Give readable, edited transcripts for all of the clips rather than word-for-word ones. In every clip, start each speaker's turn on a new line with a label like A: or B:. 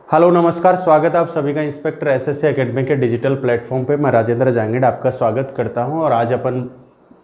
A: Hello नमस्कार, स्वागत है आप सभी का इंस्पेक्टर एसएससी एकेडमी के डिजिटल प्लेटफॉर्म पे। मैं राजेंद्र जांगीड़ आपका स्वागत करता हूं और आज अपन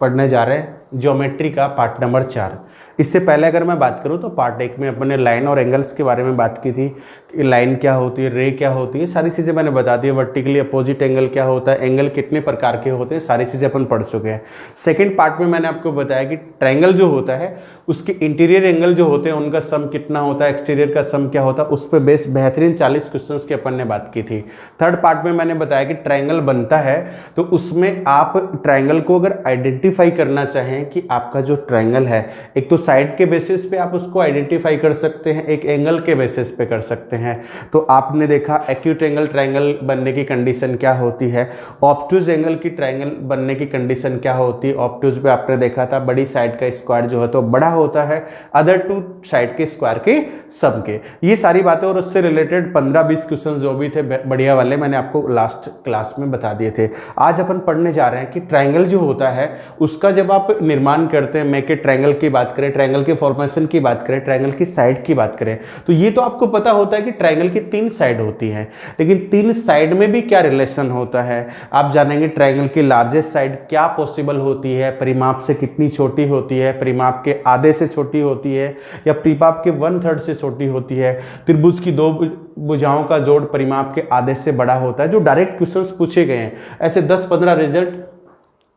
A: पढ़ने जा रहे हैं ज्योमेट्री का पार्ट नंबर 4। इससे पहले अगर मैं बात करूं तो पार्ट 1 में अपने लाइन और एंगल्स के बारे में बात की थी कि लाइन क्या होती है, रे क्या होती है, सारी चीज़ें मैंने बता दी है। वर्टिकली अपोजिट एंगल क्या होता है, एंगल कितने प्रकार के होते हैं, सारी चीज़ें अपन पढ़ चुके हैं। सेकेंड पार्ट में मैंने आपको बताया कि ट्रायंगल जो होता है उसके इंटीरियर एंगल जो होते हैं उनका सम कितना होता है, एक्सटीरियर का सम क्या होता है, उस पर बेस बेहतरीन 40 क्वेश्चंस की अपन ने बात की थी। थर्ड पार्ट में मैंने बताया कि ट्रायंगल बनता है तो उसमें आप ट्रायंगल को अगर आइडेंटिफाई करना चाहें कि आपका जो ट्रायंगल है, एक तो साइड के बेसिस पे आप उसको आइडेंटिफाई कर सकते हैं, एक एंगल के बेसिस पे कर सकते हैं। तो आपने देखा एक्यूट एंगल ट्रायंगल बनने की कंडीशन क्या होती है, ऑब्टूज एंगल की ट्रायंगल बनने की कंडीशन क्या होती है। ऑब्टूज पे आपने देखा था बड़ी साइड का स्क्वायर जो है तो बड़ा होता है अदर टू साइड के स्क्वायर के सम के। ये सारी बातें और उससे रिलेटेड 15-20 क्वेश्चन जो भी थे बढ़िया वाले मैंने आपको लास्ट क्लास में बता दिए थे। आज अपन पढ़ने जा रहे हैं कि ट्रायंगल जो होता है उसका जब आप निर्माण करते हैं, मेक ए ट्रायंगल की बात करें, ट्रायंगल के फॉर्मेशन की बात करें, ट्रायंगल की साइड की बात करें, तो ये तो आपको पता होता है कि ट्रायंगल की 3 साइड होती हैं, लेकिन 3 साइड में भी क्या रिलेशन होता है आप जानेंगे। ट्रायंगल की लार्जेस्ट साइड क्या पॉसिबल होती है, परिमाप से कितनी छोटी होती है, परिमाप के आधे से छोटी होती है या परिमाप के 1/3 से छोटी होती है। त्रिभुज की 2 भुजाओं का जोड़ परिमाप के आधे से बड़ा होता है। जो डायरेक्ट क्वेश्चंस पूछे गए हैं ऐसे 10-15 रिजल्ट,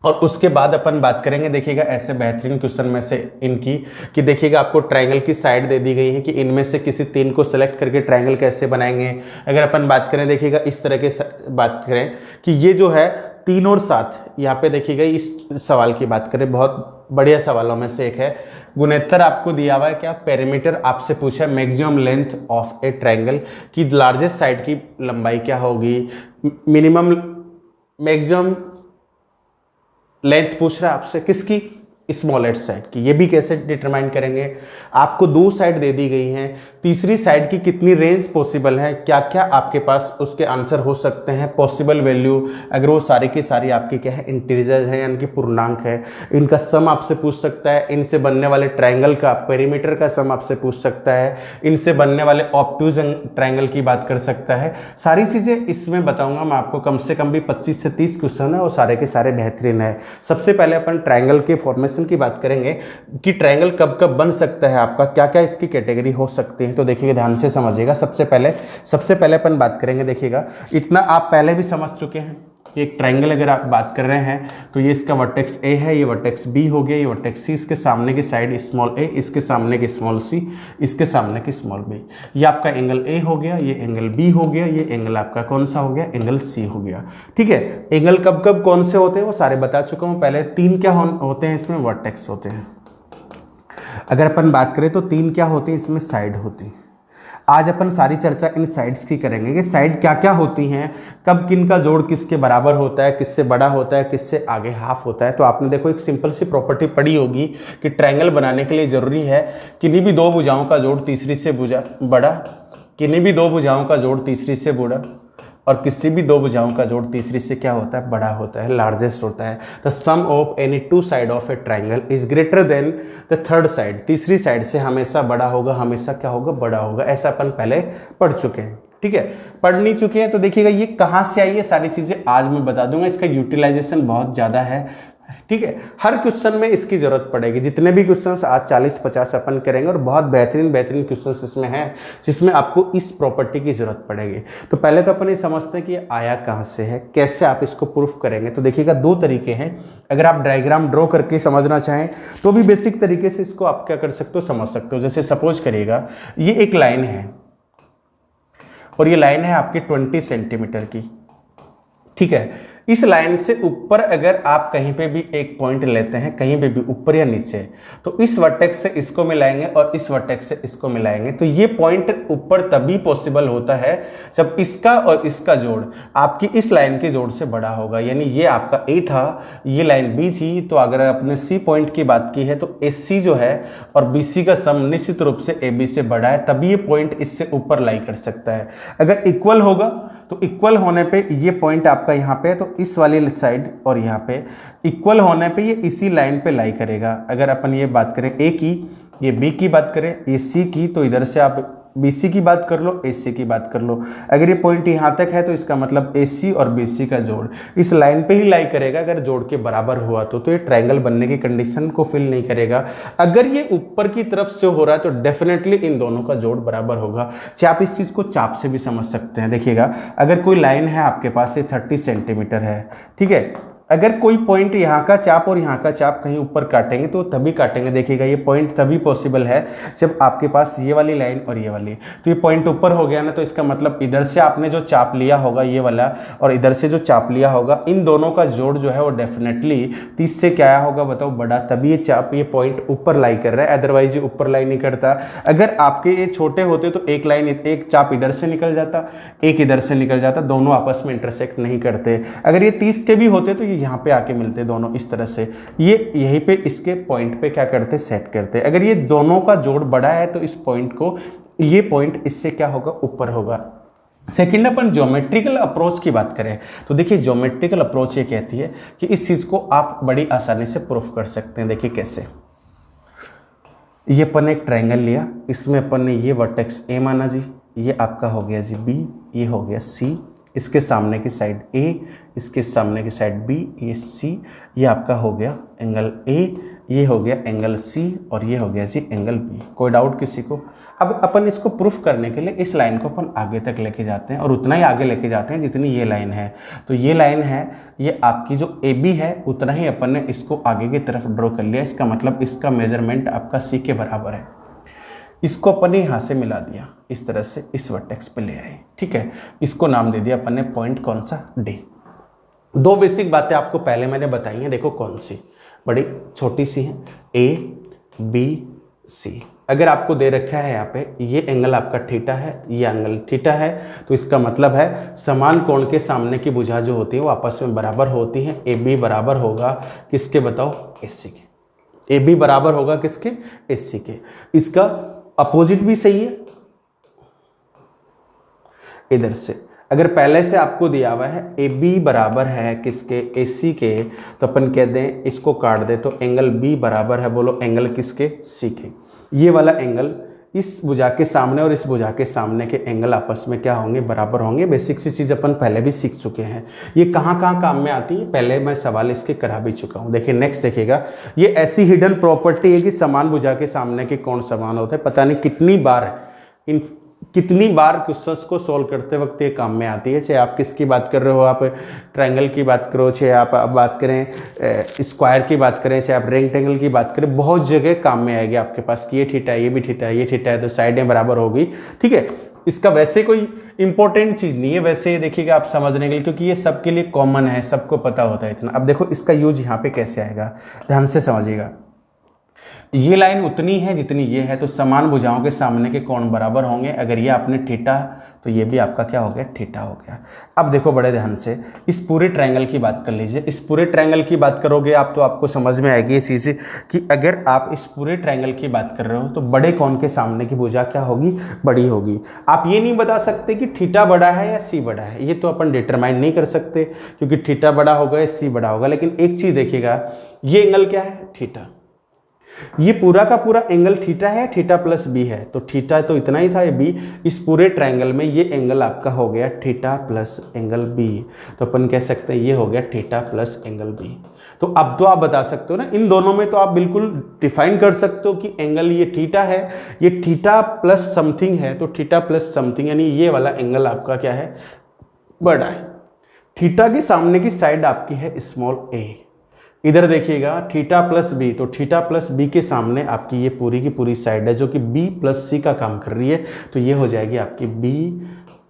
A: और उसके बाद अपन बात करेंगे देखिएगा ऐसे बेहतरीन क्वेश्चन में से इनकी कि देखिएगा आपको ट्रायंगल की साइड दे दी गई है कि इनमें से किसी 3 को सेलेक्ट करके ट्रायंगल कैसे बनाएंगे। अगर अपन बात करें देखिएगा इस तरह के बात करें कि ये जो है 3 और 7, यहाँ पे देखिएगा इस सवाल की बात करें, बहुत बढ़िया सवालों में से एक है। गुणोत्तर आपको दिया हुआ है, क्या पेरीमीटर आपसे पूछा है, maximum length of a triangle की लार्जेस्ट साइड की लंबाई क्या होगी, मिनिमम मैक्सिमम लेंथ पूछ रहा है आपसे किसकी, स्मॉलेस्ट साइड की। ये भी कैसे डिटरमाइन करेंगे। आपको 2 साइड दे दी गई हैं, तीसरी साइड की कितनी रेंज पॉसिबल है, क्या क्या आपके पास उसके आंसर हो सकते हैं, पॉसिबल वैल्यू। अगर वो सारी की सारी आपकी क्या है, इंटीजर है यानी कि पूर्णांक है, इनका सम आपसे पूछ सकता है। इनसे बनने वाले ट्रायंगल का पेरीमीटर का सम आपसे पूछ सकता है। इनसे बनने वाले ऑब्टूज ट्रायंगल की बात कर सकता है। सारी चीजें इसमें बताऊंगा मैं आपको, कम से कम भी 25 से 30 क्वेश्चन है और सारे के सारे बेहतरीन है। सबसे पहले अपन ट्रायंगल के फॉर्मेशन की बात करेंगे कि ट्रायंगल कब कब बन सकता है, आपका क्या क्या इसकी कैटेगरी हो सकती है। तो देखिएगा ध्यान से समझिएगा। सबसे पहले अपन बात करेंगे, देखिएगा इतना आप पहले भी समझ चुके हैं। एक ट्रायंगल अगर आप बात कर रहे हैं तो ये इसका वर्टेक्स ए है, ये वर्टेक्स बी हो गया, ये वर्टेक्स सी, इसके सामने की साइड स्मॉल ए, इसके सामने की स्मॉल सी, इसके सामने की स्मॉल बी। ये आपका एंगल ए हो गया, ये एंगल बी हो गया, ये एंगल आपका कौन सा हो गया, एंगल सी हो गया। ठीक है, एंगल कब कब कौन से होते हैं वो सारे बता चुका हूं पहले। 3 क्या होते हैं इसमें, वर्टेक्स होते हैं। अगर अपन बात करें तो 3 क्या होती है इसमें, साइड होती है। आज अपन सारी चर्चा इन साइड्स की करेंगे कि साइड क्या क्या होती हैं, कब किन का जोड़ किसके बराबर होता है, किससे बड़ा होता है, किससे आगे हाफ होता है। तो आपने देखो एक सिंपल सी प्रॉपर्टी पढ़ी होगी कि ट्रायंगल बनाने के लिए जरूरी है किन्हीं भी 2 भुजाओं का जोड़ तीसरी से बड़ा, किन्हीं भी 2 भुजाओं का जोड़ तीसरी से बड़ा, और किसी भी 2 भुजाओं का जोड़ तीसरी से क्या होता है, बड़ा होता है, लार्जेस्ट होता है। The sum of any 2 side of a triangle is greater than the third side. तीसरी साइड से हमेशा बड़ा होगा, हमेशा क्या होगा, बड़ा होगा। ऐसा अपन पहले पढ़ चुके हैं। ठीक है, पढ़ नहीं चुके हैं तो देखिएगा ये कहाँ से आई है, सारी चीजें आज मैं बता दूंगा। इसका यूटिलाइजेशन बहुत ज्यादा है। ठीक है, हर क्वेश्चन में इसकी जरूरत पड़ेगी। जितने भी क्वेश्चंस आज 40-50 अपन करेंगे और बहुत बेहतरीन क्वेश्चंस इसमें हैं जिसमें आपको इस प्रॉपर्टी की जरूरत पड़ेगी। तो पहले तो अपन ये समझते हैं कि ये आया कहाँ से है, कैसे आप इसको प्रूफ करेंगे। तो देखिएगा 2 तरीके हैं। अगर आप डायग्राम ड्रॉ करके समझना चाहें तो भी बेसिक तरीके से इसको आप क्या कर सकते हो, समझ सकते हो। जैसे सपोज करिएगा ये एक लाइन है और ये लाइन है आपकी 20 सेंटीमीटर की। ठीक है, इस लाइन से ऊपर अगर आप कहीं पे भी एक पॉइंट लेते हैं, कहीं पे भी ऊपर या नीचे, तो इस वर्टेक्स से इसको मिलाएंगे और इस वर्टेक्स से इसको मिलाएंगे, तो ये पॉइंट ऊपर तभी पॉसिबल होता है जब इसका और इसका जोड़ आपकी इस लाइन के जोड़ से बड़ा होगा। यानी ये आपका ए था, ये लाइन बी थी, तो अगर आपने सी पॉइंट की बात की है तो एस सी जो है और बी सी का सम निश्चित रूप से ए बी से बड़ा है, तभी ये पॉइंट इससे ऊपर लाई कर सकता है। अगर इक्वल होगा तो इक्वल होने पे ये पॉइंट आपका यहाँ पे, तो इस वाली साइड और यहाँ पे इक्वल होने पे ये इसी लाइन पे लाई करेगा। अगर अपन ये बात करें ए की, ये बी की बात करें, ये सी की, तो इधर से आप BC की बात कर लो, AC की बात कर लो। अगर ये पॉइंट यहाँ तक है तो इसका मतलब AC और BC का जोड़ इस लाइन पे ही लाई करेगा। अगर जोड़ के बराबर हुआ तो ये ट्रायंगल बनने की कंडीशन को फिल नहीं करेगा। अगर ये ऊपर की तरफ से हो रहा है तो डेफिनेटली इन दोनों का जोड़ बराबर होगा। चाहे आप इस चीज को चाप से भी समझ सकते हैं। देखिएगा, अगर कोई लाइन है आपके पास, ये 30 सेंटीमीटर है, ठीक है। अगर कोई पॉइंट यहाँ का चाप और यहाँ का चाप कहीं ऊपर काटेंगे तो तभी काटेंगे। देखिएगा, ये पॉइंट तभी पॉसिबल है जब आपके पास ये वाली लाइन और ये वाली, तो ये पॉइंट ऊपर हो गया ना, तो इसका मतलब इधर से आपने जो चाप लिया होगा ये वाला, और इधर से जो चाप लिया होगा, इन दोनों का जोड़ जो है वो डेफिनेटली 30 से क्या आया होगा बताओ, बड़ा। तभी ये चाप, ये पॉइंट ऊपर लाई कर रहा है, अदरवाइज ये ऊपर लाई नहीं करता। अगर आपके ये छोटे होते तो एक लाइन, एक चाप इधर से निकल जाता, एक इधर से निकल जाता, दोनों आपस में इंटरसेक्ट नहीं करते। अगर ये 30 के भी होते तो ये यहाँ पे आके मिलते दोनों इस तरह से, ये यहीं पे इसके पॉइंट पे क्या करते, सेट करते। अगर ये दोनों का जोड़ बड़ा है तो इस पॉइंट को, ये पॉइंट इससे क्या होगा, ऊपर होगा। सेकंड, अपन ज्योमेट्रिकल अप्रोच की बात करें तो देखिए, ज्योमेट्रिकल अप्रोच ये कहती है कि इस चीज को आप बड़ी आसानी से प्रूफ कर सकते हैं। देखिए कैसे, ये अपन ने एक ट्रायंगल लिया, इसमें अपन ने ये वर्टेक्स A माना जी, ये आपका हो गया जी B, ये हो गया C, इसके सामने की साइड A, इसके सामने की साइड B, ये C, ये आपका हो गया एंगल A, ये हो गया एंगल C, और ये हो गया जी एंगल B। कोई डाउट किसी को? अब अपन इसको प्रूफ करने के लिए इस लाइन को अपन आगे तक लेके जाते हैं, और उतना ही आगे लेके जाते हैं जितनी ये लाइन है। तो ये लाइन है, ये आपकी जो AB है, उतना ही अपन ने इसको आगे की तरफ ड्रॉ कर लिया। इसका मतलब इसका मेजरमेंट आपका C के बराबर है। इसको अपन ने यहाँ से मिला दिया, इस तरह से इस वर्टेक्स पे ले आए, ठीक है। इसको नाम दे दिया अपन ने पॉइंट कौन सा, D। दो बेसिक बातें आपको पहले मैंने बताई हैं, देखो कौन सी, बड़ी छोटी सी हैं, A B C। अगर आपको दे रखा है यहाँ पे, ये एंगल आपका थीटा है, ये एंगल थीटा है, तो इसका मतलब है समान कोण के सामने की भुजा जो होती है वो आपस में बराबर होती हैं। AB बराबर होगा किसके बताओ, AC के। AB बराबर होगा किसके, AC के। इसका अपोजिट भी सही है। इधर से अगर पहले से आपको दिया हुआ है AB बराबर है किसके, AC के, तो अपन कह दें इसको काट दे तो एंगल B बराबर है, बोलो एंगल किसके, C के। ये वाला एंगल इस भुजा के सामने और इस भुजा के सामने के एंगल आपस में क्या होंगे, बराबर होंगे। बेसिक सी चीज अपन पहले भी सीख चुके हैं। ये कहाँ कहाँ काम में आती है, पहले मैं सवाल इसके करा भी चुका हूँ। देखिए नेक्स्ट देखिएगा, ये ऐसी हिडन प्रॉपर्टी है कि समान भुजा के सामने के कोण समान होते हैं। पता नहीं कितनी बार क्वेश्चंस को सॉल्व करते वक्त ये काम में आती है। चाहे आप किसकी बात कर रहे हो, आप ट्रायंगल की बात करो, चाहे आप बात करें स्क्वायर की बात करें, चाहे आप रेक्टेंगल की बात करें, बहुत जगह काम में आएगी आपके पास कि ये थीटा है, ये भी थीटा है, ये थीटा है, तो साइडें बराबर होगी, ठीक है। इसका वैसे कोई इंपॉर्टेंट चीज नहीं है वैसे, देखिएगा आप समझने के लिए, क्योंकि ये सबके लिए कॉमन है, सबको पता होता है इतना। अब देखो इसका यूज यहाँ पे कैसे आएगा, ध्यान से समझिएगा। ये लाइन उतनी है जितनी ये है, तो समान भुजाओं के सामने के कोण बराबर होंगे। अगर ये आपने थीटा, तो ये भी आपका क्या हो गया, थीटा हो गया। अब देखो बड़े ध्यान से इस पूरे ट्रायंगल की बात कर लीजिए। इस पूरे ट्रायंगल की बात करोगे आप तो आपको समझ में आएगी ये चीज़ कि अगर आप इस पूरे ट्रायंगल की बात कर रहे हो तो बड़े कोण के सामने की भुजा क्या होगी, बड़ी होगी। आप ये नहीं बता सकते कि थीटा बड़ा है या सी बड़ा है, ये तो अपन डिटरमाइन नहीं कर सकते क्योंकि थीटा बड़ा होगा या सी बड़ा होगा। लेकिन एक चीज़ देखिएगा, ये एंगल क्या है, थीटा। ये पूरा का पूरा एंगल थीटा है, थीटा प्लस बी है, तो थीटा तो इतना ही था, ये बी। इस पूरे ट्रायंगल में ये एंगल आपका हो गया थीटा प्लस एंगल बी, तो अपन कह सकते हैं ये हो गया थीटा प्लस एंगल बी। तो अब तो आप बता सकते हो ना, इन दोनों में तो आप बिल्कुल डिफाइन कर सकते हो कि एंगल ये थीटा है, ये थीटा प्लस समथिंग है, तो थीटा प्लस समथिंग यानी ये वाला एंगल आपका क्या है, बड़ा है। थीटा के सामने की साइड आपकी है स्मॉल ए। इधर देखिएगा थीटा प्लस बी, तो थीटा प्लस बी के सामने आपकी ये पूरी की पूरी साइड है जो कि बी प्लस सी का काम कर रही है, तो ये हो जाएगी आपकी बी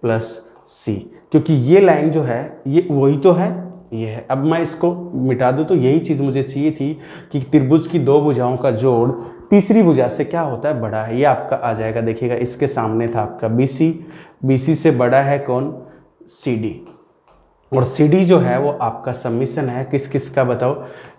A: प्लस सी, क्योंकि ये लाइन जो है ये वही तो है, ये है। अब मैं इसको मिटा दूं तो यही चीज़ मुझे चाहिए थी कि त्रिभुज की दो भुजाओं का जोड़ तीसरी भुजा से क्या होता है, बड़ा है। ये आपका आ जाएगा, देखिएगा इसके सामने था आपका बी सी, बी सी से बड़ा है कौन, सी डी, और सी डी जो है वो आपका समीशन है किस किस का बताओ,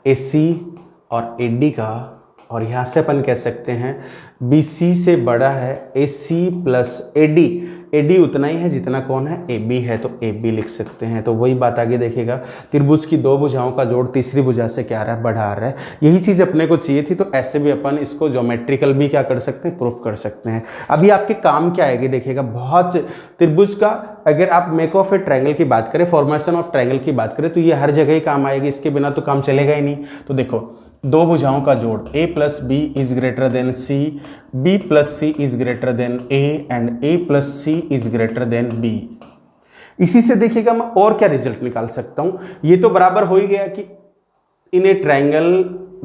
A: ए सी और ए डी का। और यहाँ से अपन कह सकते हैं बी सी से बड़ा है A C plus A D. AD उतना ही है जितना कौन है, AB है, तो AB लिख सकते हैं। तो वही बात आगे देखिएगा, त्रिभुज की दो भुजाओं का जोड़ तीसरी भुजा से क्या आ रहा है, बढ़ा रहा है। यही चीज अपने को चाहिए थी, तो ऐसे भी अपन इसको ज्योमेट्रिकल भी क्या कर सकते हैं, प्रूफ कर सकते हैं। अभी आपके काम क्या आएगी देखिएगा, बहुत त्रिभुज का अगर आप मेक ऑफ ए ट्रायंगल की बात करें, फॉर्मेशन ऑफ ट्रायंगल की बात करें, तो ये हर जगह ही काम आएगी, इसके बिना तो काम चलेगा ही नहीं। तो देखो दो भुजाओं का जोड़ a plus B is greater than C, b plus C is greater than a and a plus C is greater than b। इसी से देखिएगा मैं और क्या रिजल्ट निकाल सकता हूं, ये तो बराबर हो ही गया कि in a triangle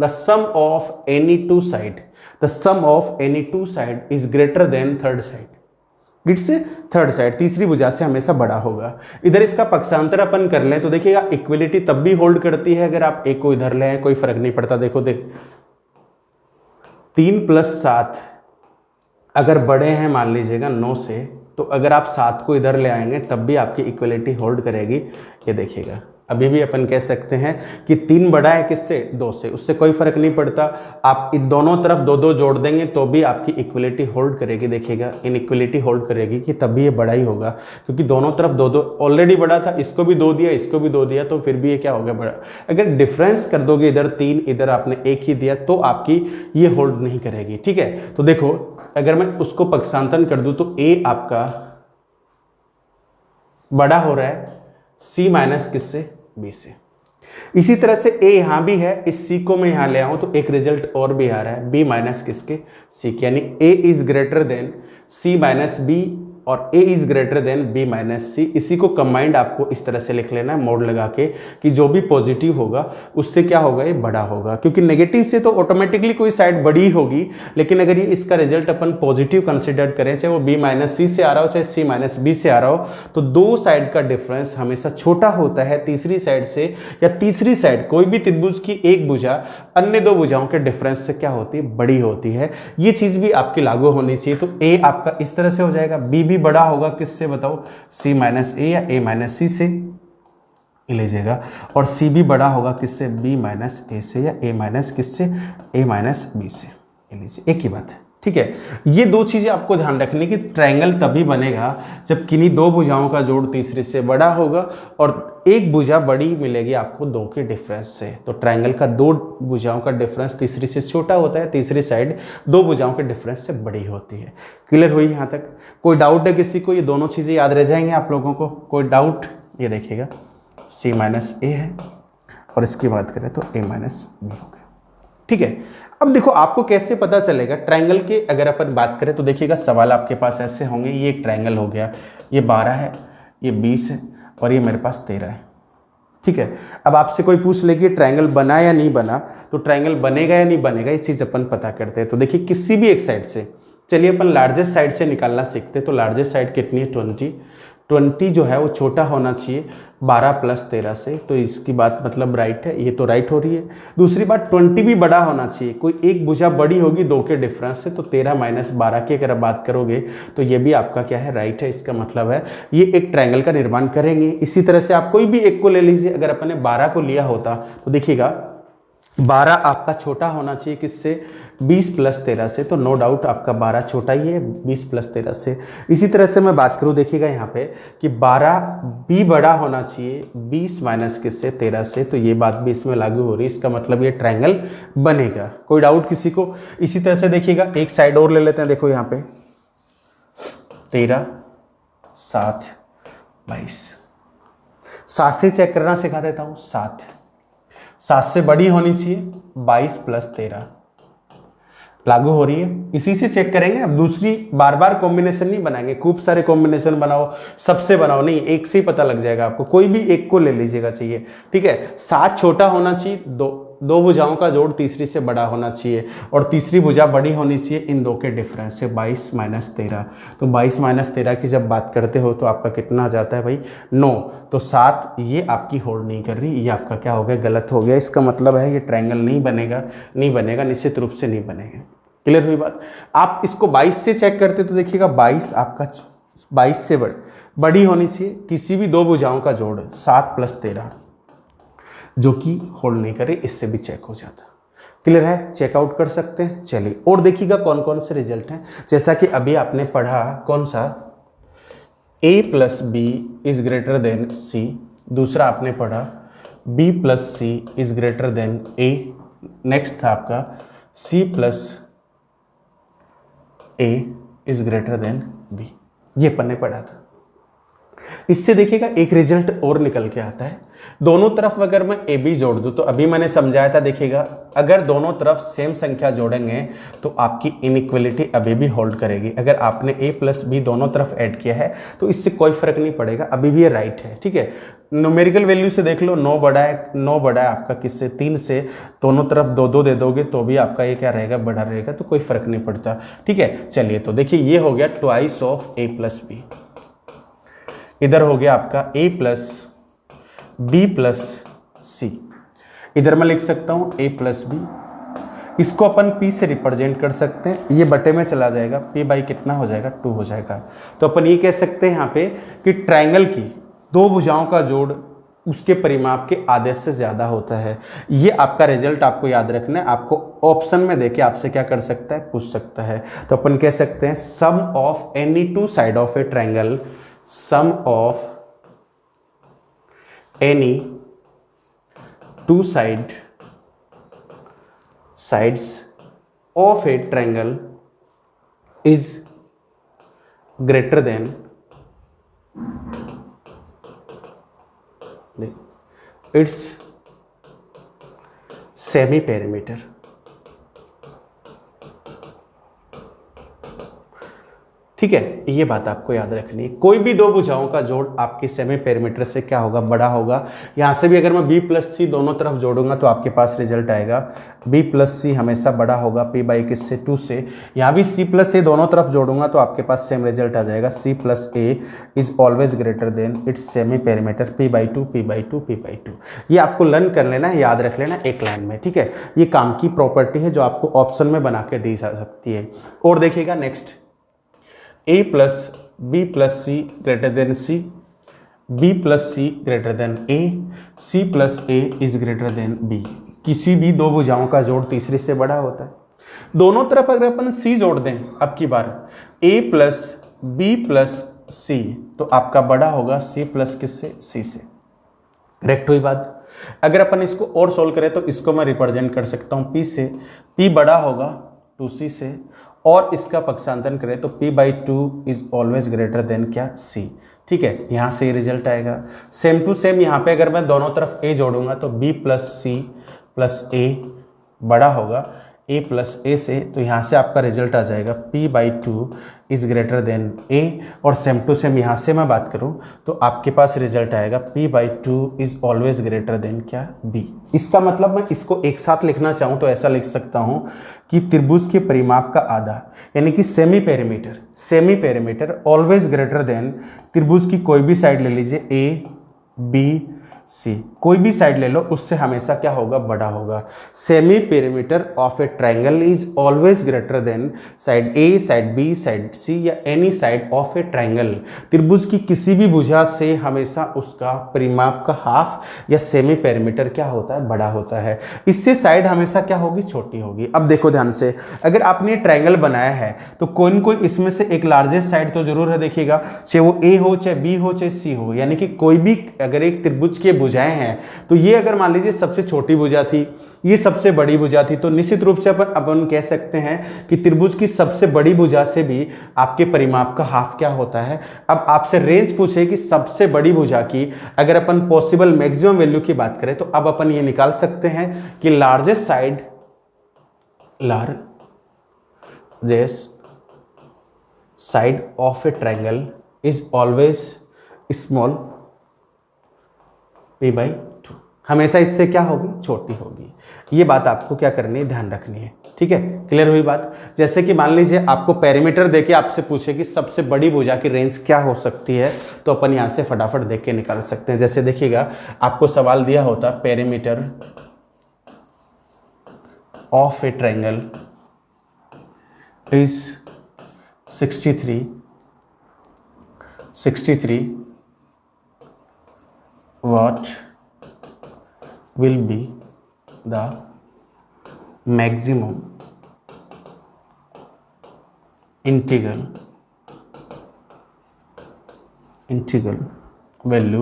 A: the sum of any two side, the sum of any two side is greater than third side, it's third side, तीसरी भुजा से हमेशा बड़ा होगा। इधर इसका पक्षांतर अपन कर लें तो देखिएगा इक्वलिटी तब भी होल्ड करती है अगर आप एक को इधर लें, कोई फर्क नहीं पड़ता। देखो 3 + 7 अगर बड़े हैं मान लीजिएगा 9 से, तो अगर आप 7 को इधर ले आएंगे तब भी आपकी इक्वलिटी होल्ड करेगी। ये देखिएगा अभी भी अपन कह सकते हैं कि 3 बड़ा है किससे, 2 से, उससे कोई फर्क नहीं पड़ता। आप इन दोनों तरफ 2-2 जोड़ देंगे तो भी आपकी इक्वलिटी होल्ड करेगी। देखिएगा इनइक्वलिटी होल्ड करेगी कि तब भी ये बड़ा ही होगा, क्योंकि दोनों तरफ 2-2 ऑलरेडी बड़ा था, इसको भी 2 दिया, इसको भी 2 दिया, तो फिर भी ये क्या होगा, बड़ा। अगर डिफरेंस कर दोगे इधर 3, इधर आपने 1 ही दिया, तो आपकी ये होल्ड नहीं करेगी। ठीक है, तो देखो अगर मैं उसको पक्षांतरण कर दूं तो a आपका बड़ा हो रहा है c माइनस किससे, b से। इसी तरह से a यहां भी है, इस c को मैं यहां ले आऊं तो एक रिजल्ट और भी आ रहा है, b माइनस किसके, c के, यानी a is greater then c minus b और a is greater than b minus c। इसी को कंबाइंड आपको इस तरह से लिख लेना है मोड लगा के कि जो भी पॉजिटिव होगा उससे क्या होगा, ये बड़ा होगा, क्योंकि नेगेटिव से तो ऑटोमेटिकली कोई साइड बड़ी होगी। लेकिन अगर ये इसका रिजल्ट अपन पॉजिटिव कंसिडर करें, चाहे वो b माइनस सी से आ रहा हो चाहे c माइनस बी से आ रहा हो, तो दो साइड का डिफरेंस हमेशा छोटा होता है तीसरी साइड से, या तीसरी साइड कोई भी त्रिभुज की एक भुजा अन्य दो भुजाओं के डिफरेंस से क्या होती है, बड़ी होती है। ये चीज भी आपकी लागू होनी चाहिए। तो a आपका इस तरह से हो जाएगा, b भी बड़ा होगा किससे बताओ, c माइनस ए या a माइनस सी से लीजिएगा, और c भी बड़ा होगा किससे, b माइनस ए से या a माइनस किससे, a माइनस बी से लीजिए। एक ही बात है, ठीक है। ये दो चीजें आपको ध्यान रखनी कि ट्रायंगल तभी बनेगा जब किन्हीं दो भुजाओं का जोड़ तीसरे से बड़ा होगा और एक भुजा बड़ी मिलेगी आपको दो के डिफरेंस से। तो ट्रायंगल का दो भुजाओं का डिफरेंस तीसरी से छोटा होता है, तीसरी साइड दो भुजाओं के डिफरेंस से बड़ी होती है। क्लियर हुई यहाँ तक? कोई डाउट है किसी को? ये दोनों चीजें याद रह जाएंगे आप लोगों को? कोई डाउट? ये देखिएगा c माइनस ए है और इसकी बात करें तो a माइनस बी हो गया, ठीक है। अब देखो आपको कैसे पता चलेगा ट्रायंगल के, अगर अपन बात करें तो देखिएगा सवाल आपके पास ऐसे होंगे, ये एक ट्रायंगल हो गया, ये 12 है, ये 20 है और ये मेरे पास 13 है, ठीक है। अब आपसे कोई पूछ ले कि ट्रायंगल बना या नहीं बना, तो ट्रायंगल बनेगा या नहीं बनेगा ये चीज अपन पता करते हैं। तो देखिए किसी भी एक साइड से, चलिए अपन लार्जेस्ट साइड से निकालना सीखते हैं। तो लार्जेस्ट साइड कितनी है, 20 जो है वो छोटा होना चाहिए 12 + 13 से, तो इसकी बात मतलब राइट है, ये तो राइट हो रही है। दूसरी बात 20 भी बड़ा होना चाहिए, कोई एक भुजा बड़ी होगी दो के डिफरेंस से, तो 13 - 12 की अगर बात करोगे तो ये भी आपका क्या है, राइट है। इसका मतलब है ये एक ट्रायंगल का निर्माण करेंगे। इसी तरह से आप कोई भी एक को ले लीजिए, अगर अपन ने 12 को लिया होता तो देखिएगा 12 आपका छोटा होना चाहिए किससे, 20 + 13 से, तो नो डाउट आपका 12 छोटा ही है 20 + 13 से। इसी तरह से मैं बात करूं देखिएगा यहाँ पे कि 12 भी बड़ा होना चाहिए 20 माइनस किससे, 13 से, तो ये बात भी इसमें लागू हो रही है। इसका मतलब ये ट्रायंगल बनेगा। कोई डाउट किसी को? इसी तरह से देखिएगा एक साइड और ले लेते हैं। देखो यहाँ पे 13, 7, 22, 7 से चेक करना सिखा देता हूँ। 7 से बड़ी होनी चाहिए 22 + 13 लागू हो रही है। इसी से चेक करेंगे। अब दूसरी बार बार कॉम्बिनेशन नहीं बनाएंगे, खूब सारे कॉम्बिनेशन बनाओ, सबसे बनाओ नहीं, एक से ही पता लग जाएगा आपको। कोई भी एक को ले लीजिएगा चाहिए, ठीक है। 7 छोटा होना चाहिए, दो भुजाओं का जोड़ तीसरी से बड़ा होना चाहिए और तीसरी भुजा बड़ी होनी चाहिए इन दो के डिफरेंस से, 22 - 13। तो 22 - 13 की जब बात करते हो तो आपका कितना आ जाता है भाई, 9। तो 7 ये आपकी होल्ड नहीं कर रही, ये आपका क्या हो गया, गलत हो गया। इसका मतलब है ये ट्रायंगल नहीं बनेगा, निश्चित रूप से नहीं बनेगा। क्लियर हुई बात? आप इसको 22 से चेक करते तो देखिएगा 22 आपका 22 से बड़ी होनी चाहिए किसी भी दो भुजाओं का जोड़ 7 + 13, जो कि होल्ड नहीं करे, इससे भी चेक हो जाता। क्लियर है? चेकआउट कर सकते हैं। चलिए और देखिएगा कौन कौन से रिजल्ट हैं। जैसा कि अभी आपने पढ़ा कौन सा, A plus B is greater than C, दूसरा आपने पढ़ा B plus C is greater than A, next था आपका C plus A is greater than B, ये अपन ने पढ़ा था। इससे देखिएगा एक रिजल्ट और निकल के आता है, दोनों तरफ अगर मैं ए बी जोड़ दूं तो अभी मैंने समझाया था, देखिएगा अगर दोनों तरफ सेम संख्या जोड़ेंगे तो आपकी इनइक्वलिटी अभी भी होल्ड करेगी। अगर आपने ए प्लस बी दोनों तरफ ऐड किया है तो इससे कोई फर्क नहीं पड़ेगा, अभी भी ये राइट है, ठीक है। न्यूमेरिकल वैल्यू से देख लो, 9 बड़ा है, 9 बड़ा है आपका किससे, 3 से, दोनों तरफ 2 2 दे दोगे तो भी आपका ये क्या रहेगा, बड़ा रहेगा, तो कोई फर्क नहीं पड़ता, ठीक है। चलिए तो देखिए ये हो गया twice of A plus B, इधर हो गया आपका a plus B plus C, इधर मैं लिख सकता हूं a प्लस बी, इसको अपन p से रिप्रेजेंट कर सकते हैं, ये बटे में चला जाएगा, p बाई कितना हो जाएगा, 2 हो जाएगा। तो अपन ये कह सकते हैं यहाँ पे कि ट्रायंगल की दो भुजाओं का जोड़ उसके परिमाप के आधे से ज्यादा होता है। ये आपका रिजल्ट आपको याद रखना है, आपको ऑप्शन में देके आपसे क्या कर सकता है, पूछ सकता है। तो अपन कह सकते हैं sum of any two side of a triangle, sum of any two sides of a triangle is greater than its semi perimeter। ठीक है, ये बात आपको याद रखनी है, कोई भी दो भुजाओं का जोड़ आपके सेमी पेरीमीटर से क्या होगा, बड़ा होगा। यहां से भी अगर मैं b प्लस सी दोनों तरफ जोड़ूंगा तो आपके पास रिजल्ट आएगा b प्लस सी हमेशा बड़ा होगा p बाई किससे, 2 से। यहां भी c प्लस ए दोनों तरफ जोड़ूंगा तो आपके पास सेम रिजल्ट आ जाएगा, c plus A is always greater then it's semi perimeter p by 2 p by 2 p by 2। ये आपको लर्न कर लेना है, याद रख लेना एक लाइन में, ठीक है। ये काम की प्रॉपर्टी है जो आपको ऑप्शन में बना के दी जा सकती है। और देखिएगा next, a plus B plus C greater than C, B plus C greater than A, C plus A is greater than B. किसी भी दो भुजाओं का जोड़ तीसरे से बड़ा होता है। दोनों तरफ अगर अपन सी जोड़ दें, अब की बार a प्लस बी प्लस सी, तो आपका बड़ा होगा c प्लस किससे, c से। करेक्ट हुई बात। अगर अपन इसको और सोल्व करें तो इसको मैं रिप्रेजेंट कर सकता हूं p से, p बड़ा होगा 2c से, और इसका पक्षांतरण करें तो p by 2 is always greater then क्या, c, ठीक है। यहां से रिजल्ट आएगा सेम टू सेम। यहां पे अगर मैं दोनों तरफ a जोड़ूंगा तो b plus C plus a बड़ा होगा a प्लस ए से, तो यहाँ से आपका रिजल्ट आ जाएगा p by 2 is greater than a, और सेम टू सेम यहाँ से मैं बात करूँ तो आपके पास रिजल्ट आएगा p by 2 is always greater then क्या, b। इसका मतलब मैं इसको एक साथ लिखना चाहूँ तो ऐसा लिख सकता हूँ कि त्रिभुज के परिमाप का आधा यानी कि semi perimeter always greater then त्रिभुज की कोई भी साइड ले लीजिए, a b सी, कोई भी साइड ले लो उससे हमेशा क्या होगा, बड़ा होगा। Semi perimeter of a triangle is always greater than side A, side B, side C या any side of a triangle. त्रिभुज की किसी भी भुजा से हमेशा उसका परिमाप का हाफ या सेमी पेरीमीटर क्या होता है, बड़ा होता है। इससे साइड हमेशा क्या होगी, छोटी होगी। अब देखो ध्यान से, अगर आपने ट्रायंगल बनाया है तो कोई न कोई इसमें से एक लार्जेस्ट साइड तो जरूर है, देखिएगा, चाहे वो ए हो, चाहे बी हो, चाहे सी हो, यानी कि कोई भी अगर एक त्रिभुज के भुजाएं हैं तो ये अगर मान लीजिए सबसे छोटी भुजा थी, ये सबसे बड़ी भुजा थी, तो निश्चित रूप से अपन कह सकते हैं कि त्रिभुज की सबसे बड़ी भुजा से भी आपके परिमाप का हाफ क्या होता है। अब आपसे रेंज पूछे कि सबसे बड़ी भुजा की अगर अपन पॉसिबल मैक्सिमम वैल्यू की बात करें तो अब अपन ये निकाल सकते हैं कि largest side of a triangle is always small p by 2, हमेशा इससे क्या होगी, छोटी होगी। ये बात आपको क्या करनी है, ध्यान रखनी है, ठीक है। क्लियर हुई बात। जैसे कि मान लीजिए आपको पेरीमीटर देके आपसे पूछे कि सबसे बड़ी भुजा की रेंज क्या हो सकती है, तो अपन यहां से फटाफट देख के निकाल सकते हैं। जैसे देखिएगा, आपको सवाल दिया होता perimeter of a triangle is 63 what will be the maximum integral integral value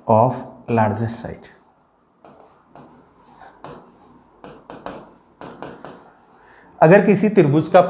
A: of largest side. अगर किसी त्रिभुज का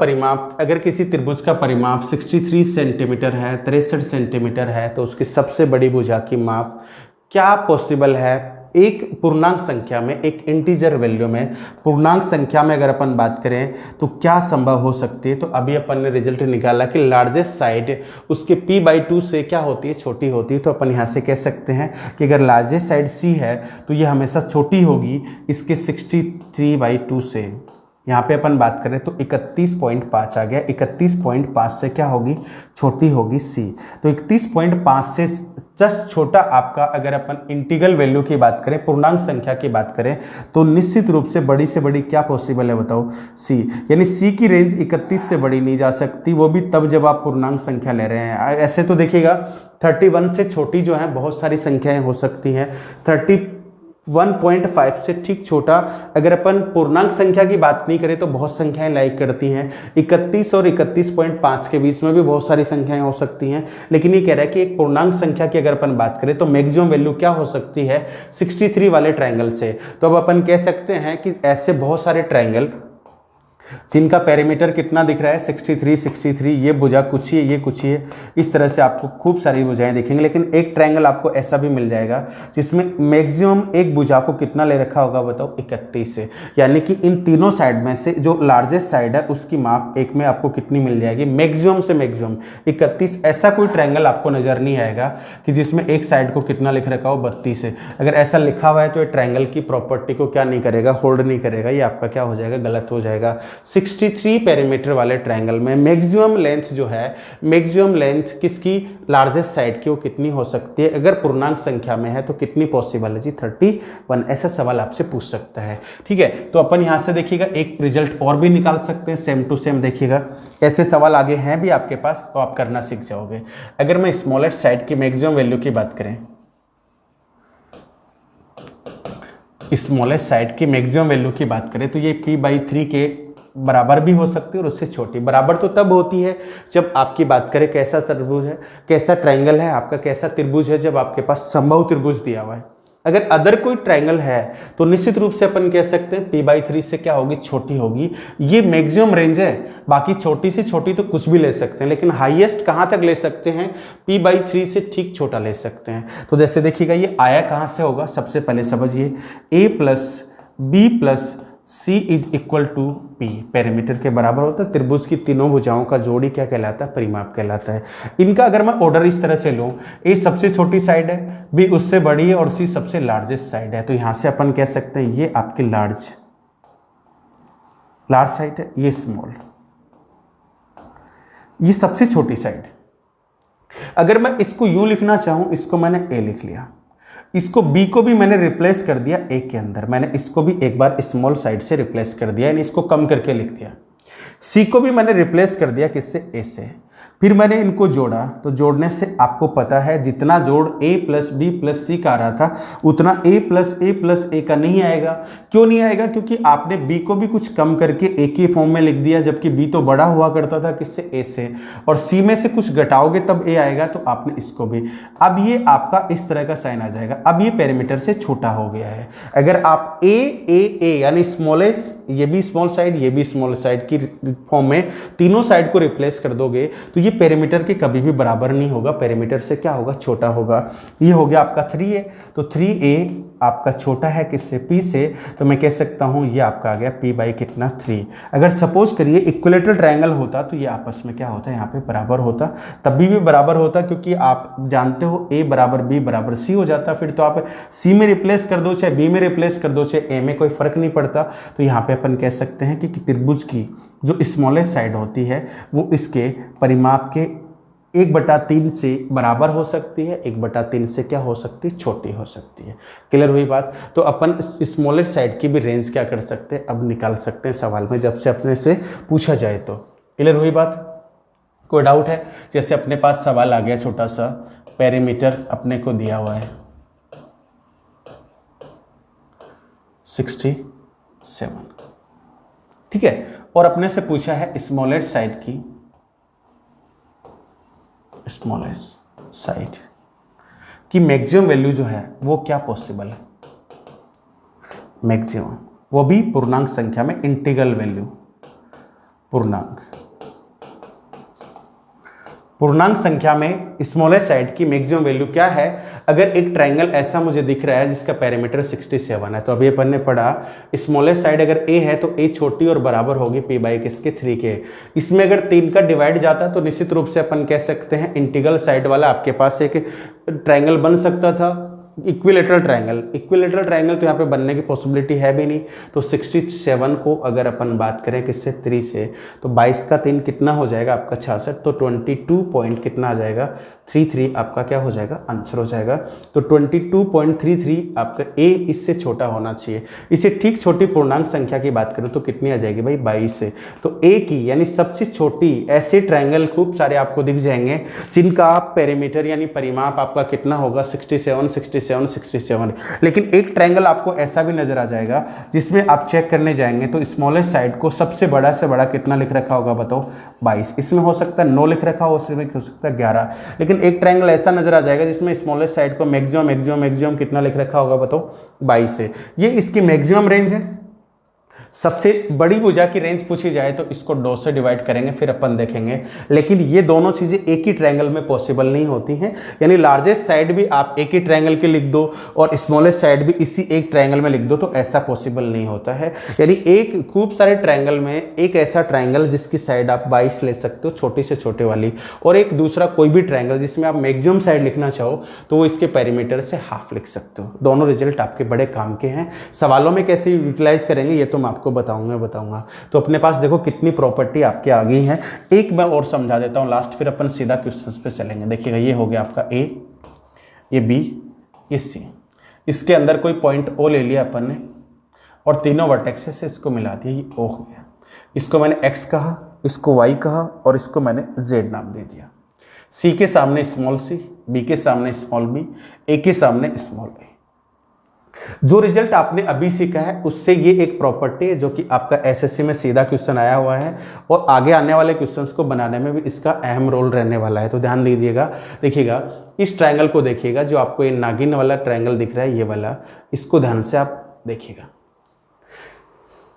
A: परिमाप 63 सेंटीमीटर है, 63 सेंटीमीटर है, तो उसकी सबसे बड़ी भुजा की माप क्या पॉसिबल है? एक पूर्णांक संख्या में, एक इंटीजर वैल्यू में, पूर्णांक संख्या में अगर अपन बात करें तो क्या संभव हो सकती है? तो अभी अपन ने रिजल्ट निकाला कि लार्जेस्ट साइड उसके p/2 से क्या होती है? छोटी होती है। तो अपन यहाँ से कह सकते हैं कि अगर लार्जेस्ट साइड c है तो ये हमेशा छोटी होगी इसके 63/2 से। यहाँ पे अपन बात करें तो 31.5 आ गया। 31.5 से क्या होगी? छोटी होगी c। तो 31.5 से जस्ट छोटा आपका, अगर अपन इंटीग्रल वैल्यू की बात करें, पूर्णांक संख्या की बात करें, तो निश्चित रूप से बड़ी से बड़ी क्या पॉसिबल है बताओ? c। यानी c की रेंज 31 से बड़ी नहीं जा सकती, वो भी तब जब आप पूर्णांक संख्या ले रहे हैं। ऐसे तो देखिएगा 31 से छोटी जो है बहुत सारी संख्याएं हो सकती हैं। 1.5 से ठीक छोटा अगर अपन पूर्णांक संख्या की बात नहीं करें तो बहुत संख्याएं लाइक करती हैं। 31 और 31.5 के बीच में भी बहुत सारी संख्याएं हो सकती हैं। लेकिन ये कह रहा है कि एक पूर्णांक संख्या की अगर अपन बात करें तो मैक्सिमम वैल्यू क्या हो सकती है? 63 वाले ट्रायंगल से। तो अब अपन कह सकते हैं कि ऐसे बहुत सारे ट्रायंगल जिनका पेरीमीटर कितना दिख रहा है? 63 ये भुजा कुछ ही है, ये कुछ ही है। इस तरह से आपको खूब सारी भुजाएं दिखेंगी। लेकिन एक ट्रायंगल आपको ऐसा भी मिल जाएगा जिसमें मैक्सिमम एक भुजा को कितना ले रखा होगा बताओ? 31 से। यानी कि इन तीनों साइड में से जो लार्जेस्ट साइड है उसकी माप एक में आपको कितनी मिल जाएगी? मैक्सिमम से मैक्सिमम 31। ऐसा कोई ट्रायंगल आपको नजर नहीं आएगा कि जिसमें एक साइड को कितना लिख रखा हो? 32 से। अगर ऐसा लिखा हुआ है तो ये ट्रायंगल की प्रॉपर्टी को क्या नहीं करेगा? होल्ड नहीं करेगा। ये आपका क्या हो जाएगा? गलत हो जाएगा। 63 पेरीमीटर वाले ट्रायंगल में मैक्सिमम लेंथ जो है, मैक्सिमम लेंथ किसकी? लार्जेस्ट साइड की। वो कितनी हो सकती है? अगर पूर्णांक संख्या में है तो कितनी पॉसिबल है जी? 31। ऐसा सवाल आपसे पूछ सकता है। ठीक है, तो अपन यहां से देखिएगा एक रिजल्ट और भी निकाल सकते हैं सेम टू सेम। देखिएगा ऐसे सवाल आगे हैं भी आपके पास तो आप करना सीख जाओगे। अगर मैं स्मॉलेस्ट साइड की मैक्सिमम वैल्यू की बात करें, स्मॉलेस्ट साइड की मैक्सिमम वैल्यू की बात करें तो ये p/3 के बराबर भी हो सकती है और उससे छोटी। बराबर तो तब होती है जब आपकी बात करें कैसा त्रिभुज है, कैसा ट्रायंगल है आपका, कैसा त्रिभुज है, जब आपके पास समबाहु त्रिभुज दिया हुआ है। अगर अदर कोई ट्रायंगल है तो निश्चित रूप से अपन कह सकते हैं p/3 से क्या होगी? छोटी होगी। ये मैक्सिमम रेंज है। बाकी छोटी से छोटी तो कुछ भी ले सकते हैं, लेकिन हाईएस्ट कहां तक ले सकते हैं? p/3 से ठीक छोटा ले सकते हैं। तो जैसे देखिएगा ये आया कहां से होगा? सबसे पहले समझिए a + b + c is equal to p perimeter के बराबर होता है। त्रिभुज की तीनों भुजाओं का जोड़ी क्या कहलाता है? परिमाप कहलाता है। इनका अगर मैं ऑर्डर इस तरह से लूं, a सबसे छोटी साइड है, b उससे बड़ी है और c सबसे लार्जेस्ट साइड है। तो यहां से अपन कह सकते हैं ये आपकी लार्ज साइड है, ये स्मॉल, ये सबसे छोटी साइड। अगर मैं इसको u लिखना चाहूं, इसको मैंने a लिख लिया, इसको b को भी मैंने रिप्लेस कर दिया a के अंदर, मैंने इसको भी एक बार स्मॉल साइड से रिप्लेस कर दिया, यानी इसको कम करके लिख दिया। c को भी मैंने रिप्लेस कर दिया किससे? a से। फिर मैंने इनको जोड़ा, तो जोड़ने से आपको पता है जितना जोड़ a + b + c का आ रहा था उतना a + a का नहीं आएगा। क्यों नहीं आएगा? क्योंकि आपने b को भी कुछ कम करके a के फॉर्म में लिख दिया, जबकि b तो बड़ा हुआ करता था किससे? a से। और c में से कुछ घटाओगे तब a आएगा, तो आपने इसको भी। अब ये आपका इस तरह का साइन आ जाएगा। अब ये पेरीमीटर से छोटा हो गया है। अगर आप a यानी स्मॉलेस्ट, ये भी स्मॉल साइड, ये भी स्मॉल साइड की फॉर्म में तीनों साइड को रिप्लेस कर दोगे तो ये पेरीमीटर के कभी भी बराबर नहीं होगा। पेरीमीटर से क्या होगा? छोटा होगा। ये हो गया आपका 3a। तो 3a आपका छोटा है किससे? p से। तो मैं कह सकता हूं ये आपका आ गया p/कितना? 3। अगर सपोज करिए इक्विलेटरल ट्रायंगल होता तो ये आपस में क्या होता है? यहाँ पे बराबर होता। तभी भी बराबर होता क्योंकि आप जानते हो a = b = c हो जाता। फिर तो आप c में रिप्लेस कर दो, चाहे b में रिप्लेस कर दो, चाहे a में, कोई फर्क नहीं पड़ता। तो यहाँ पे अपन कह सकते हैं कि त्रिभुज की जो स्मॉलेस्ट साइड होती है वो इसके परिमाप के 1/3 से बराबर हो सकती है, 1/3 से क्या हो सकती है? छोटी हो सकती है। क्लियर हुई बात? तो अपन स्मॉलेस्ट साइड की भी रेंज क्या कर सकते हैं? अब निकाल सकते हैं सवाल में, जब से अपने से पूछा जाए तो। क्लियर हुई बात? कोई डाउट है? जैसे अपने पास सवाल आ गया छोटा सा, पेरीमीटर अपने को दिया हुआ है 67, ठीक है, और अपने से पूछा है स्मॉलेस्ट साइड की स्मॉलेस्ट साइड की मैक्सिमम वैल्यू जो है वो क्या पॉसिबल है, मैक्सिमम, वो भी पूर्णांक संख्या में, इंटीग्रल वैल्यू, पूर्णांक संख्या में स्मॉलेस्ट साइड की मैक्सिमम वैल्यू क्या है। अगर एक ट्रायंगल ऐसा मुझे दिख रहा है जिसका पेरीमीटर 67 है, तो अभी अपन ने पढ़ा स्मॉलेस्ट साइड अगर ए है तो ए छोटी और बराबर होगी पी बाई किसके, 3 के। इसमें अगर 3 का डिवाइड जाता है तो निश्चित रूप से अपन कह सकते हैं इंटीग्रल साइड वाला आपके पास एक ट्रायंगल बन सकता था, इक्विलेटरल ट्रायंगल तो यहाँ पे बनने की पॉसिबिलिटी है भी नहीं। तो 67 को अगर अपन बात करें किससे, 3 से, तो 22 का 3 कितना हो जाएगा आपका 66, तो 22 पॉइंट कितना आ जाएगा, 33 आपका क्या हो जाएगा, आंसर हो जाएगा। तो 22.33 आपका ए इससे छोटा होना चाहिए। इसे ठीक छोटी पूर्णांक संख्या की बात करें तो कितनी आ जाएगी भाई, 22 से। तो ए की यानी सबसे छोटी ऐसे ट्रायंगल खूब सारे आपको दिख जाएंगे जिनका पेरीमीटर यानी परिमाप आपका कितना होगा, 67, लेकिन एक ट्रायंगल आपको ऐसा भी नजर आ जाएगा जिसमें आप चेक करने जाएंगे तो स्मॉलेस्ट साइड को सबसे बड़ा से बड़ा कितना लिख रखा होगा बताओ, 22। इसमें हो सकता है 9 लिख रखा हो, इसमें हो सकता है 11, लेकिन एक ट्रायंगल ऐसा नजर आ जाएगा जिसमें स्मॉलेस्ट साइड को मैक्सिमम कितना लिख रखा होगा बताओ, 22 है। ये इसकी मैक्सिमम रेंज है। सबसे बड़ी भुजा की रेंज पूछी जाए तो इसको 2 से डिवाइड करेंगे, फिर अपन देखेंगे। लेकिन ये दोनों चीजें एक ही ट्रायंगल में पॉसिबल नहीं होती हैं, यानी लार्जेस्ट साइड भी आप एक ही ट्रायंगल के लिख दो और स्मॉलेस्ट साइड भी इसी एक ट्रायंगल में लिख दो, तो ऐसा पॉसिबल नहीं होता है। यानी एक खूब सारे ट्रायंगल में एक ऐसा ट्रायंगल जिसकी साइड आप 22 ले सकते हो, छोटी से छोटे वाली, और एक दूसरा कोई भी ट्रायंगल जिसमें आप मैक्सिमम साइड लिखना चाहो तो वो इसके पेरीमीटर से हाफ लिख सकते हो। दोनों रिजल्ट आपके बड़े काम के हैं। सवालों में कैसे यूटिलाइज करेंगे ये तो मैं आपको बताऊंगा। तो अपने पास देखो कितनी प्रॉपर्टी आपके आ गई है। एक मैं और समझा देता हूं लास्ट, फिर अपन सीधा क्वेश्चंस पे चलेंगे। देखिएगा ये हो गया आपका ए, ये बी, ये सी। इसके अंदर कोई पॉइंट ओ ले लिया अपन ने और तीनों वर्टेक्सेस से इसको मिला दिया, ये ओ हो गया। इसको मैंने एक्स कहा, इसको वाई कहा और इसको मैंने जेड नाम दे दिया। सी के सामने स्मॉल सी, बी के सामने स्मॉल बी, ए के सामने स्मॉल ए। जो रिजल्ट आपने अभी सीखा है उससे ये एक प्रॉपर्टी है जो कि आपका एसएससी में सीधा क्वेश्चन आया हुआ है और आगे आने वाले क्वेश्चंस को बनाने में भी इसका अहम रोल रहने वाला है। तो ध्यान दीजिएगा, देखिएगा इस ट्रायंगल को देखिएगा, जो आपको ये नागिन वाला ट्रायंगल दिख रहा है ये वाला, इसको ध्यान से आप देखिएगा।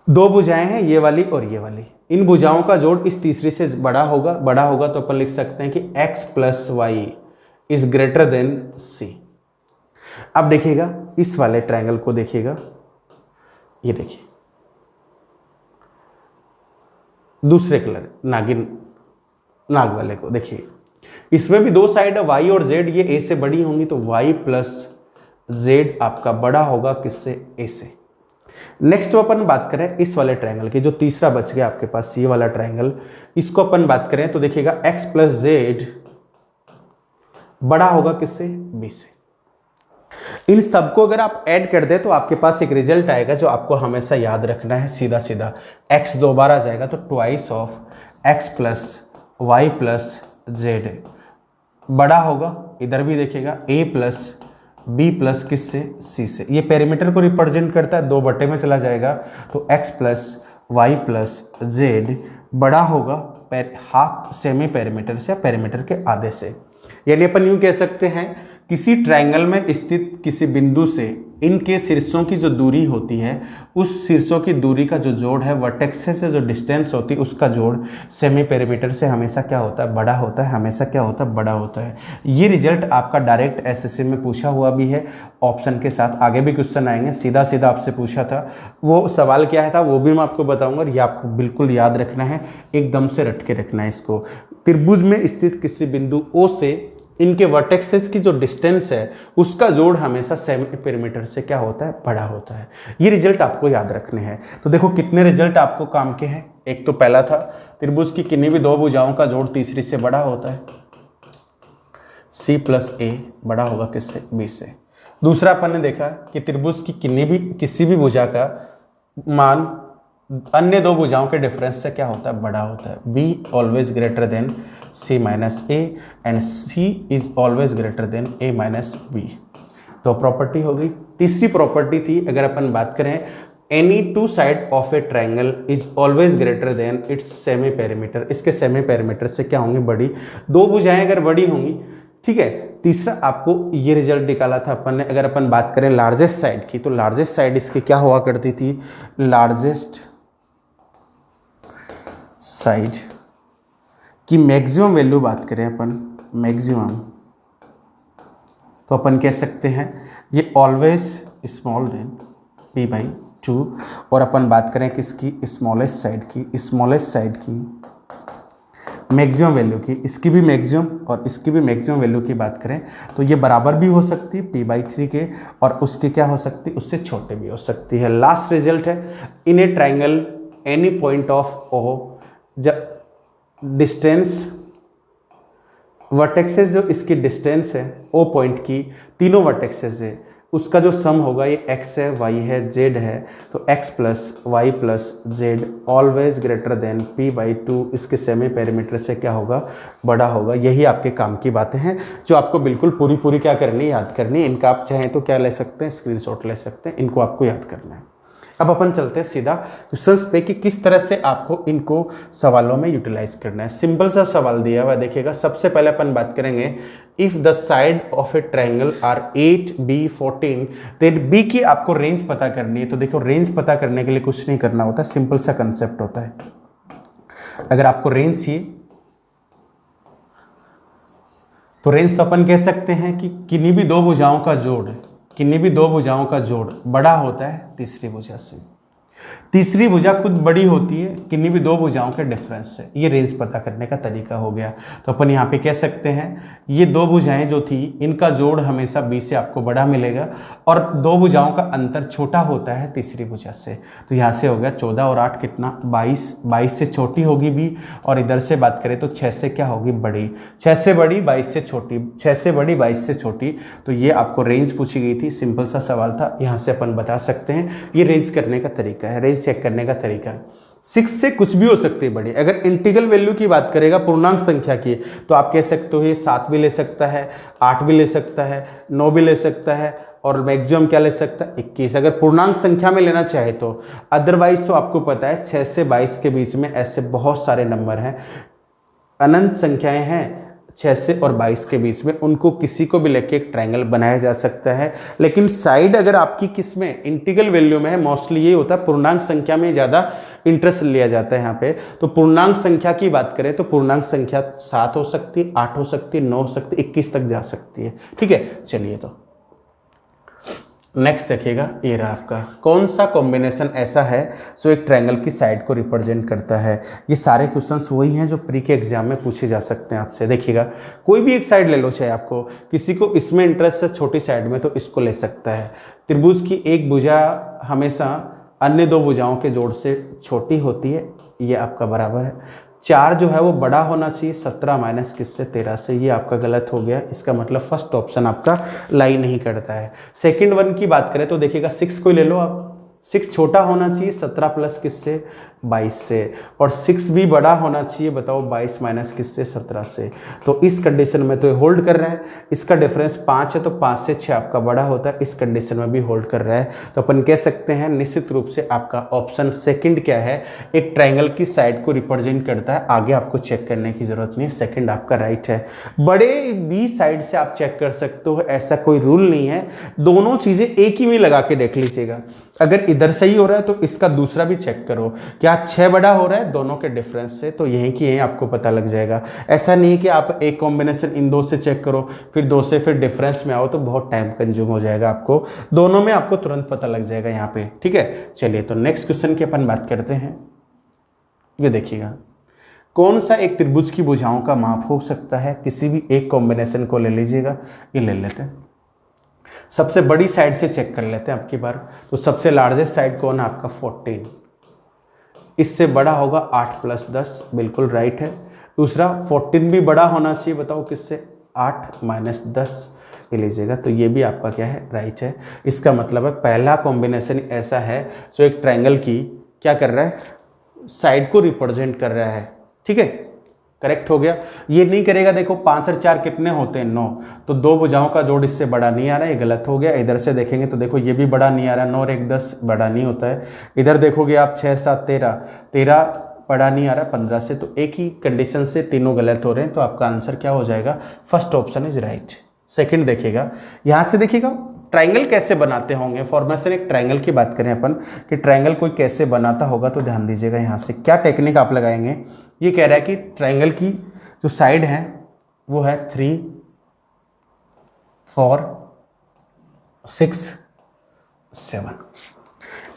A: 2 भुजाएं हैं, ये वाली और ये वाली। इन भुजाओं का जोड़ इस तीसरी से बड़ा होगा तो अपन लिख सकते हैं कि x + y is greater then c। अब देखिएगा इस वाले ट्रायंगल को देखिएगा, ये देखिए दूसरे कलर नाग वाले को देखिए, इसमें भी 2 साइड है y और z, ये a से बड़ी होंगी तो y + z आपका बड़ा होगा किससे, a से। नेक्स्ट अपन बात करें इस वाले ट्रायंगल की, जो तीसरा बच गया आपके पास ये वाला ट्रायंगल, इसको अपन बात करें तो देखिएगा x + z बड़ा होगा किससे, b से। इन सबको अगर आप ऐड कर दे तो आपके पास एक रिजल्ट आएगा जो आपको हमेशा याद रखना है। सीधा x 2 बार आ जाएगा तो twice of x + y + z बड़ा होगा, इधर भी देखिएगा a + b + किससे, c से। ये पेरीमीटर को रिप्रेजेंट करता है, 2 बटे में चला जाएगा तो x + y + z बड़ा होगा हाफ सेमी पेरीमीटर से या पेरीमीटर के आधे से। यानी अपन यूं कह सकते हैं किसी ट्रायंगल में स्थित किसी बिंदु से इनके शीर्षों की जो दूरी होती है, उस शीर्षों की दूरी का जो जोड़ है, वर्टेक्स से जो डिस्टेंस होती है उसका जोड़ सेमी पेरीमीटर से हमेशा क्या होता है, बड़ा होता है, हमेशा क्या होता है, बड़ा होता है। ये रिजल्ट आपका डायरेक्ट एसएससी में पूछा हुआ भी है ऑप्शन के साथ, आगे भी क्वेश्चन आएंगे। सीधा आपसे पूछा था, वो सवाल क्या है था वो भी मैं आपको बताऊंगा और ये आपको बिल्कुल याद रखना है, एकदम से रट के रखना है इसको। त्रिभुज में स्थित किसी बिंदु ओ से इनके वर्टेक्सेस की जो डिस्टेंस है उसका जोड़ हमेशा सेमी पेरीमीटर से क्या होता है, बड़ा होता है। ये रिजल्ट आपको याद रखने हैं। तो देखो कितने रिजल्ट आपको काम के हैं। एक तो पहला था त्रिभुज की किन्हीं भी 2 भुजाओं का जोड़ तीसरी से बड़ा होता है, c + a बड़ा होगा किससे, b से। दूसरा अपन ने देखा कि त्रिभुज की किसी भी भुजा का मान अन्य 2 भुजाओं के डिफरेंस से क्या होता है, बड़ा होता है। b always greater then c - a and c is always greater than a - b। तो प्रॉपर्टी हो गई। तीसरी प्रॉपर्टी थी, अगर अपन बात करें any two side of a triangle is always greater then it's semi perimeter. इसके सेमी पेरीमीटर से क्या होंगी, बड़ी। दो भुजाएं अगर बड़ी होंगी, ठीक है। तीसरा आपको ये रिजल्ट निकाला था अपन ने, अगर अपन बात करें लार्जेस्ट साइड की, तो लार्जेस्ट साइड इसकी क्या हुआ करती थी, लार्जेस्ट साइड की मैक्सिमम वैल्यू बात करें अपन, मैक्सिमम, तो अपन कह सकते हैं ये ऑलवेज स्मॉल देन p/2। और अपन बात करें किसकी, स्मॉलेस्ट साइड की, स्मॉलेस्ट साइड की मैक्सिमम वैल्यू की, इसकी भी मैक्सिमम और इसकी भी मैक्सिमम वैल्यू की बात करें तो ये बराबर भी हो सकती है p/3 के, और उसकी क्या हो सकती है, उससे छोटे भी हो सकती है। लास्ट रिजल्ट है, in a triangle any point of O, distance vertexes, जो इसकी डिस्टेंस है ओ पॉइंट की, तीनों वर्टेक्सेस है, उसका जो सम होगा, ये x है, y है, z है, तो x plus Y plus Z always greater than p/2, इसके सेमी पेरीमीटर से क्या होगा, बड़ा होगा। यही आपके काम की बातें हैं जो आपको बिल्कुल पूरी पूरी क्या करनी है, याद करनी है। इनका आप चाहें तो क्या ले सकते हैं, स्क्रीनशॉट ले सकते हैं, इनको आपको याद करना है। अब अपन चलते हैं सीधा क्वेश्चंस पे कि किस तरह से आपको इनको सवालों में यूटिलाइज करना है। सिंपल सा सवाल दिया हुआ है, देखिएगा। सबसे पहले अपन बात करेंगे, if the side of a triangle are 8b14, then b की आपको रेंज पता करनी है। तो देखो, रेंज पता करने के लिए कुछ नहीं करना होता, सिंपल सा कंसेप्ट होता है। अगर आपको रेंज चाहिए तो रेंज तो अपन कह सकते हैं कि किन्हीं भी दो भुजाओं का जोड़, किन्हीं भी दो भुजाओं का जोड़ बड़ा होता है तीसरी भुजा से। तीसरी भुजा खुद बड़ी होती है किन्हीं भी दो भुजाओं के डिफरेंस से। ये रेंज पता करने का तरीका हो गया। तो अपन यहाँ पे कह सकते हैं ये दो भुजाएं जो थी, इनका जोड़ हमेशा b से आपको बड़ा मिलेगा, और दो भुजाओं का अंतर छोटा होता है तीसरी भुजा से। तो यहाँ से हो गया 14 और 8 कितना, 22। 22 से छोटी होगी b, और इधर से बात करें तो 6 से क्या होगी, बड़ी। 6 से बड़ी, 22 से छोटी, 6 से बड़ी, 22 से छोटी। तो ये आपको रेंज पूछी गई थी, सिंपल सा सवाल था। यहाँ से अपन बता सकते हैं ये रेंज करने का तरीका है, रेंज चेक करने का तरीका है। 6 से कुछ भी हो सकती है बड़ी। अगर इंटीग्रल वैल्यू की बात करेगा पूर्णांक संख्या की, तो आप कह सकते हो ये 7 भी ले सकता है, 8 भी ले सकता है, 9 भी ले सकता है, और मैक्सिमम क्या ले सकता है, 21, अगर पूर्णांक संख्या में लेना चाहे तो। अदरवाइज तो आपको पता है 6 से 22 के बीच में ऐसे बहुत सारे नंबर हैं, अनंत संख्याएं हैं 6 से और 22 के बीच में, उनको किसी को भी लेके एक ट्रायंगल बनाया जा सकता है। लेकिन साइड अगर आपकी किस में, इंटीग्रल वैल्यू में है, मोस्टली ये होता है पूर्णांक संख्या में ज़्यादा इंटरेस्ट लिया जाता है यहाँ पे। तो पूर्णांक संख्या की बात करें तो पूर्णांक संख्या 7 हो सकती है, 8 हो सकती है, 9 हो सकती है, 21 तक जा सकती है। ठीक है, चलिए तो नेक्स्ट देखिएगा। ये रहा आपका, कौन सा कॉम्बिनेशन ऐसा है जो एक ट्रायंगल की साइड को रिप्रेजेंट करता है। ये सारे क्वेश्चंस वही हैं जो प्री के एग्जाम में पूछे जा सकते हैं आपसे। देखिएगा, कोई भी एक साइड ले लो, चाहे आपको किसी को इसमें इंटरेस्ट है छोटी साइड में तो इसको ले सकता है। त्रिभुज की एक भुजा हमेशा अन्य दो भुजाओं के जोड़ से छोटी होती है, ये आपका बराबर है। 4 जो है वो बड़ा होना चाहिए 17 माइनस किससे, 13 से। ये आपका गलत हो गया, इसका मतलब फर्स्ट ऑप्शन आपका लाई नहीं करता है। सेकंड वन की बात करें तो देखिएगा 6 को ले लो आप, 6 छोटा होना चाहिए 17 प्लस किससे, 22 से, और 6 भी बड़ा होना चाहिए, बताओ 22 माइनस किससे, 17 से। तो इस कंडीशन में तो ये होल्ड कर रहा है। इसका डिफरेंस 5 है तो 5 से 6 आपका बड़ा होता है, इस कंडीशन में भी होल्ड कर रहा है। तो अपन कह सकते हैं निश्चित रूप से आपका ऑप्शन सेकंड क्या है, एक ट्रायंगल की साइड को रिप्रेजेंट करता है। आगे आपको चेक करने की जरूरत नहीं है, सेकंड आपका राइट है। बड़े बी साइड से आप चेक कर सकते हो, ऐसा कोई रूल नहीं है। दोनों चीजें एक ही में लगा के देख लीजिएगा। अगर इधर सही हो रहा है तो इसका दूसरा भी चेक करो, क्या 6 बड़ा हो रहा है दोनों के डिफरेंस से, तो यहीं की यहीं आपको पता लग जाएगा। ऐसा नहीं कि आप एक कॉम्बिनेशन इन दो से चेक करो, फिर दो से फिर डिफरेंस में आओ, तो बहुत टाइम कंज्यूम हो जाएगा आपको। दोनों में आपको तुरंत पता लग जाएगा यहाँ पे। ठीक है, चलिए तो नेक्स्ट क्वेश्चन की अपन बात करते हैं। ये देखिएगा, कौन सा एक त्रिभुज की भुजाओं का माप हो सकता है। किसी भी एक कॉम्बिनेशन को ले लीजिएगा, ये ले लेते हैं। सबसे बड़ी साइड से चेक कर लेते हैं आपकी बार। तो सबसे लार्जेस्ट साइड कौन है आपका, 14। इससे बड़ा होगा 8 प्लस 10, बिल्कुल राइट है। दूसरा 14 भी बड़ा होना चाहिए, बताओ किससे, 8 माइनस 10 ये लीजिएगा। तो ये भी आपका क्या है, राइट है। इसका मतलब है पहला कॉम्बिनेशन ऐसा है जो एक ट्रायंगल की क्या कर रहा है, साइड को रिप्रेजेंट कर रहा है। ठीक है, करेक्ट हो गया। ये नहीं करेगा, देखो 5 और 4 कितने होते हैं 9, तो 2 भुजाओं का जोड़ इससे बड़ा नहीं आ रहा है, ये गलत हो गया। इधर से देखेंगे तो देखो ये भी बड़ा नहीं आ रहा, 9 और 1 10 बड़ा नहीं होता है। इधर देखोगे आप 6 7 13, 13 बड़ा नहीं आ रहा 15 से, तो एक ही कंडीशन से तीनों गलत हो रहे हैं, तो आपका आंसर क्या हो जाएगा, first option is right. Second देखिएगा, यहां से देखिएगा ट्रायंगल कैसे बनाते होंगे, फॉर्मेशन एक ट्रायंगल की बात करें अपन कि ट्रायंगल कोई कैसे बनाता होगा, तो ध्यान दीजिएगा यहाँ से क्या टेक्निक आप लगाएंगे। ये कह रहा है कि ट्रायंगल की जो साइड है वो है 3 4 6 7,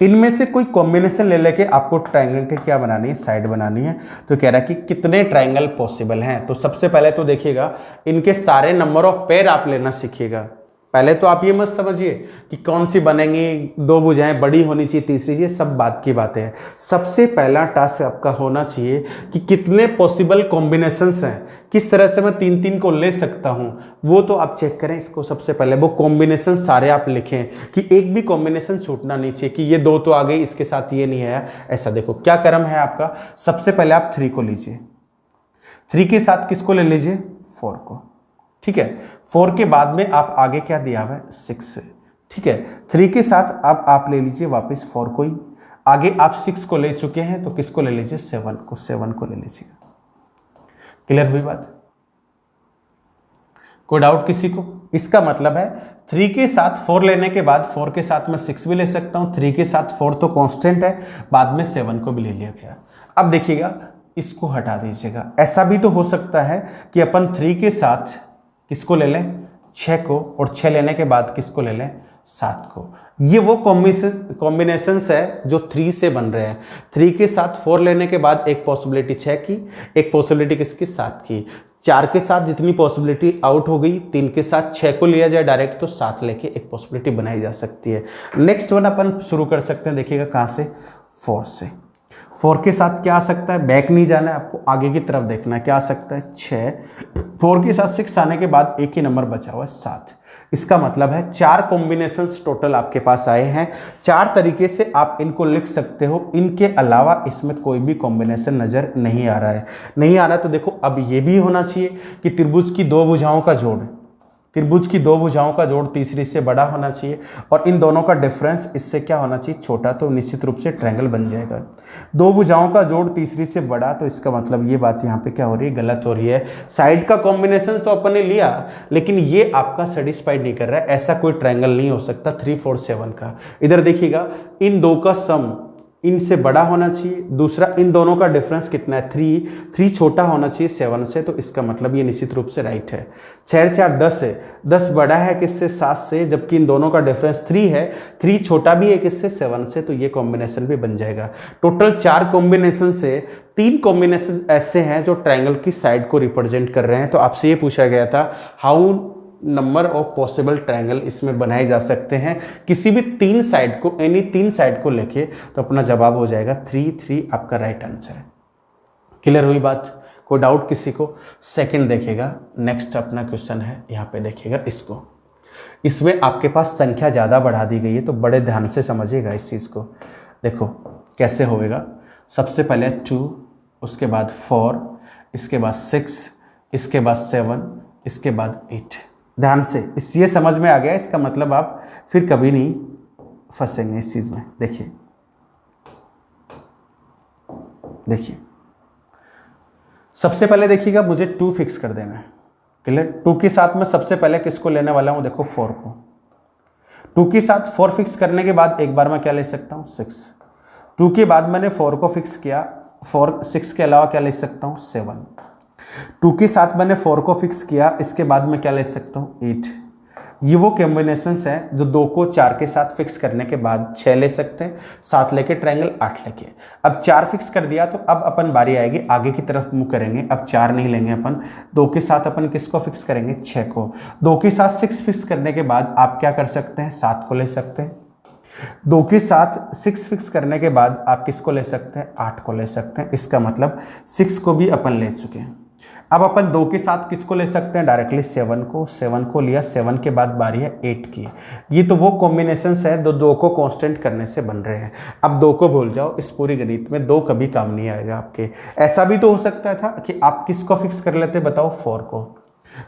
A: इनमें से कोई कॉम्बिनेशन ले लेके आपको ट्रायंगल की क्या बनानी है, साइड बनानी है। तो कह रहा है कि कितने ट्रायंगल पॉसिबल हैं। तो सबसे पहले तो देखिएगा इनके सारे नंबर ऑफ पेयर आप लेना सीखिएगा। पहले तो आप ये मत समझिए कि कौन सी बनेंगी, 2 भुजाएं बड़ी होनी चाहिए, तीसरी, ये सब बात की बातें हैं। सबसे पहला टास्क आपका होना चाहिए कि कितने पॉसिबल कॉम्बिनेशंस हैं, किस तरह से मैं 3 को ले सकता हूं, वो तो आप चेक करें इसको। सबसे पहले वो कॉम्बिनेशन सारे आप लिखें कि एक भी कॉम्बिनेशन छूटना नहीं चाहिए कि ये 2 तो आ गई, इसके साथ ये नहीं आया, ऐसा। देखो क्या क्रम है आपका, सबसे पहले आप 3 को लीजिए, 3 के साथ किसको ले लीजिए, 4 को, ठीक है। 4 के बाद में आप आगे क्या दिया हुआ है, 6, ठीक है। 3 के साथ अब आप ले लीजिए वापस 4 को ही, आगे आप 6 को ले चुके हैं, तो किसको ले लीजिए, 7 को, 7 को ले लीजिए। क्लियर हुई बात, कोई डाउट किसी को? इसका मतलब है 3 के साथ 4 लेने के बाद 4 के साथ मैं 6 भी ले सकता हूं, 3 के साथ 4 तो कांस्टेंट है, बाद में 7 को भी ले लिया गया। अब देखिएगा इसको हटा दीजिएगा। ऐसा भी तो हो सकता है कि अपन 3 के साथ किसको ले लें, 6 को, और 6 लेने के बाद किसको ले लें, 7 को। ये वो कॉम्बिनेशंस है जो 3 से बन रहे हैं। 3 के साथ 4 लेने के बाद एक पॉसिबिलिटी 6 की, एक पॉसिबिलिटी किसकी, 7 की। 4 के साथ जितनी पॉसिबिलिटी आउट हो गई, 3 के साथ 6 को लिया जाए डायरेक्ट, तो 7 लेके एक पॉसिबिलिटी बनाई जा सकती है। नेक्स्ट वन अपन शुरू कर सकते हैं, देखिएगा कहां से, 4 से। 4 के साथ क्या आ सकता है, बैक नहीं जाना है आपको, आगे की तरफ देखना है, क्या आ सकता है, 6। 4 के साथ 6 आने के बाद एक ही नंबर बचा हुआ है, 7। इसका मतलब है 4 कॉम्बिनेशंस टोटल आपके पास आए हैं। 4 तरीके से आप इनको लिख सकते हो, इनके अलावा इसमें कोई भी कॉम्बिनेशन नजर नहीं आ रहा है। नहीं आ रहा तो देखो अब ये भी होना चाहिए कि त्रिभुज की 2 भुजाओं का जोड़, त्रिभुज की 2 भुजाओं का जोड़ तीसरी से बड़ा होना चाहिए, और इन दोनों का डिफरेंस इससे क्या होना चाहिए, छोटा, तो निश्चित रूप से ट्रायंगल बन जाएगा। 2 भुजाओं का जोड़ तीसरी से बड़ा, तो इसका मतलब ये बात यहाँ पे क्या हो रही है, गलत हो रही है। साइड का कॉम्बिनेशन तो अपन ने लिया, लेकिन ये आपका सेटिस्फाइड नहीं कर रहा है। ऐसा कोई ट्रायंगल नहीं हो सकता 3 4 7 का। इधर देखिएगा इन 2 का सम इनसे बड़ा होना चाहिए, दूसरा इन दोनों का डिफरेंस कितना है, 3 छोटा होना चाहिए 7 से, तो इसका मतलब ये निश्चित रूप से राइट है। 6 4 10 है, 10 बड़ा है किससे, 7 से, जबकि इन दोनों का डिफरेंस 3 है, 3 छोटा भी है किससे, 7 से, तो ये कॉम्बिनेशन भी बन जाएगा। टोटल 4 कॉम्बिनेशन से 3 कॉम्बिनेशन ऐसे हैं जो ट्रायंगल की साइड को रिप्रेजेंट कर रहे हैं। तो आपसे ये पूछा गया था how number of possible triangle इसमें बनाए जा सकते हैं, किसी भी 3 साइड को, एनी 3 साइड को लेके, तो अपना जवाब हो जाएगा 3 आपका राइट आंसर है। क्लियर हुई बात, कोई डाउट किसी को? सेकंड देखिएगा, नेक्स्ट अपना क्वेश्चन है, यहाँ पे देखिएगा इसको, इसमें आपके पास संख्या ज़्यादा बढ़ा दी गई है, तो बड़े ध्यान से समझिएगा इस चीज़ को। देखो कैसे होएगा, सबसे पहले 2, उसके बाद 4, इसके बाद 6, इसके बाद 7, इसके बाद 8। ध्यान से इस ये समझ में आ गया, इसका मतलब आप फिर कभी नहीं फंसेंगे इस चीज़ में। देखिए देखिए सबसे पहले देखिएगा मुझे 2 फिक्स कर देना है। क्लियर? 2 के साथ मैं सबसे पहले किसको लेने वाला हूं, देखो 4 को। 2 के साथ 4 फिक्स करने के बाद एक बार मैं क्या ले सकता हूं, 6। 2 के बाद मैंने 4 को फिक्स किया, 4 6 के अलावा क्या ले सकता हूं, 7। 2 के साथ मैंने 4 को फिक्स किया, इसके बाद मैं क्या ले सकता हूं, 8। ये वो कॉम्बिनेशंस हैं जो 2 को 4 के साथ फिक्स करने के बाद 6 ले सकते हैं, 7 लेके ट्रायंगल 8 लेके। अब 4 फिक्स कर दिया तो अब अपन बारी आएगी आगे की तरफ मुंह करेंगे। अब 4 नहीं लेंगे अपन, 2 के साथ अपन किसको फिक्स करेंगे, 6 को। 2 के साथ 6 फिक्स करने के बाद आप क्या कर सकते हैं, 7 को ले सकते हैं। 2 के साथ 6 फिक्स करने के बाद आप किसको ले सकते हैं, 8 को ले सकते हैं। इसका मतलब 6 को भी अपन ले चुके हैं। अब अपन 2 के साथ किसको ले सकते हैं डायरेक्टली, 7 को लिया, 7 के बाद बारी है 8 की। ये तो वो कॉम्बिनेशंस है 2 को कांस्टेंट करने से बन रहे हैं। अब 2 को भूल जाओ, इस पूरी गणित में 2 कभी काम नहीं आएगा आपके। ऐसा भी तो हो सकता था कि आप किसको फिक्स कर लेते बताओ,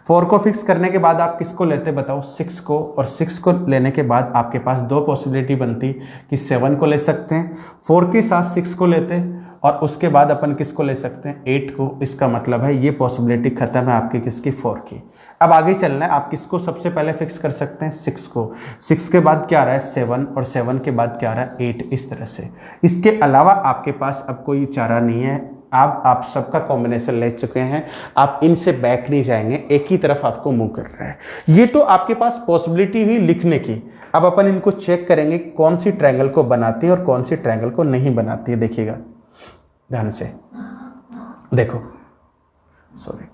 A: 4 को फिक्स करने के बाद आप किसको लेते बताओ, 6 को, और 6 को लेने के बाद आपके पास 2 पॉसिबिलिटी बनती कि 7 को ले सकते हैं, 4 के साथ 6 को लेते, और उसके बाद अपन किसको ले सकते हैं, 8 को। इसका मतलब है ये पॉसिबिलिटी खत्म है आपकी किसकी, 4 की। अब आगे चलना है, आप किसको सबसे पहले फिक्स कर सकते हैं, 6 को। 6 के बाद क्या आ रहा है 7, और 7 के बाद क्या आ रहा है 8, इस तरह से। इसके अलावा आपके पास अब कोई चारा नहीं है। आप सबका कॉम्बिनेशन ले चुके हैं, आप इनसे बैक नहीं जाएंगे, एक ही तरफ आपको मूव कर रहा है। ये तो आपके पास पॉसिबिलिटी हुई लिखने की। अब अपन इनको चेक करेंगे कौन सी ट्रायंगल को बनाती है और कौन सी ट्रायंगल को नहीं बनाती है। देखिएगा ध्यान से, देखो, सॉरी,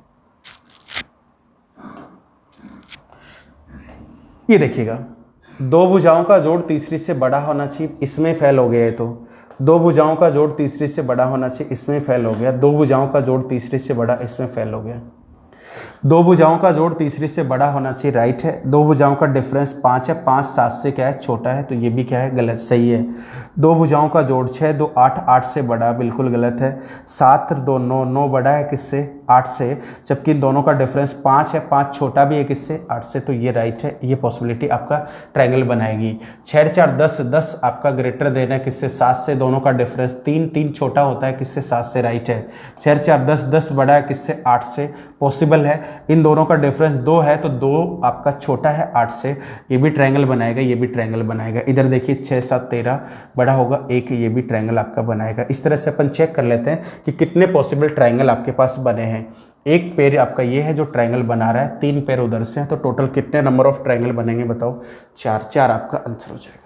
A: ये देखिएगा, 2 भुजाओं का जोड़ तीसरी से बड़ा होना चाहिए, इसमें फेल हो गया है। तो 2 भुजाओं का जोड़ तीसरी से बड़ा होना चाहिए, इसमें फेल हो गया। 2 भुजाओं का जोड़ तीसरी से बड़ा, इसमें फेल हो गया। 2 भुजाओं का जोड़ तीसरी से बड़ा होना चाहिए, राइट है। 2 भुजाओं का डिफरेंस 5 है, 5 7 से क्या है छोटा है, तो ये भी क्या है गलत, सही है। 2 भुजाओं का जोड़ 6, 2 8, 8 से बड़ा, बिल्कुल गलत है। 7 2 9, 9 बड़ा है किससे, 8 से, जबकि इन दोनों का डिफरेंस 5 है, 5 छोटा भी है किससे, 8 से, तो ये राइट है। ये पॉसिबिलिटी आपका ट्रायंगल बनाएगी। 6 4 10, 10 आपका ग्रेटर देना है किससे, 7 से, दोनों का डिफरेंस 3, 3 छोटा होता है किससे, 7 से, राइट है। 6 4 10, 10 बड़ा है किससे, 8 से, पॉसिबल है। इन दोनों का डिफरेंस 2 है, तो 2 आपका छोटा है 8 से, ये भी ट्रायंगल बनाएगा, ये भी ट्रायंगल बनाएगा। इधर देखिए 6 7 13 बड़ा होगा 1, ये भी ट्रायंगल आपका बनाएगा। इस तरह से अपन चेक कर लेते हैं कि कितने पॉसिबल ट्रायंगल आपके पास बने हैं। एक पेयर आपका ये है जो ट्रायंगल बना रहा है, 3 पेयर उधर से हैं, तो टोटल कितने नंबर ऑफ ट्रायंगल बनेंगे बताओ, 4। 4 आपका आंसर हो जाएगा।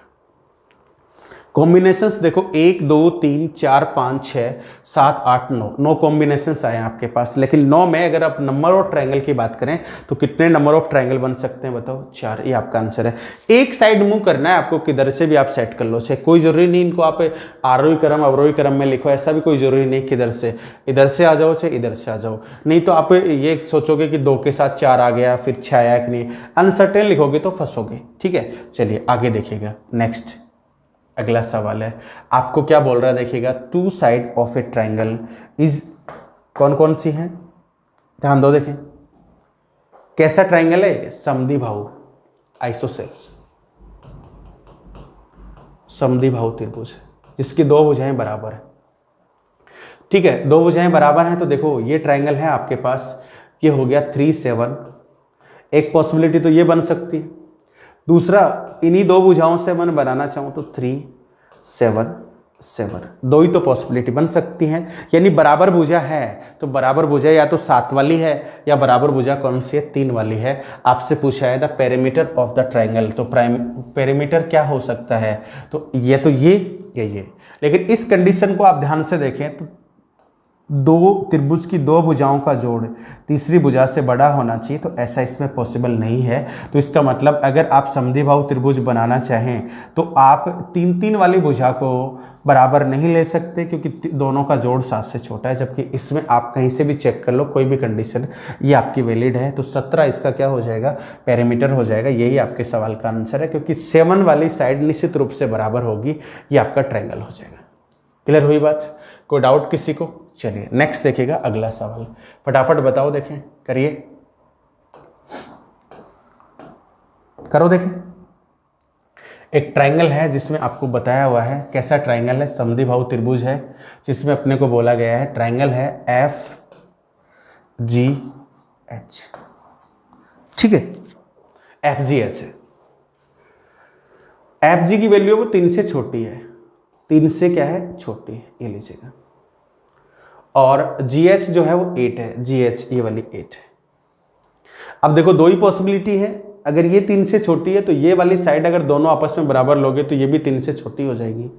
A: कॉम्बिनेशंस देखो 1 2 3 4 5 6 7 8 9, 9 कॉम्बिनेशंस आए हैं आपके पास। लेकिन 9 में अगर आप नंबर ऑफ ट्रायंगल की बात करें तो कितने नंबर ऑफ ट्रायंगल बन सकते हैं बताओ, 4। ये आपका आंसर है। एक साइड मूव करना है आपको, किधर से भी आप सेट कर लो, चाहे कोई जरूरी नहीं इनको आप आरोही क्रम अवरोही क्रम में लिखो, ऐसा भी कोई जरूरी नहीं किधर से, इधर से आ जाओ चाहे इधर से आ जाओ। नहीं तो आप ये सोचोगे कि 2 के साथ 4 आ गया फिर 6 आया कि नहीं, अनसर्टेन लिखोगे तो फंसोगे। ठीक है, चलिए आगे देखिएगा। नेक्स्ट अगला सवाल है, आपको क्या बोल रहा है देखिएगा, 2 side of a triangle is, कौन कौन सी हैं, ध्यान दो, देखें कैसा ट्रायंगल है, समद्विबाहु आइसोसेल्स, समद्विबाहु त्रिभुज जिसकी 2 भुजाएं बराबर है। ठीक है, 2 भुजाएं बराबर हैं, तो देखो ये ट्रायंगल है आपके पास, ये हो गया 3 7। एक पॉसिबिलिटी तो ये बन सकती है, दूसरा इन्हीं 2 भुजाओं से मैं बनाना चाहूं तो 3 7 7, 2 ही तो पॉसिबिलिटी बन सकती हैं। यानी बराबर भुजा है तो बराबर भुजा या तो 7 वाली है या बराबर भुजा कौन सी है, 3 वाली है। आपसे पूछा है the perimeter of the triangle, तो पेरीमीटर क्या हो सकता है, तो ये। लेकिन इस कंडीशन को आप ध्यान से देखें तो 2 त्रिभुज की 2 भुजाओं का जोड़ तीसरी भुजा से बड़ा होना चाहिए, तो ऐसा इसमें पॉसिबल नहीं है। तो इसका मतलब अगर आप समद्विबाहु त्रिभुज बनाना चाहें तो आप 3 वाली भुजा को बराबर नहीं ले सकते, क्योंकि दोनों का जोड़ 7 से छोटा है। जबकि इसमें आप कहीं से भी चेक कर लो, कोई भी कंडीशन ये आपकी वैलिड है, तो 17 इसका क्या हो जाएगा, पेरीमीटर हो जाएगा। यही आपके सवाल का आंसर है, क्योंकि 7 वाली साइड निश्चित रूप से बराबर होगी, ये आपका ट्रायंगल हो जाएगा। क्लियर हुई बात, कोई डाउट किसी को? चलिए नेक्स्ट देखिएगा अगला सवाल, फटाफट बताओ, देखें, करिए, करो, देखें। एक ट्रायंगल है जिसमें आपको बताया हुआ है, कैसा ट्रायंगल है, समद्विबाहु त्रिभुज है, जिसमें अपने को बोला गया है ट्रायंगल है FGH। ठीक है, FGH है। FG की वैल्यू वो 3 से छोटी है, 3 से क्या है, छोटी है, ये लीजिएगा। और GH जो है वो 8 है, GH ये वाली 8 है। अब देखो 2 ही पॉसिबिलिटी है, अगर ये 3 से छोटी है तो ये वाली साइड अगर दोनों आपस में बराबर लोगे तो ये भी 3 से छोटी हो जाएगी।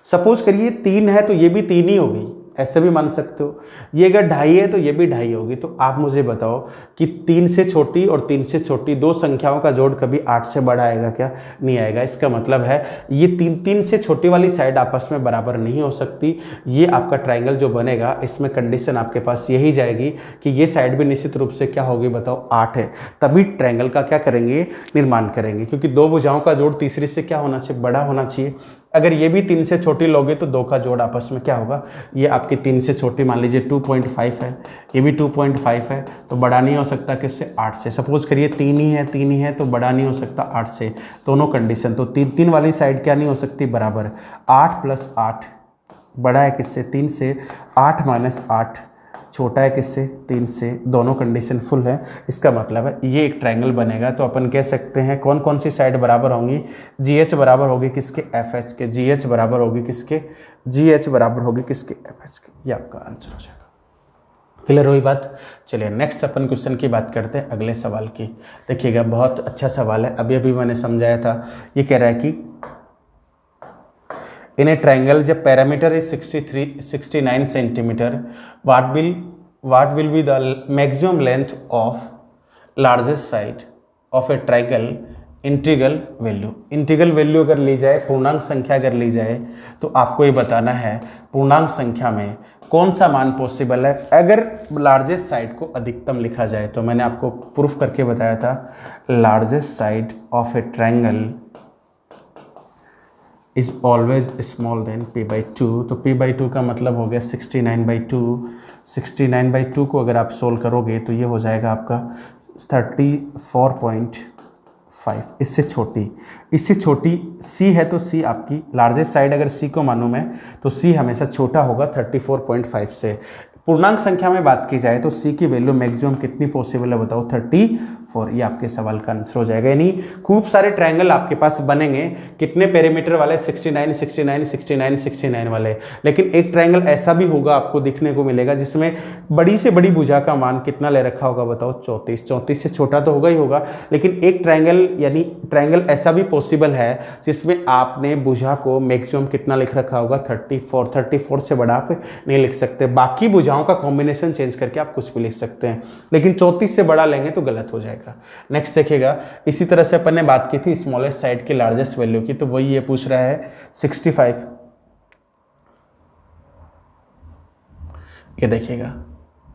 A: सपोज करिए 3 है तो ये भी 3 ही होगी, ऐसे भी मान सकते हो। ये अगर 2.5 है तो ये भी 2.5 होगी। तो आप मुझे बताओ कि 3 से छोटी और 3 से छोटी दो संख्याओं का जोड़ कभी 8 से बड़ा आएगा क्या? नहीं आएगा। इसका मतलब है ये 3 से छोटी वाली साइड आपस में बराबर नहीं हो सकती। ये आपका ट्राइंगल जो बनेगा इसमें कंडीशन आपके पास यही जाएगी कि ये साइड भी निश्चित रूप से क्या होगी बताओ 8 है, तभी ट्राइंगल का क्या करेंगे? निर्माण करेंगे, क्योंकि दो भुजाओं का जोड़ तीसरी से क्या होना चाहिए? बड़ा होना चाहिए। अगर ये भी 3 से छोटी लोगे तो दो का जोड़ आपस में क्या होगा? ये आपकी 3 से छोटी मान लीजिए 2.5 है, ये भी 2.5 है, तो बड़ा नहीं हो सकता किससे? 8 से। सपोज करिए 3 ही है तो बड़ा नहीं हो सकता 8 से। दोनों कंडीशन, तो 3 वाली साइड क्या नहीं हो सकती? बराबर। 8 + 8 बड़ा है किससे? 3 से। 8 - 8 छोटा है किससे? 3 से। दोनों कंडीशन फुल है। इसका मतलब है ये एक ट्रायंगल बनेगा। तो अपन कह सकते हैं कौन कौन सी साइड बराबर होंगी? GH बराबर होगी किसके? FH के। GH बराबर होगी किसके? GH बराबर होगी किसके? FH के। ये आपका आंसर हो जाएगा। क्लियर हुई बात? चलिए नेक्स्ट अपन क्वेश्चन की बात करते हैं, अगले सवाल की। देखिएगा बहुत अच्छा सवाल है, अभी अभी मैंने समझाया था। ये कह रहा है कि in a triangle the parameter is 69 centimeter, what will be the maximum length of largest side of a triangle? Integral value अगर ली जाए, पूर्णांक संख्या अगर ली जाए, तो आपको ये बताना है पूर्णांक संख्या में कौन सा मान पॉसिबल है अगर लार्जेस्ट साइड को अधिकतम लिखा जाए। तो मैंने आपको प्रूफ करके बताया था, largest side of a triangle is always small than p/2। तो p/2 का मतलब हो गया 69/2। 69/2 को अगर आप सोल्व करोगे तो ये हो जाएगा आपका 34.5। इससे छोटी c है तो c आपकी लार्जेस्ट साइड अगर c को मानूं मैं तो c हमेशा छोटा होगा 34.5 से। पूर्णांक संख्या में बात की जाए तो c की वैल्यू मैक्सिमम कितनी पॉसिबल है बताओ? 34। ये आपके सवाल का आंसर हो जाएगा। यानी खूब सारे ट्रायंगल आपके पास बनेंगे, कितने पेरीमीटर वाले? 69, 69, 69, 69 वाले। लेकिन एक ट्रायंगल ऐसा भी होगा आपको दिखने को मिलेगा जिसमें बड़ी से बड़ी भुजा का मान कितना ले रखा होगा बताओ? 34। 34 से छोटा तो होगा ही होगा, लेकिन एक ट्रायंगल यानी ट्रायंगल ऐसा भी पॉसिबल है जिसमें आपने भुजा को मैक्सिमम कितना लिख रखा होगा? 34। 34 से बड़ा आप नहीं लिख सकते। बाकी भुजाओं का कॉम्बिनेशन चेंज करके आप कुछ भी लिख सकते हैं, लेकिन 34 से बड़ा लेंगे तो गलत हो जाएगा। नेक्स्ट देखिएगा, इसी तरह से अपन ने बात की थी स्मॉलेस्ट साइड की लार्जेस्ट वैल्यू की, तो वही ये पूछ रहा है 65। ये देखिएगा,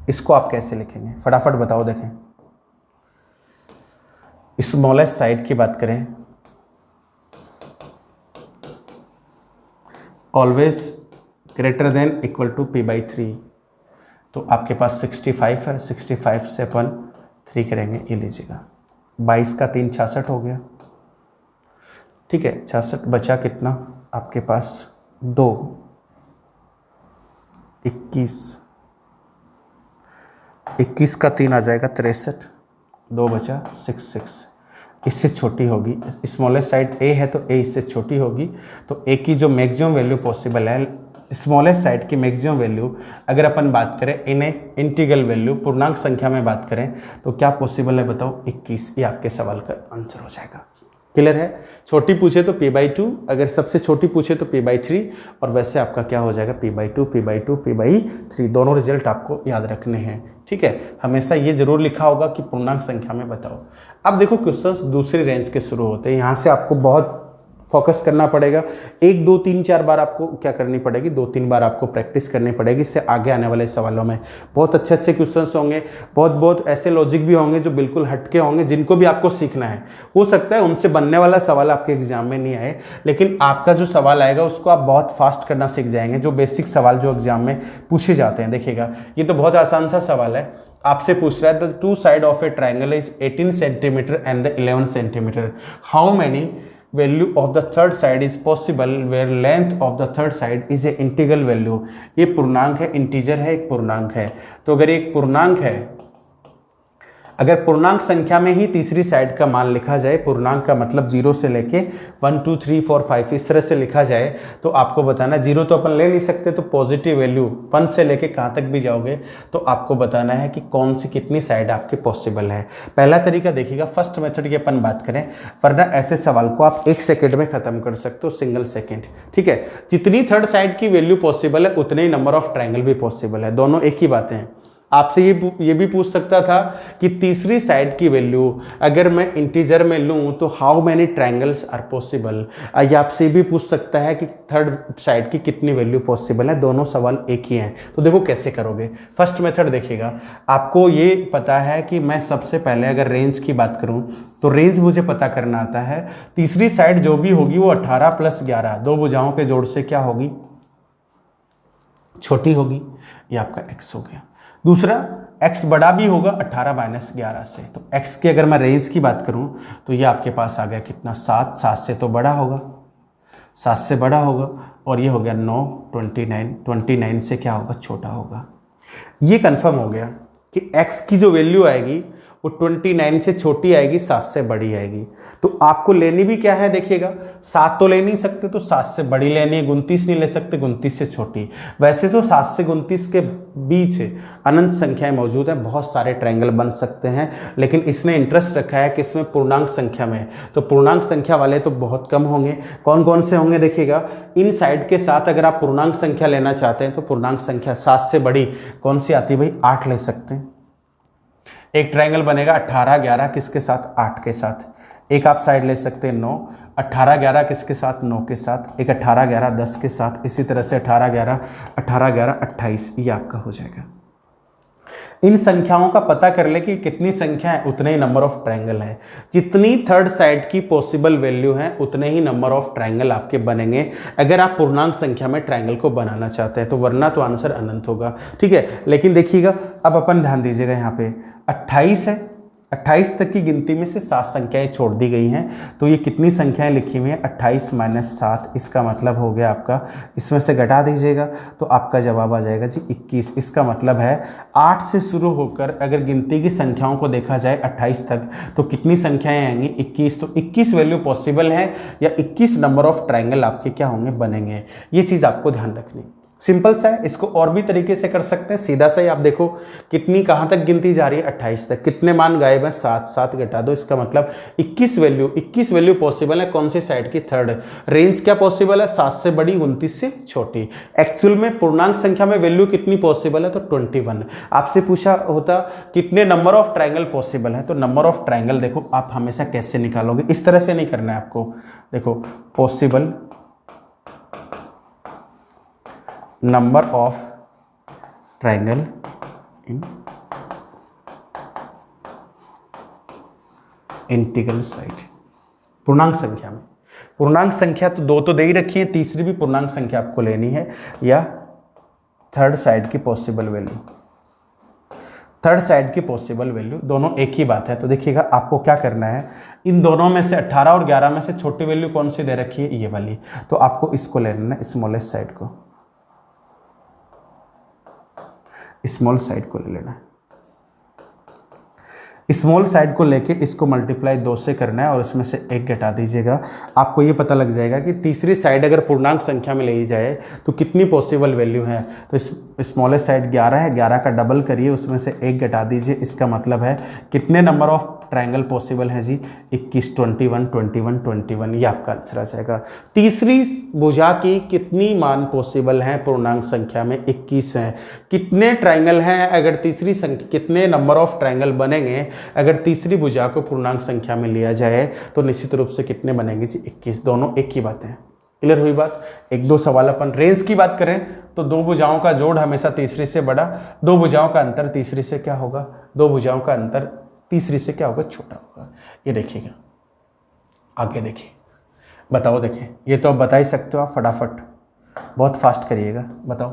A: इसको आप कैसे लिखेंगे फटाफट बताओ। देखें, स्मॉलेस्ट साइड की बात करें, always greater than equal to p/3। तो आपके पास 65 है, 65 से अपन 3 करेंगे। ये लीजिएगा 22 का 3 66 हो गया। ठीक है, 66 बचा कितना आपके पास? 2 21 का 3 आ जाएगा 63। 2 बचा 66। इससे छोटी होगी, स्मॉलेस्ट साइड a है तो a इससे छोटी होगी। तो a की जो मैक्सिमम वैल्यू पॉसिबल है, स्मॉलेस्ट साइड की मैक्सिमम वैल्यू अगर अपन बात करें इन इंटीग्रल वैल्यू पूर्णांक संख्या में बात करें तो क्या पॉसिबल है बताओ? 21। ये आपके सवाल का आंसर हो जाएगा। क्लियर है? छोटी पूछे तो p/2, अगर सबसे छोटी पूछे तो p/3, और वैसे आपका क्या हो जाएगा? p/2, p/2, p/3। दोनों रिजल्ट आपको याद रखने हैं। ठीक है, हमेशा ये जरूर लिखा होगा कि पूर्णांक संख्या में बताओ। अब देखो क्वेश्चंस दूसरी रेंज के शुरू होते हैं, यहाँ से आपको बहुत फोकस करना पड़ेगा। 1 2 3 4 बार आपको क्या करनी पड़ेगी? 2-3 बार आपको प्रैक्टिस करनी पड़ेगी। इससे आगे आने वाले सवालों में बहुत अच्छे अच्छे क्वेश्चंस होंगे, बहुत ऐसे लॉजिक भी होंगे जो बिल्कुल हटके होंगे, जिनको भी आपको सीखना है। हो सकता है उनसे बनने वाला सवाल आपके एग्जाम में नहीं आए, लेकिन आपका जो सवाल आएगा उसको आप बहुत फास्ट करना सीख जाएंगे। जो बेसिक सवाल जो एग्जाम में पूछे जाते हैं, देखिएगा ये तो बहुत आसान सा सवाल है। आपसे पूछ रहा है the two side of a triangle is 18 centimetre and the 11 centimetre, how many value of the third side is possible where length of the third side is a integral value. ये पूर्णांक है, इंटीजर है, एक पूर्णांक है। तो अगर एक पूर्णांक है, अगर पूर्णांक संख्या में ही तीसरी साइड का मान लिखा जाए, पूर्णांक का मतलब 0 से लेके 1 2 3 4 5 इस तरह से लिखा जाए, तो आपको बताना, 0 तो अपन ले नहीं सकते, तो पॉजिटिव वैल्यू 1 से लेके कहाँ तक भी जाओगे तो आपको बताना है कि कौन सी कितनी साइड आपके पॉसिबल है। पहला तरीका देखिएगा, फर्स्ट मेथड की अपन बात करें, वरना ऐसे सवाल को आप 1 सेकेंड में खत्म कर सकते हो, सिंगल सेकेंड। ठीक है, जितनी थर्ड साइड की वैल्यू पॉसिबल है उतने ही नंबर ऑफ ट्रायंगल भी पॉसिबल है, दोनों एक ही बातें हैं। आपसे ये भी पूछ सकता था कि तीसरी साइड की वैल्यू अगर मैं इंटीजर में लूं तो how many triangles are possible. ये आपसे भी पूछ सकता है कि थर्ड साइड की कितनी वैल्यू पॉसिबल है, दोनों सवाल एक ही हैं। तो देखो कैसे करोगे। फर्स्ट मेथड देखिएगा, आपको ये पता है कि मैं सबसे पहले अगर रेंज की बात करूं तो रेंज मुझे पता करना आता है, तीसरी साइड जो भी होगी वो 18 + 11 दो भुजाओं के जोड़ से क्या होगी, छोटी होगी। ये आपका x हो गया। दूसरा x बड़ा भी होगा 18 - 11 से, तो x की अगर मैं रेंज की बात करूं तो ये आपके पास आ गया कितना, 7, 7 से तो बड़ा होगा, 7 से बड़ा होगा, और ये हो गया 9, 29, 29 से क्या होगा, छोटा होगा। ये कंफर्म हो गया कि x की जो वैल्यू आएगी वो 29 से छोटी आएगी, 7 से बड़ी आएगी। तो आपको लेनी भी क्या है, देखिएगा 7 तो ले नहीं सकते तो 7 से बड़ी लेनी है, 29 नहीं ले सकते, 29 से छोटी। वैसे तो 7 से 29 के बीच अनंत संख्याएं मौजूद हैं, बहुत सारे ट्रायंगल बन सकते हैं, लेकिन इसने इंटरेस्ट रखा है कि इसमें पूर्णांक संख्या में, तो पूर्णांक संख्या वाले तो बहुत कम होंगे। कौन कौन से होंगे देखिएगा, इन साइड के साथ अगर आप पूर्णांक संख्या लेना चाहते हैं तो पूर्णांक संख्या 7 से बड़ी कौन सी आती है भाई, 8 ले सकते हैं। एक ट्रायंगल बनेगा 18 11 किसके साथ, 8 के साथ। एक आप साइड ले सकते हैं 9, 18 11 किसके साथ, 9 के साथ। एक 18 11 10 के साथ, इसी तरह से 18 11 28, ये आपका हो जाएगा। इन संख्याओं का पता कर ले कि कितनी संख्या है उतने ही नंबर ऑफ ट्रायंगल है। जितनी थर्ड साइड की पॉसिबल वैल्यू है उतने ही नंबर ऑफ ट्रायंगल आपके बनेंगे अगर आप पूर्णांक संख्या में ट्रायंगल को बनाना चाहते हैं, तो वरना तो आंसर अनंत होगा। ठीक है, लेकिन देखिएगा अब अपन ध्यान दीजिएगा, यहाँ पे 28 है, 28 तक की गिनती में से 7 संख्याएं छोड़ दी गई हैं, तो ये कितनी संख्याएं लिखी हुई हैं, 28 - 7, इसका मतलब हो गया आपका, इसमें से घटा दीजिएगा तो आपका जवाब आ जाएगा जी 21। इसका मतलब है 8 से शुरू होकर अगर गिनती की संख्याओं को देखा जाए 28 तक तो कितनी संख्याएं आएंगी, 21। तो 21 वैल्यू पॉसिबल है या 21 नंबर ऑफ ट्रायंगल आपके क्या होंगे, बनेंगे। ये चीज़ आपको ध्यान रखनी। सिंपल सा है, इसको और भी तरीके से कर सकते हैं। सीधा सा ही आप देखो कितनी कहाँ तक गिनती जा रही है, 28 तक। कितने मान गायब हैं, 7, 7 घटा दो, इसका मतलब 21 वैल्यू पॉसिबल है कौन सी साइड की, थर्ड। रेंज क्या पॉसिबल है, 7 से बड़ी 29 से छोटी। एक्चुअल में पूर्णांक संख्या में वैल्यू कितनी पॉसिबल है, तो 21। आपसे पूछा होता कितने नंबर ऑफ ट्रायंगल पॉसिबल है, तो नंबर ऑफ ट्रायंगल देखो आप हमेशा कैसे निकालोगे, इस तरह से नहीं करना है आपको। देखो possible number of triangle in integral side, पूर्णांक संख्या में। पूर्णांक संख्या तो 2 तो दे ही रखी है, तीसरी भी पूर्णांक संख्या आपको लेनी है, या थर्ड साइड की पॉसिबल वैल्यू। थर्ड साइड की पॉसिबल वैल्यू दोनों एक ही बात है। तो देखिएगा आपको क्या करना है, इन दोनों में से 18 और 11 में से छोटी वैल्यू कौन सी दे रखी है, ये वाली। तो आपको इसको ले लेना है, स्मॉलेस्ट साइड को, स्मॉल साइड को ले लेना है। स्मॉल साइड को लेके इसको मल्टीप्लाई 2 से करना है और इसमें से 1 घटा दीजिएगा। आपको ये पता लग जाएगा कि तीसरी साइड अगर पूर्णांक संख्या में ले जाए तो कितनी पॉसिबल वैल्यू है। तो स्मॉलेस्ट साइड 11 है, 11 का डबल करिए, उसमें से 1 घटा दीजिए। इसका मतलब है कितने नंबर ऑफ ट्रायंगल पॉसिबल है जी, 21, 21, 21, 21, ये आपका आंसर आ जाएगा। तीसरी भुजा की कितनी मान पॉसिबल हैं पूर्णांक संख्या में, 21 हैं। कितने ट्रायंगल हैं अगर तीसरी संख्या, कितने नंबर ऑफ ट्रायंगल बनेंगे अगर तीसरी भुजा को पूर्णांक संख्या में लिया जाए, तो निश्चित रूप से कितने बनेंगे जी, 21। दोनों एक ही बात है। क्लियर हुई बात। 1-2 सवाल अपन रेंज की बात करें तो 2 भुजाओं का जोड़ हमेशा तीसरी से बड़ा, 2 भुजाओं का अंतर तीसरी से क्या होगा, 2 भुजाओं का अंतर तीसरी से क्या होगा, छोटा होगा। ये देखिएगा, आगे देखिए, बताओ। देखिए ये तो आप बता ही सकते हो, आप फटाफट बहुत फास्ट करिएगा, बताओ।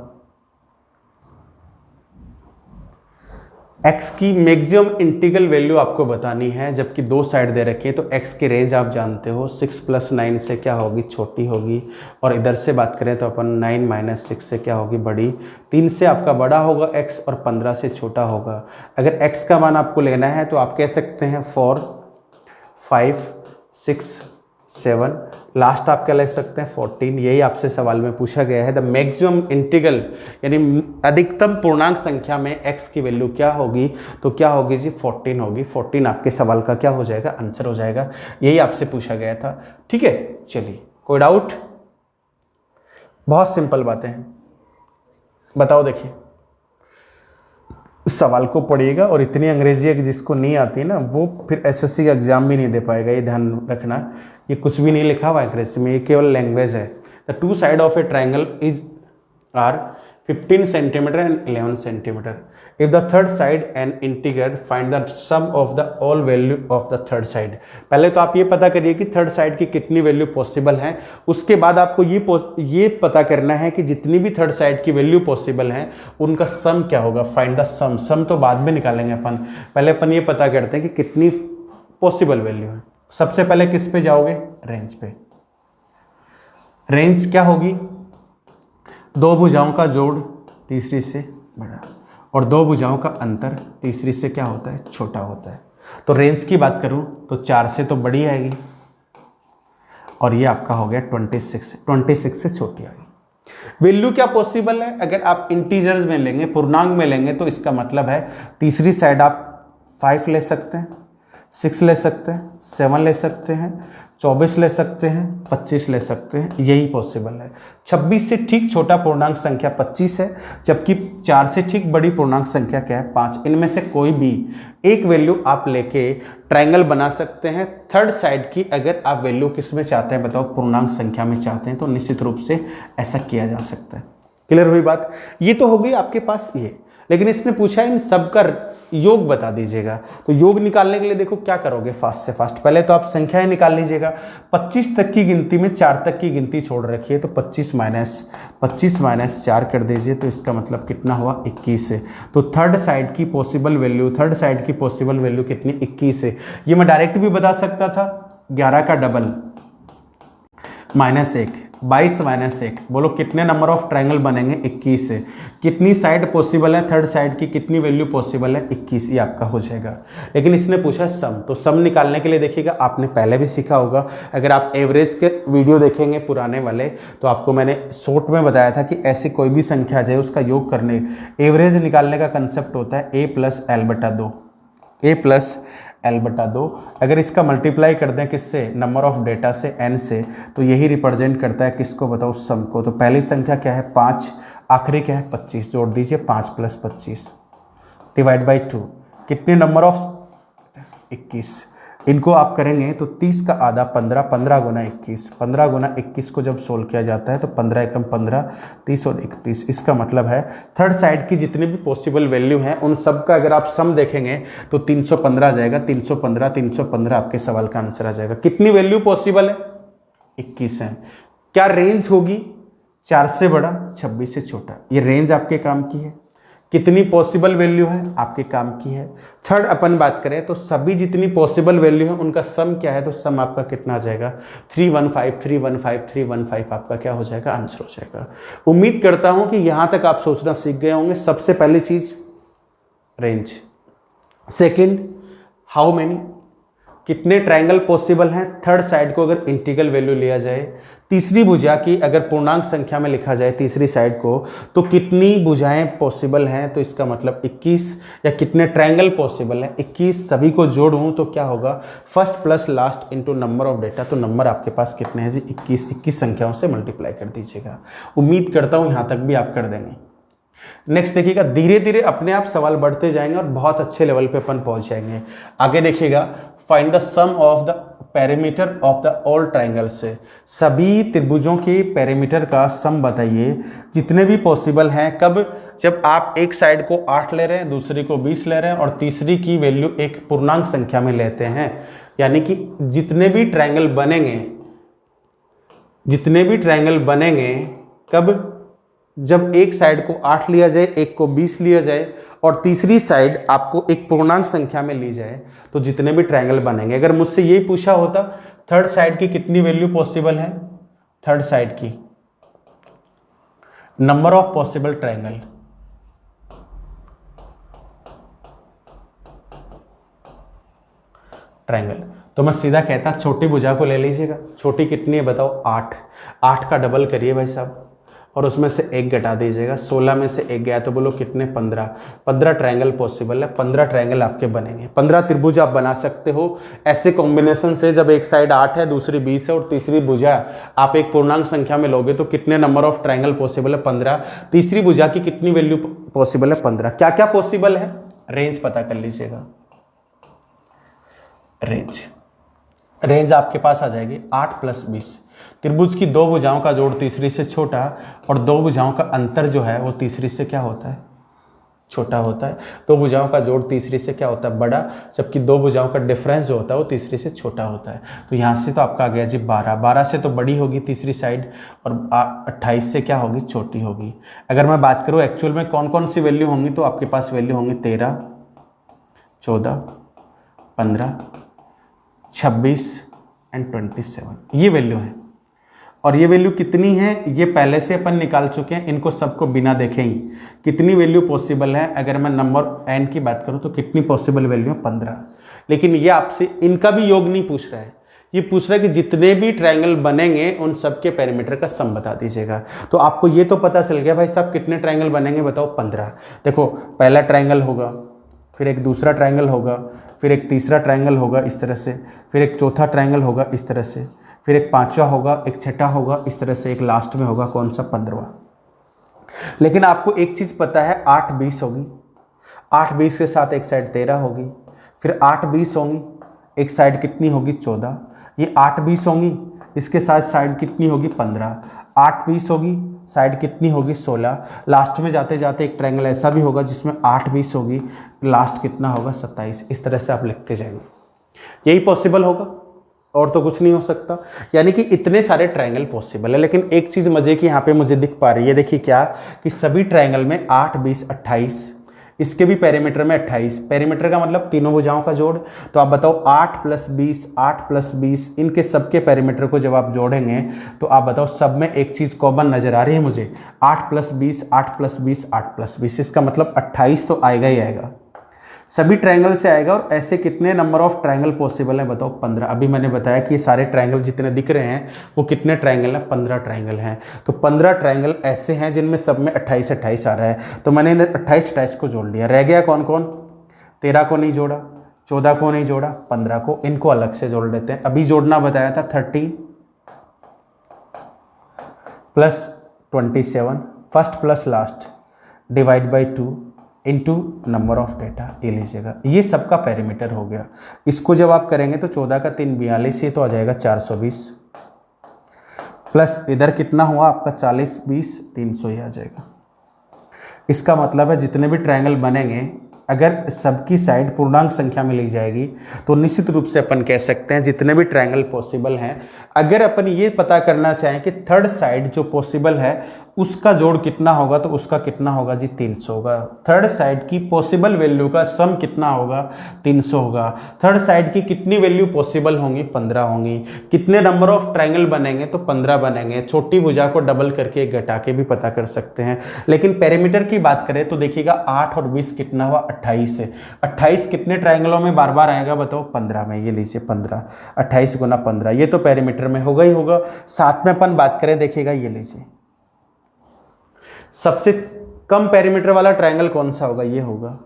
A: x की मैक्सिमम इंटीग्रल वैल्यू आपको बतानी है, जबकि दो साइड दे रखी है, तो x की रेंज आप जानते हो 6 + 9 से क्या होगी, छोटी होगी, और इधर से बात करें तो अपन 9 - 6 से क्या होगी, बड़ी। 3 से आपका बड़ा होगा x और 15 से छोटा होगा। अगर x का मान आपको लेना है तो आप कह सकते हैं 4, 5, 6, 7, लास्ट आप क्या लिख सकते हैं 14। यही आपसे सवाल में पूछा गया है, द मैक्सिमम इंटीग्रल यानी अधिकतम पूर्णांक संख्या में x की वैल्यू क्या होगी, तो क्या होगी जी 14 होगी। 14 आपके सवाल का क्या हो जाएगा, आंसर हो जाएगा। यही आपसे पूछा गया था। ठीक है, चलिए कोई डाउट? बहुत सिंपल बातें हैं, बताओ। देखिए सवाल को पढ़िएगा, और इतनी अंग्रेजी है कि जिसको नहीं आती ना वो फिर एसएससी का एग्जाम भी नहीं दे पाएगा, ये ध्यान रखना। ये कुछ भी नहीं लिखा हुआ है अंग्रेजी में, ये केवल लैंग्वेज है। The two side of a triangle is are 15 centimetre and 11 centimetre. If the third side and integral find the sum of the all value of the third side. पहले तो आप ये पता करिए कि थर्ड साइड की कितनी वैल्यू पॉसिबल है, उसके बाद आपको ये पता करना है कि जितनी भी थर्ड साइड की वैल्यू पॉसिबल है उनका सम क्या होगा। फाइंड द सम। सम तो बाद में निकालेंगे अपन, पहले अपन ये पता करते हैं कि कितनी पॉसिबल वैल्यू है। सबसे पहले किस पे जाओगे, रेंज पे। रेंज क्या होगी, दो भुजाओं का जोड़ तीसरी से बड़ा, और दो भुजाओं का अंतर तीसरी से क्या होता है, छोटा होता है। तो रेंज की बात करूं तो 4 से तो बड़ी आएगी, और ये आपका हो गया 26 से छोटी आएगी। वैल्यू क्या पॉसिबल है, अगर आप इंटीजर्स में लेंगे, पूर्णांक में लेंगे, तो इसका मतलब है तीसरी साइड आप 5 ले सकते हैं, 6 ले सकते हैं, 7 ले सकते हैं, 24 ले सकते हैं, 25 ले सकते हैं, यही पॉसिबल है। 26 से ठीक छोटा पूर्णांक संख्या 25 है, जबकि 4 से ठीक बड़ी पूर्णांक संख्या क्या है, 5। इनमें से कोई भी एक वैल्यू आप लेके ट्रायंगल बना सकते हैं। थर्ड साइड की अगर आप वैल्यू किस में चाहते हैं, बताओ, पूर्णांक संख्या में चाहते हैं, तो निश्चित रूप से ऐसा किया जा सकता है। क्लियर हुई बात? ये तो हो गई आपके पास ये, लेकिन इसने पूछा इन सब का योग बता दीजिएगा। तो योग निकालने के लिए देखो क्या करोगे, फास्ट से फास्ट पहले तो आप संख्याएं निकाल लीजिएगा। 25 तक की गिनती में 4 तक की गिनती छोड़ रखी है, तो 25 - 4 कर दीजिए, तो इसका मतलब कितना हुआ, 21 है। तो थर्ड साइड की पॉसिबल वैल्यू कितनी, 21 है। ये मैं डायरेक्ट भी बता सकता था, 11 का डबल -1, 22 - 1, बोलो कितने नंबर ऑफ ट्रायंगल बनेंगे, 21 है। कितनी साइड पॉसिबल है, थर्ड साइड की कितनी वैल्यू पॉसिबल है, 21, ये आपका हो जाएगा। लेकिन इसने पूछा सम, तो सम निकालने के लिए देखिएगा, आपने पहले भी सीखा होगा, अगर आप एवरेज के वीडियो देखेंगे पुराने वाले, तो आपको मैंने शॉर्ट में बताया था कि ऐसी कोई भी संख्या जाए उसका योग करने, एवरेज निकालने का कंसेप्ट होता है a + l/2, a + l/2। अगर इसका मल्टीप्लाई कर दें किससे, नंबर ऑफ डेटा से, n से, तो यही रिप्रेजेंट करता है किसको, बताओ, सम को। तो पहली संख्या क्या है, 5, आखिरी क्या है, 25, जोड़ दीजिए, 5 + 25 / 2, कितने नंबर ऑफ, 21। इनको आप करेंगे तो 30 का आधा 15, 15 × 21, 15 × 21 को जब सोल्व किया जाता है तो 15 × 15, 30 और 31। इसका मतलब है थर्ड साइड की जितनी भी पॉसिबल वैल्यू हैं उन सब का अगर आप सम देखेंगे तो 315 आ जाएगा। 315 आपके सवाल का आंसर आ जाएगा। कितनी वैल्यू पॉसिबल है, 21 है। क्या रेंज होगी, 4 से बड़ा, 26 से छोटा, ये रेंज आपके काम की है। कितनी पॉसिबल वैल्यू है, आपके काम की है। थर्ड अपन बात करें तो सभी जितनी पॉसिबल वैल्यू है उनका सम क्या है, तो सम आपका कितना आ जाएगा, 315 आपका क्या हो जाएगा, आंसर हो जाएगा। उम्मीद करता हूं कि यहां तक आप सोचना सीख गए होंगे। सबसे पहली चीज रेंज, सेकंड हाउ मेनी, कितने ट्रायंगल पॉसिबल हैं थर्ड साइड को अगर इंटीग्रल वैल्यू लिया जाए। तीसरी भुजा की अगर पूर्णांक संख्या में लिखा जाए तीसरी साइड को, तो कितनी भुजाएं पॉसिबल हैं, तो इसका मतलब 21, या कितने ट्रायंगल पॉसिबल हैं, 21। सभी को जोड़ूं तो क्या होगा, first plus last into number of data, तो नंबर आपके पास कितने हैं जी, 21 संख्याओं से मल्टीप्लाई कर दीजिएगा। उम्मीद करता हूं यहां तक भी आप कर देंगे। नेक्स्ट देखिएगा, धीरे धीरे अपने आप सवाल बढ़ते जाएंगे और बहुत अच्छे लेवल पे अपन पहुंच जाएंगे। आगे देखिएगा, find the sum of the perimeter of the all triangle से, सभी त्रिभुजों के पेरीमीटर का सम बताइए जितने भी पॉसिबल हैं। कब, जब आप एक साइड को 8 ले रहे हैं, दूसरी को 20 ले रहे हैं और तीसरी की वैल्यू एक पूर्णांक संख्या में लेते हैं। यानी कि जितने भी ट्राइंगल बनेंगे कब, जब एक साइड को 8 लिया जाए, एक को 20 लिया जाए और तीसरी साइड आपको एक पूर्णांक संख्या में ली जाए तो जितने भी ट्रायंगल बनेंगे, अगर मुझसे यही पूछा होता थर्ड साइड की कितनी वैल्यू पॉसिबल है, थर्ड साइड की नंबर ऑफ पॉसिबल ट्रायंगल, तो मैं सीधा कहता छोटी भुजा को ले लीजिएगा। छोटी कितनी है बताओ, 8। 8 का डबल करिए भाई साहब और उसमें से 1 घटा दीजिएगा। 16 में से 1 गया तो बोलो कितने, 15। 15 ट्रायंगल पॉसिबल है, 15 ट्रायंगल आपके बनेंगे। 15 त्रिभुज आप बना सकते हो ऐसे कॉम्बिनेशन से, जब एक साइड 8 है, दूसरी 20 है और तीसरी भुजा आप एक पूर्णांक संख्या में लोगे तो कितने नंबर ऑफ ट्रायंगल पॉसिबल है, 15। तीसरी भुजा की कितनी वैल्यू पॉसिबल है, 15। क्या क्या पॉसिबल है, रेंज पता कर लीजिएगा। रेंज आपके पास आ जाएगी 8 + 20। त्रिभुज की 2 भुजाओं का जोड़ तीसरी से छोटा और 2 भुजाओं का अंतर जो है वो तीसरी से क्या होता है, छोटा होता है। 2 भुजाओं का जोड़ तीसरी से क्या होता है, बड़ा, जबकि 2 भुजाओं का डिफरेंस जो होता है वो तीसरी से छोटा होता है। तो यहाँ से तो आपका आ गया जी 12। 12 से तो बड़ी होगी तीसरी साइड और 28 से क्या होगी, छोटी होगी। अगर मैं बात करूँ एक्चुअल में कौन कौन सी वैल्यू होंगी, तो आपके पास वैल्यू होंगी 13, 14, 15, 26 एंड 27, ये वैल्यू है। और ये वैल्यू कितनी है ये पहले से अपन निकाल चुके हैं, इनको सबको बिना देखे ही कितनी वैल्यू पॉसिबल है। अगर मैं नंबर n की बात करूं तो कितनी पॉसिबल वैल्यू है, 15। लेकिन ये आपसे इनका भी योग नहीं पूछ रहा है, ये पूछ रहा है कि जितने भी ट्रायंगल बनेंगे उन सबके पेरीमीटर का सम बता दीजिएगा। तो आपको ये तो पता चल गया भाई साहब कितने ट्रायंगल बनेंगे, बताओ 15। देखो पहला ट्रायंगल होगा, फिर एक दूसरा ट्रायंगल होगा, फिर एक तीसरा ट्रायंगल होगा इस तरह से, फिर एक चौथा ट्रायंगल होगा इस तरह से, फिर एक पांचवा होगा, एक छठा होगा इस तरह से, एक लास्ट में होगा कौन सा, 15वां। लेकिन आपको एक चीज पता है, 8 20 होगी, 8 20 के साथ एक साइड 13 होगी, फिर 8 20 होंगी, एक साइड कितनी होगी, 14। ये 8 20 होंगी, इसके साथ साइड कितनी होगी, 15। 8 20 होगी, साइड कितनी होगी, 16। लास्ट में जाते जाते एक ट्रायंगल ऐसा भी होगा जिसमें 8 20 होगी, लास्ट कितना होगा, 27। इस तरह से आप लिखते जाएंगे, यही पॉसिबल होगा और तो कुछ नहीं हो सकता। यानी कि इतने सारे ट्रायंगल पॉसिबल है। लेकिन एक चीज मजे की यहाँ पे मुझे दिख पा रही है, देखिए क्या, कि सभी ट्रायंगल में 8 20 28, इसके भी पेरीमीटर में 28। पेरीमीटर का मतलब तीनों भुजाओं का जोड़। तो आप बताओ 8 + 20, 8 + 20, इनके सबके पेरीमीटर को जब आप जोड़ेंगे तो आप बताओ सब में एक चीज कॉमन नजर आ रही है मुझे, 8 + 20, 8 + 20, 8 + 20, इसका मतलब 28 तो आएगा ही आएगा, सभी ट्रायंगल से आएगा। और ऐसे कितने नंबर ऑफ ट्रायंगल पॉसिबल है बताओ, 15। अभी मैंने बताया कि ये सारे ट्रायंगल जितने दिख रहे हैं वो कितने ट्रायंगल हैं, 15 ट्रायंगल हैं। तो 15 ट्रायंगल ऐसे हैं जिनमें सब में 28 28 आ रहा है। तो मैंने 28 28 को जोड़ लिया। रह गया कौन कौन, 13 को नहीं जोड़ा, 14 को नहीं जोड़ा, 15 को, इनको अलग से जोड़ लेते हैं। अभी जोड़ना बताया था 13 + 27, first plus last, divide by 2 into number of data, ये लीजिएगा। ये सबका पेरीमीटर हो गया। इसको जब आप करेंगे तो 14 का 3 42, ये तो आ जाएगा 420, प्लस इधर कितना हुआ आपका 40 20 300 ही आ जाएगा। इसका मतलब है जितने भी ट्रायंगल बनेंगे अगर सबकी साइड पूर्णांक संख्या में ली जाएगी तो निश्चित रूप से अपन कह सकते हैं जितने भी ट्रायंगल पॉसिबल हैं। अगर अपन ये पता करना चाहें कि थर्ड साइड जो पॉसिबल है उसका जोड़ कितना होगा तो उसका कितना होगा जी, 300 होगा। थर्ड साइड की पॉसिबल वैल्यू का सम कितना होगा, 300 होगा। थर्ड साइड की कितनी वैल्यू पॉसिबल होंगी, 15 होंगी। कितने नंबर ऑफ ट्रायंगल बनेंगे तो 15 बनेंगे। छोटी भुजा को डबल करके घटा के भी पता कर सकते हैं। लेकिन पेरीमीटर की बात करें तो देखिएगा 8 और 20 कितना हुआ, 28 है। 28 कितने ट्रायंगलों में बार बार आएगा बताओ, 15 में। ये लीजिए 15, 28 गुना 15, ये तो पेरीमीटर में होगा ही होगा। साथ में अपन बात करें, देखिएगा ये लीजिए, सबसे कम पेरीमीटर वाला ट्रायंगल कौन सा होगा, ये होगा।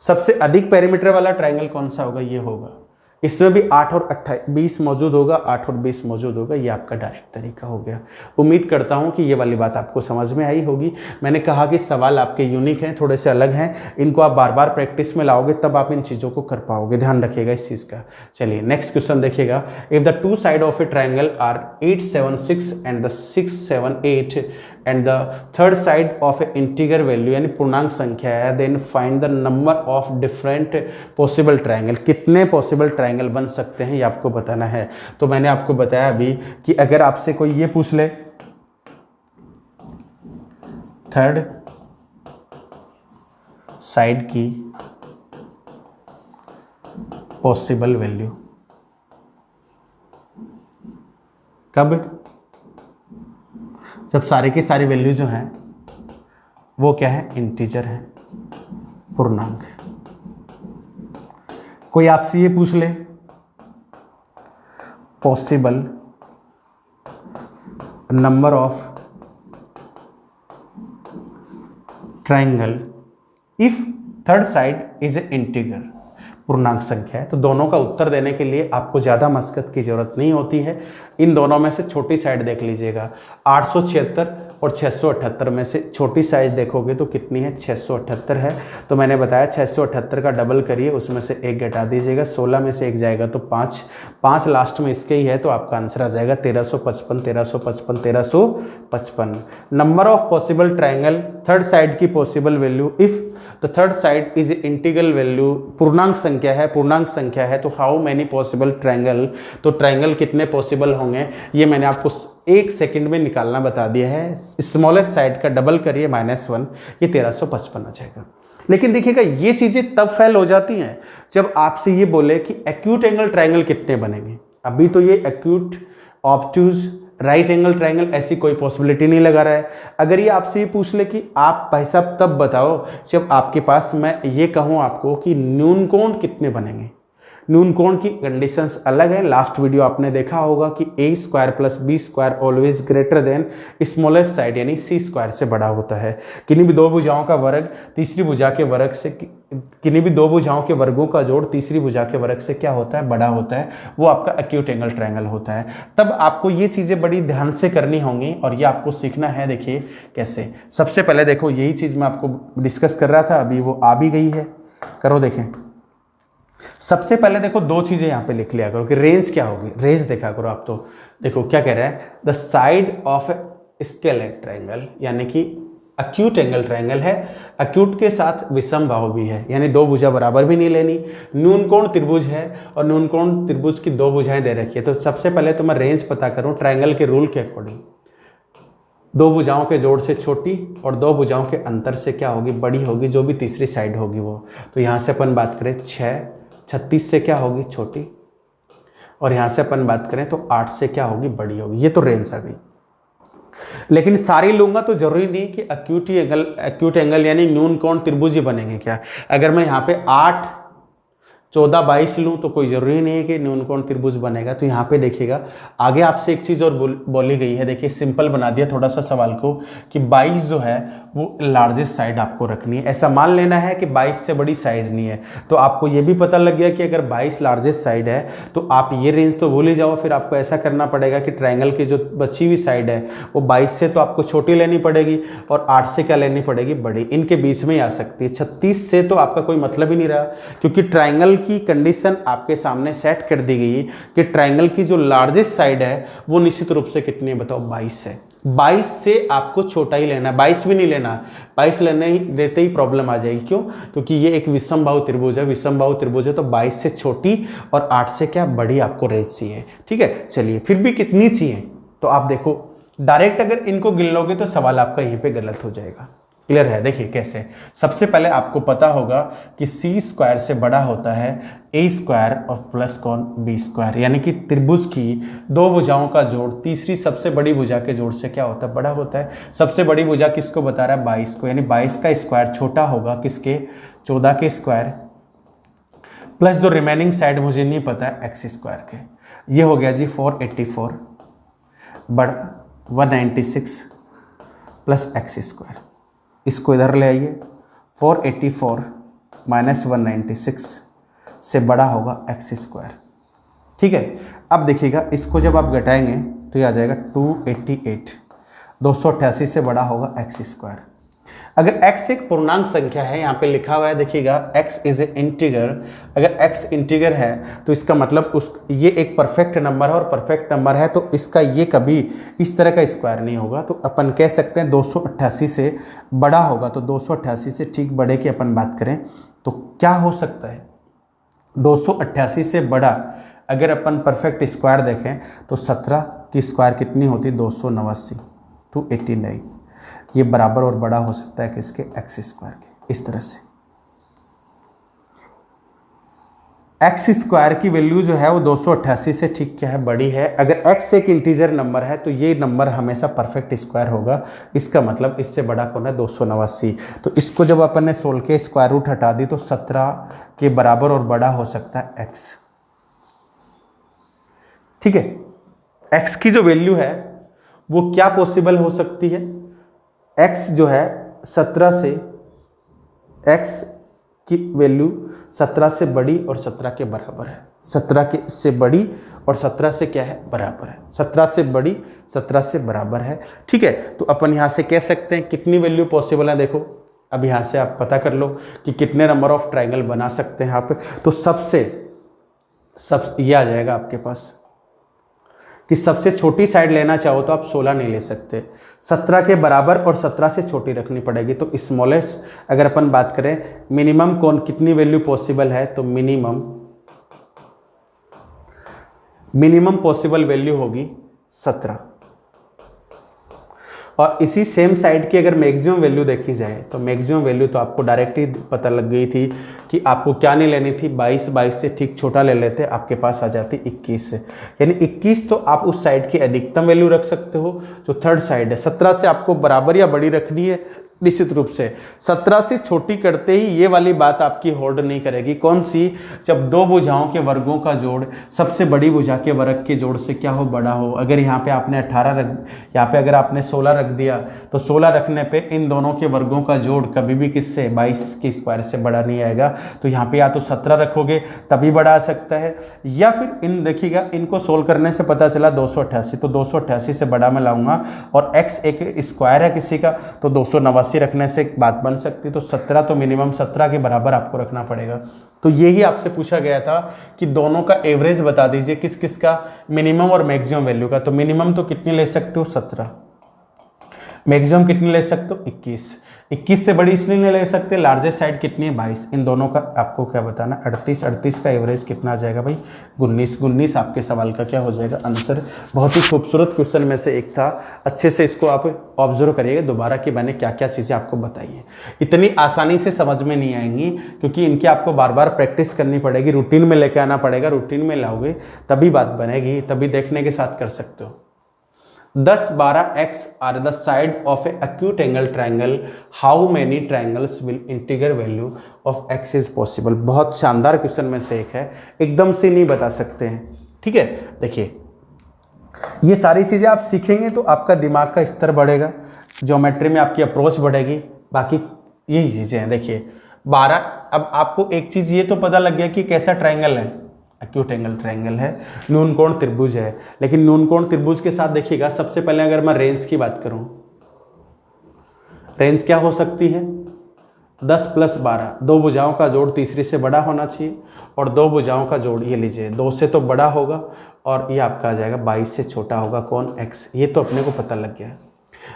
A: सबसे अधिक पेरीमीटर वाला ट्रायंगल कौन सा होगा, ये होगा। इसमें भी 8 और 20 मौजूद होगा, 8 और 20 मौजूद होगा। ये आपका डायरेक्ट तरीका हो गया। उम्मीद करता हूं कि ये वाली बात आपको समझ में आई होगी। मैंने कहा कि सवाल आपके यूनिक हैं, थोड़े से अलग हैं, इनको आप बार बार प्रैक्टिस में लाओगे तब आप इन चीज़ों को कर पाओगे। ध्यान रखिएगा इस चीज़ का। चलिए नेक्स्ट क्वेश्चन देखिएगा। If the two side of a triangle are 8 7 6 and the 6 7 8 and the third side of a integer value, यानी पूर्णांक संख्या है, then find the number of different possible triangle. कितने पॉसिबल ट्रायंगल बन सकते हैं ये आपको बताना है। तो मैंने आपको बताया अभी कि अगर आपसे कोई ये पूछ ले थर्ड साइड की पॉसिबल वैल्यू। कब? जब सारी की सारी वैल्यू जो हैं वो क्या है, इंटीजर है, पूर्णांक। कोई आपसे ये पूछ ले possible number of triangle if third side is a integer, पूर्णांक संख्या है, तो दोनों का उत्तर देने के लिए आपको ज़्यादा मशक्कत की जरूरत नहीं होती है। इन दोनों में से छोटी साइड देख लीजिएगा, 876 और 678 में से छोटी साइज देखोगे तो कितनी है, 678 है। तो मैंने बताया 678 का डबल करिए, उसमें से एक घटा दीजिएगा, 16 में से एक जाएगा तो 5 लास्ट में इसके ही है, तो आपका आंसर आ जाएगा 1355, 1355, 1355। Number of possible triangle, third side की possible value if the third side is integral value, पूर्णांक संख्या है, पूर्णांक संख्या है, तो हाउ मैनी पॉसिबल ट्रायंगल, तो ट्रायंगल कितने पॉसिबल होंगे ये मैंने आपको 1 सेकंड में निकालना बता दिया है। स्मॉलेस्ट साइड का डबल करिए -1, ये 1355 आ जाएगा। लेकिन देखिएगा ये चीजें तब फेल हो जाती हैं जब आपसे ये बोले कि एक्यूट एंगल ट्रायंगल कितने बनेंगे। अभी तो ये एक्यूट, ऑब्टूज, राइट एंगल ट्रायंगल ऐसी कोई पॉसिबिलिटी नहीं लगा रहा है। अगर ये आपसे ये पूछ ले कि आप भाई साहब तब बताओ जब आपके पास मैं ये कहूँ आपको कि न्यून कोण कितने बनेंगे। न्यून कोण की कंडीशंस अलग है, लास्ट वीडियो आपने देखा होगा कि a² + b² always greater then smallest side यानी c² से बड़ा होता है। किन्हीं भी दो भुजाओं का वर्ग तीसरी भुजा के वर्ग से, किन्हीं भी दो भुजाओं के वर्गों का जोड़ तीसरी भुजा के वर्ग से क्या होता है, बड़ा होता है, वो आपका एक्यूट एंगल ट्रायंगल होता है। तब आपको ये चीजें बड़ी ध्यान से करनी होंगी और ये आपको सीखना है। देखिए कैसे, सबसे पहले देखो यही चीज मैं आपको डिस्कस कर रहा था, अभी वो आ भी गई है, करो देखें। सबसे पहले देखो दो चीजें यहां पे लिख लिया करो कि रेंज क्या होगी, रेंज देखा करो आप। तो देखो क्या कह रहा है, द साइड ऑफ स्केलेट ट्रायंगल, यानी कि एक्यूट एंगल ट्रायंगल है, एक्यूट के साथ विषम बाहु भी है, यानी दो भुजा बराबर भी नहीं लेनी। न्यून कोण त्रिभुज है और न्यून कोण त्रिभुज की दो भुजाएं दे रखी है। तो सबसे पहले तो मैं रेंज पता करूं ट्रायंगल के रूल के अकॉर्डिंग, दो भुजाओं के जोड़ से छोटी और दो भुजाओं के अंतर से क्या होगी, बड़ी होगी, जो भी तीसरी साइड होगी वो। तो यहां से अपन बात करें 36 से क्या होगी, छोटी, और यहां से अपन बात करें तो 8 से क्या होगी, बड़ी होगी। ये तो रेंज आ गई। लेकिन सारी लूंगा तो जरूरी नहीं कि एक्यूट एंगल यानी न्यून कोण त्रिभुज ही बनेंगे क्या। अगर मैं यहाँ पे 8, 14, 22 लूँ तो कोई जरूरी नहीं है कि न्यून कोण त्रिभुज बनेगा। तो यहाँ पे देखिएगा आगे आपसे एक चीज और बोली गई है। देखिए सिंपल बना दिया थोड़ा सा सवाल को कि 22 जो है वो लार्जेस्ट साइड आपको रखनी है। ऐसा मान लेना है कि 22 से बड़ी साइज नहीं है। तो आपको ये भी पता लग गया कि अगर 22 लार्जेस्ट साइड है तो आप ये रेंज तो भूल ही जाओ। फिर आपको ऐसा करना पड़ेगा कि ट्रायंगल की जो बची हुई साइड है वो 22 से तो आपको छोटी लेनी पड़ेगी और 8 से क्या लेनी पड़ेगी, बड़ी। इनके बीच में ही आ सकती है। 36 से तो आपका कोई मतलब ही नहीं रहा, क्योंकि ट्रायंगल की कंडीशन आपके सामने सेट कर दी गई कि ट्रायंगल की जो लार्जेस्ट साइड है वो निश्चित रूप से कितनी है, बताओ, 22 है। 22 से आपको छोटा ही लेना है, 22 भी नहीं लेना। 22 लेने देते ही प्रॉब्लम आ जाएगी। क्यों? क्योंकि ये एक विषम बाहु त्रिभुज है, विषम बाहु त्रिभुज है, तो 22 से छोटी और 8 से क्या बड़ी आपको रेंज चाहिए। ठीक है, चलिए फिर भी कितनी चाहिए तो आप देखो, डायरेक्ट अगर इनको गिन लोगे तो सवाल आपका यहीं पे गलत हो जाएगा। क्लियर है? देखिए कैसे, सबसे पहले आपको पता होगा कि c² से बड़ा होता है a² और प्लस कौन, b², यानी कि त्रिभुज की दो भुजाओं का जोड़ तीसरी सबसे बड़ी भुजा के जोड़ से क्या होता है, बड़ा होता है। सबसे बड़ी भुजा किसको बता रहा है, 22 को, यानी 22 का स्क्वायर छोटा होगा किसके, 14 के स्क्वायर, प्लस जो रिमेनिंग साइड मुझे नहीं पता है x² के। ये हो गया जी 484 बड़ा 196 प्लस x²। इसको इधर ले आइए, 484 माइनस 196 से बड़ा होगा x²। ठीक है, अब देखिएगा इसको जब आप घटाएंगे तो ये आ जाएगा 288, 288 से बड़ा होगा x²। अगर x एक पूर्णांक संख्या है, यहाँ पे लिखा हुआ है देखिएगा x इज ए इंटीगर, अगर x इंटीगर है तो इसका मतलब ये एक परफेक्ट नंबर है, और परफेक्ट नंबर है तो इसका ये कभी इस तरह का स्क्वायर नहीं होगा। तो अपन कह सकते हैं 288 से बड़ा होगा। तो 288 से ठीक बड़े की अपन बात करें तो क्या हो सकता है, 288 से बड़ा अगर अपन परफेक्ट स्क्वायर देखें तो 17 की स्क्वायर कितनी होती है, 289, 289। ये बराबर और बड़ा हो सकता है किसके, एक्स स्क्वायर के। इस तरह से एक्स स्क्वायर की वैल्यू जो है वो 288 से ठीक क्या है, बड़ी है। अगर एक्स एक इंटीजर नंबर है तो ये नंबर हमेशा परफेक्ट स्क्वायर होगा। इसका मतलब इससे बड़ा कौन है, 289। तो इसको जब अपन ने सोल्व के स्क्वायर रूट हटा दी तो 17 के बराबर और बड़ा हो सकता है एक्स। ठीक है, एक्स की जो वैल्यू है वो क्या पॉसिबल हो सकती है, एक्स जो है 17 से, एक्स की वैल्यू 17 से बड़ी और 17 के बराबर है। 17 के से बड़ी और 17 से क्या है, बराबर है। 17 से बड़ी 17 से बराबर है। ठीक है, तो अपन यहाँ से कह सकते हैं कितनी वैल्यू पॉसिबल है। देखो अब यहाँ से आप पता कर लो कि कितने नंबर ऑफ ट्राइंगल बना सकते हैं यहाँ पे। तो सब ये आ जाएगा आपके पास कि सबसे छोटी साइड लेना चाहो तो आप 16 नहीं ले सकते, 17 के बराबर और 17 से छोटी रखनी पड़ेगी। तो स्मॉलेस्ट अगर अपन बात करें मिनिमम कौन कितनी वैल्यू पॉसिबल है, तो मिनिमम पॉसिबल वैल्यू होगी 17। और इसी सेम साइड की अगर मैक्सिमम वैल्यू देखी जाए तो मैक्सिमम वैल्यू तो आपको डायरेक्ट ही पता लग गई थी कि आपको क्या नहीं लेनी थी, 22 से ठीक छोटा ले लेते, आपके पास आ जाती 21 से। यानी 21 तो आप उस साइड की अधिकतम वैल्यू रख सकते हो जो थर्ड साइड है। 17 से आपको बराबर या बड़ी रखनी है निश्चित रूप से। 17 से छोटी करते ही ये वाली बात आपकी होल्ड नहीं करेगी। कौन सी, जब दो भुजाओं के वर्गों का जोड़ सबसे बड़ी भुजा के वर्ग के जोड़ से क्या हो, बड़ा हो। अगर यहाँ पे आपने 18 रख, यहाँ पे अगर आपने 16 रख दिया तो 16 रखने पे इन दोनों के वर्गों का जोड़ कभी भी किससे, 22 के स्क्वायर से बड़ा नहीं आएगा। तो यहाँ पे या तो 17 रखोगे तभी बड़ा आ सकता है, या फिर इन देखिएगा इनको सोल्व करने से पता चला 288, तो 288 से बड़ा मैं लाऊंगा और x एक स्क्वायर है किसी का, तो 289 रखने से एक बात बन सकती है। तो 17 तो मिनिमम 17 के बराबर आपको रखना पड़ेगा। तो यही आपसे पूछा गया था कि दोनों का एवरेज बता दीजिए किस किस का, मिनिमम और मैक्सिमम वैल्यू का। तो मिनिमम तो कितनी ले सकते हो, 17, मैक्सिमम कितनी ले सकते हो, 21। 21 से बड़ी इसलिए नहीं ले सकते, लार्जेस्ट साइड कितनी है, 22। इन दोनों का आपको क्या बताना, 38 का एवरेज कितना आ जाएगा भाई, 19 आपके सवाल का क्या हो जाएगा आंसर। बहुत ही खूबसूरत क्वेश्चन में से एक था, अच्छे से इसको आप ऑब्जर्व करिएगा दोबारा कि मैंने क्या क्या चीज़ें आपको बताई है। इतनी आसानी से समझ में नहीं आएंगी क्योंकि इनकी आपको बार बार प्रैक्टिस करनी पड़ेगी, रूटीन में लेके आना पड़ेगा। रूटीन में लाओगे तभी बात बनेगी, तभी देखने के साथ कर सकते हो। 10, 12 x are the side of a acute angle triangle. How many triangles will integer value of x is possible? बहुत शानदार क्वेश्चन में से एक है, एकदम से नहीं बता सकते हैं। ठीक है, देखिए ये सारी चीजें आप सीखेंगे तो आपका दिमाग का स्तर बढ़ेगा, ज्योमेट्री में आपकी अप्रोच बढ़ेगी, बाकी यही चीजें हैं। देखिए 12, अब आपको एक चीज ये तो पता लग गया कि कैसा ट्राइंगल है, एक्यूट एंगल ट्रायंगल है, न्यून कोण त्रिभुज है। लेकिन न्यून कोण त्रिभुज के साथ देखिएगा, सबसे पहले अगर मैं रेंज की बात करूं, रेंज क्या हो सकती है, 10 + 12, दो भुजाओं का जोड़ तीसरी से बड़ा होना चाहिए, और दो भुजाओं का जोड़ ये लीजिए 2 से तो बड़ा होगा, और ये आपका आ जाएगा 22 से छोटा होगा कौन, x। ये तो अपने को पता लग गया।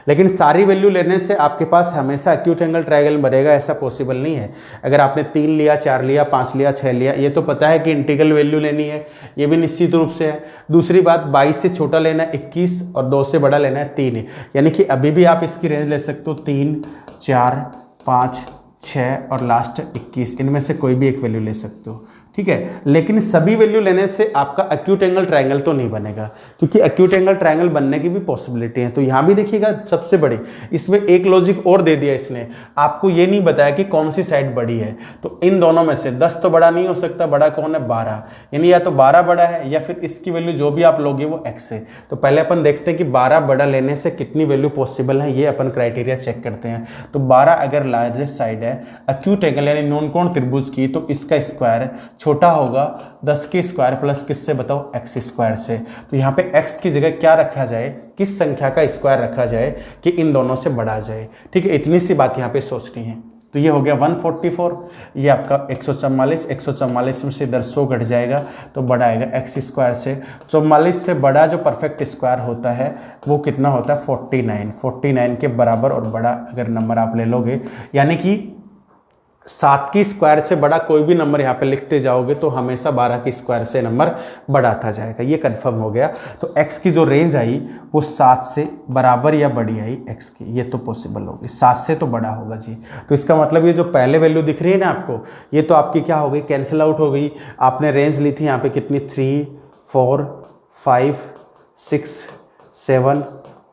A: लेकिन सारी वैल्यू लेने से आपके पास हमेशा एक्यूट एंगल ट्रायंगल बनेगा ऐसा पॉसिबल नहीं है। अगर आपने 3 लिया, 4 लिया, 5 लिया, 6 लिया, ये तो पता है कि इंटीग्रल वैल्यू लेनी है, ये भी निश्चित रूप से है। दूसरी बात, 22 से छोटा लेना है 21 और 2 से बड़ा लेना है 3, यानी कि अभी भी आप इसकी रेंज ले सकते हो 3, 4, 5, 6 और लास्ट 21, इनमें से कोई भी एक वैल्यू ले सकते हो। ठीक है, लेकिन सभी वैल्यू लेने से आपका एक्यूट एंगल ट्रायंगल तो नहीं बनेगा, क्योंकि एक्यूट एंगल ट्रायंगल बनने की भी पॉसिबिलिटी है। तो यहाँ भी देखिएगा सबसे बड़ी, इसमें एक लॉजिक और दे दिया इसने, आपको ये नहीं बताया कि कौन सी साइड बड़ी है। तो इन दोनों में से 10 तो बड़ा नहीं हो सकता, बड़ा कौन है, 12, यानी या तो 12 बड़ा है या फिर इसकी वैल्यू जो भी आप लोगे वो x है। तो पहले अपन देखते हैं कि 12 बड़ा लेने से कितनी वैल्यू पॉसिबल है, ये अपन क्राइटेरिया चेक करते हैं। तो 12 अगर लार्जेस्ट साइड है एक्यूट एंगल यानी न्यून कोण त्रिभुज की, तो इसका स्क्वायर छोटा होगा 10 के स्क्वायर प्लस किससे बताओ, x स्क्वायर से। तो यहाँ पे x की जगह क्या रखा जाए, किस संख्या का स्क्वायर रखा जाए कि इन दोनों से बड़ा जाए। ठीक है, इतनी सी बात यहाँ पे सोचनी है। तो ये हो गया 144, ये आपका 144, 144 में से इधर 100 घट जाएगा तो बड़ा आएगा x स्क्वायर से। 44 से बड़ा जो परफेक्ट स्क्वायर होता है वो कितना होता है, 49 के बराबर और बड़ा अगर नंबर आप ले लोगे, यानी कि 7 की स्क्वायर से बड़ा कोई भी नंबर यहाँ पे लिखते जाओगे तो हमेशा 12 की स्क्वायर से नंबर बड़ा आता जाएगा। ये कंफर्म हो गया। तो x की जो रेंज आई वो 7 से बराबर या बड़ी आई x की, ये तो पॉसिबल होगी। 7 से तो बड़ा होगा जी। तो इसका मतलब ये जो पहले वैल्यू दिख रही है ना आपको, ये तो आपकी क्या हो गई, कैंसिल आउट हो गई। आपने रेंज ली थी यहाँ पे कितनी, 3, 4, 5, 6, 7,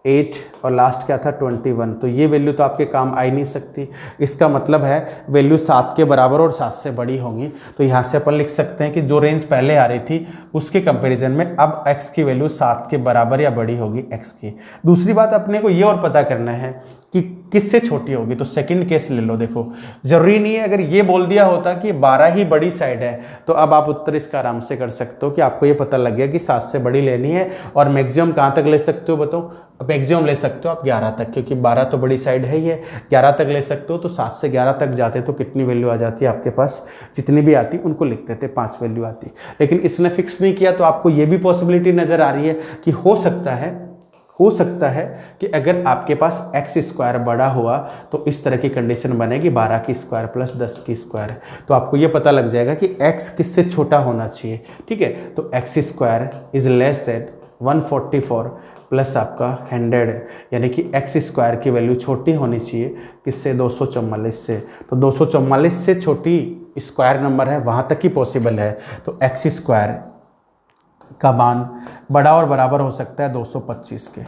A: 8 और लास्ट क्या था 21। तो ये वैल्यू तो आपके काम आ ही नहीं सकती। इसका मतलब है वैल्यू 7 के बराबर और 7 से बड़ी होंगी। तो यहाँ से अपन लिख सकते हैं कि जो रेंज पहले आ रही थी उसके कंपैरिजन में अब x की वैल्यू 7 के बराबर या बड़ी होगी x की। दूसरी बात अपने को ये और पता करना है कि किससे छोटी होगी। तो सेकंड केस ले लो। देखो जरूरी नहीं है, अगर ये बोल दिया होता कि 12 ही बड़ी साइड है तो अब आप उत्तर इसका आराम से कर सकते हो कि आपको ये पता लग गया कि 7 से बड़ी लेनी है। और मैक्सिमम कहाँ तक ले सकते हो बताओ, मैक्सिमम ले सकते हो आप 11 तक, क्योंकि 12 तो बड़ी साइड है ही है। 11 तक ले सकते हो। तो 7 से 11 तक जाते तो कितनी वैल्यू आ जाती है आपके पास, जितनी भी आती उनको लिख देते, 5 वैल्यू आती। लेकिन इसने फिक्स नहीं किया। तो आपको ये भी पॉसिबिलिटी नजर आ रही है कि हो सकता है कि अगर आपके पास एक्स स्क्वायर बड़ा हुआ तो इस तरह की कंडीशन बनेगी 12 की स्क्वायर प्लस 10 की स्क्वायर। तो आपको ये पता लग जाएगा कि एक्स किससे छोटा होना चाहिए। ठीक है, तो x square is less than 144 plus आपका 100, यानी कि एक्स स्क्वायर की वैल्यू छोटी होनी चाहिए किससे, 244 से। तो 244 से छोटी स्क्वायर नंबर है वहाँ तक ही पॉसिबल है। तो एक्स स्क्वायर का मान बड़ा और बराबर हो सकता है 225 के,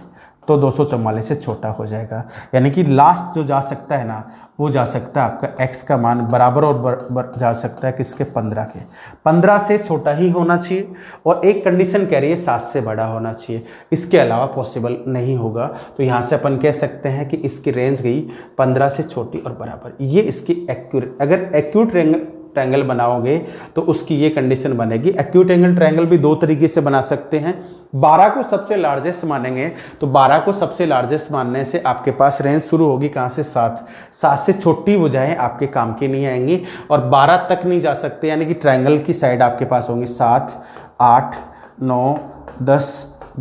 A: तो 244 से छोटा हो जाएगा। यानी कि लास्ट जो जा सकता है ना वो जा सकता है आपका x का मान बराबर और जा सकता है किसके, 15 के। 15 से छोटा ही होना चाहिए और एक कंडीशन कह रही है 7 से बड़ा होना चाहिए, इसके अलावा पॉसिबल नहीं होगा। तो यहाँ से अपन कह सकते हैं कि इसकी रेंज गई 15 से छोटी और बराबर। ये इसकी एक्यूरेट, अगर एक्यूट ट्रायंगल बनाओगे तो उसकी ये कंडीशन बनेगी। एक्यूट एंगल ट्रायंगल भी दो तरीके से बना सकते हैं। 12 को सबसे लार्जेस्ट मानेंगे तो 12 को सबसे लार्जेस्ट मानने से आपके पास रेंज शुरू होगी कहाँ से, 7 से छोटी वजहें आपके काम की नहीं आएंगी और 12 तक नहीं जा सकते। यानी कि ट्रायंगल की साइड आपके पास होंगी 7, 8, 9, 10,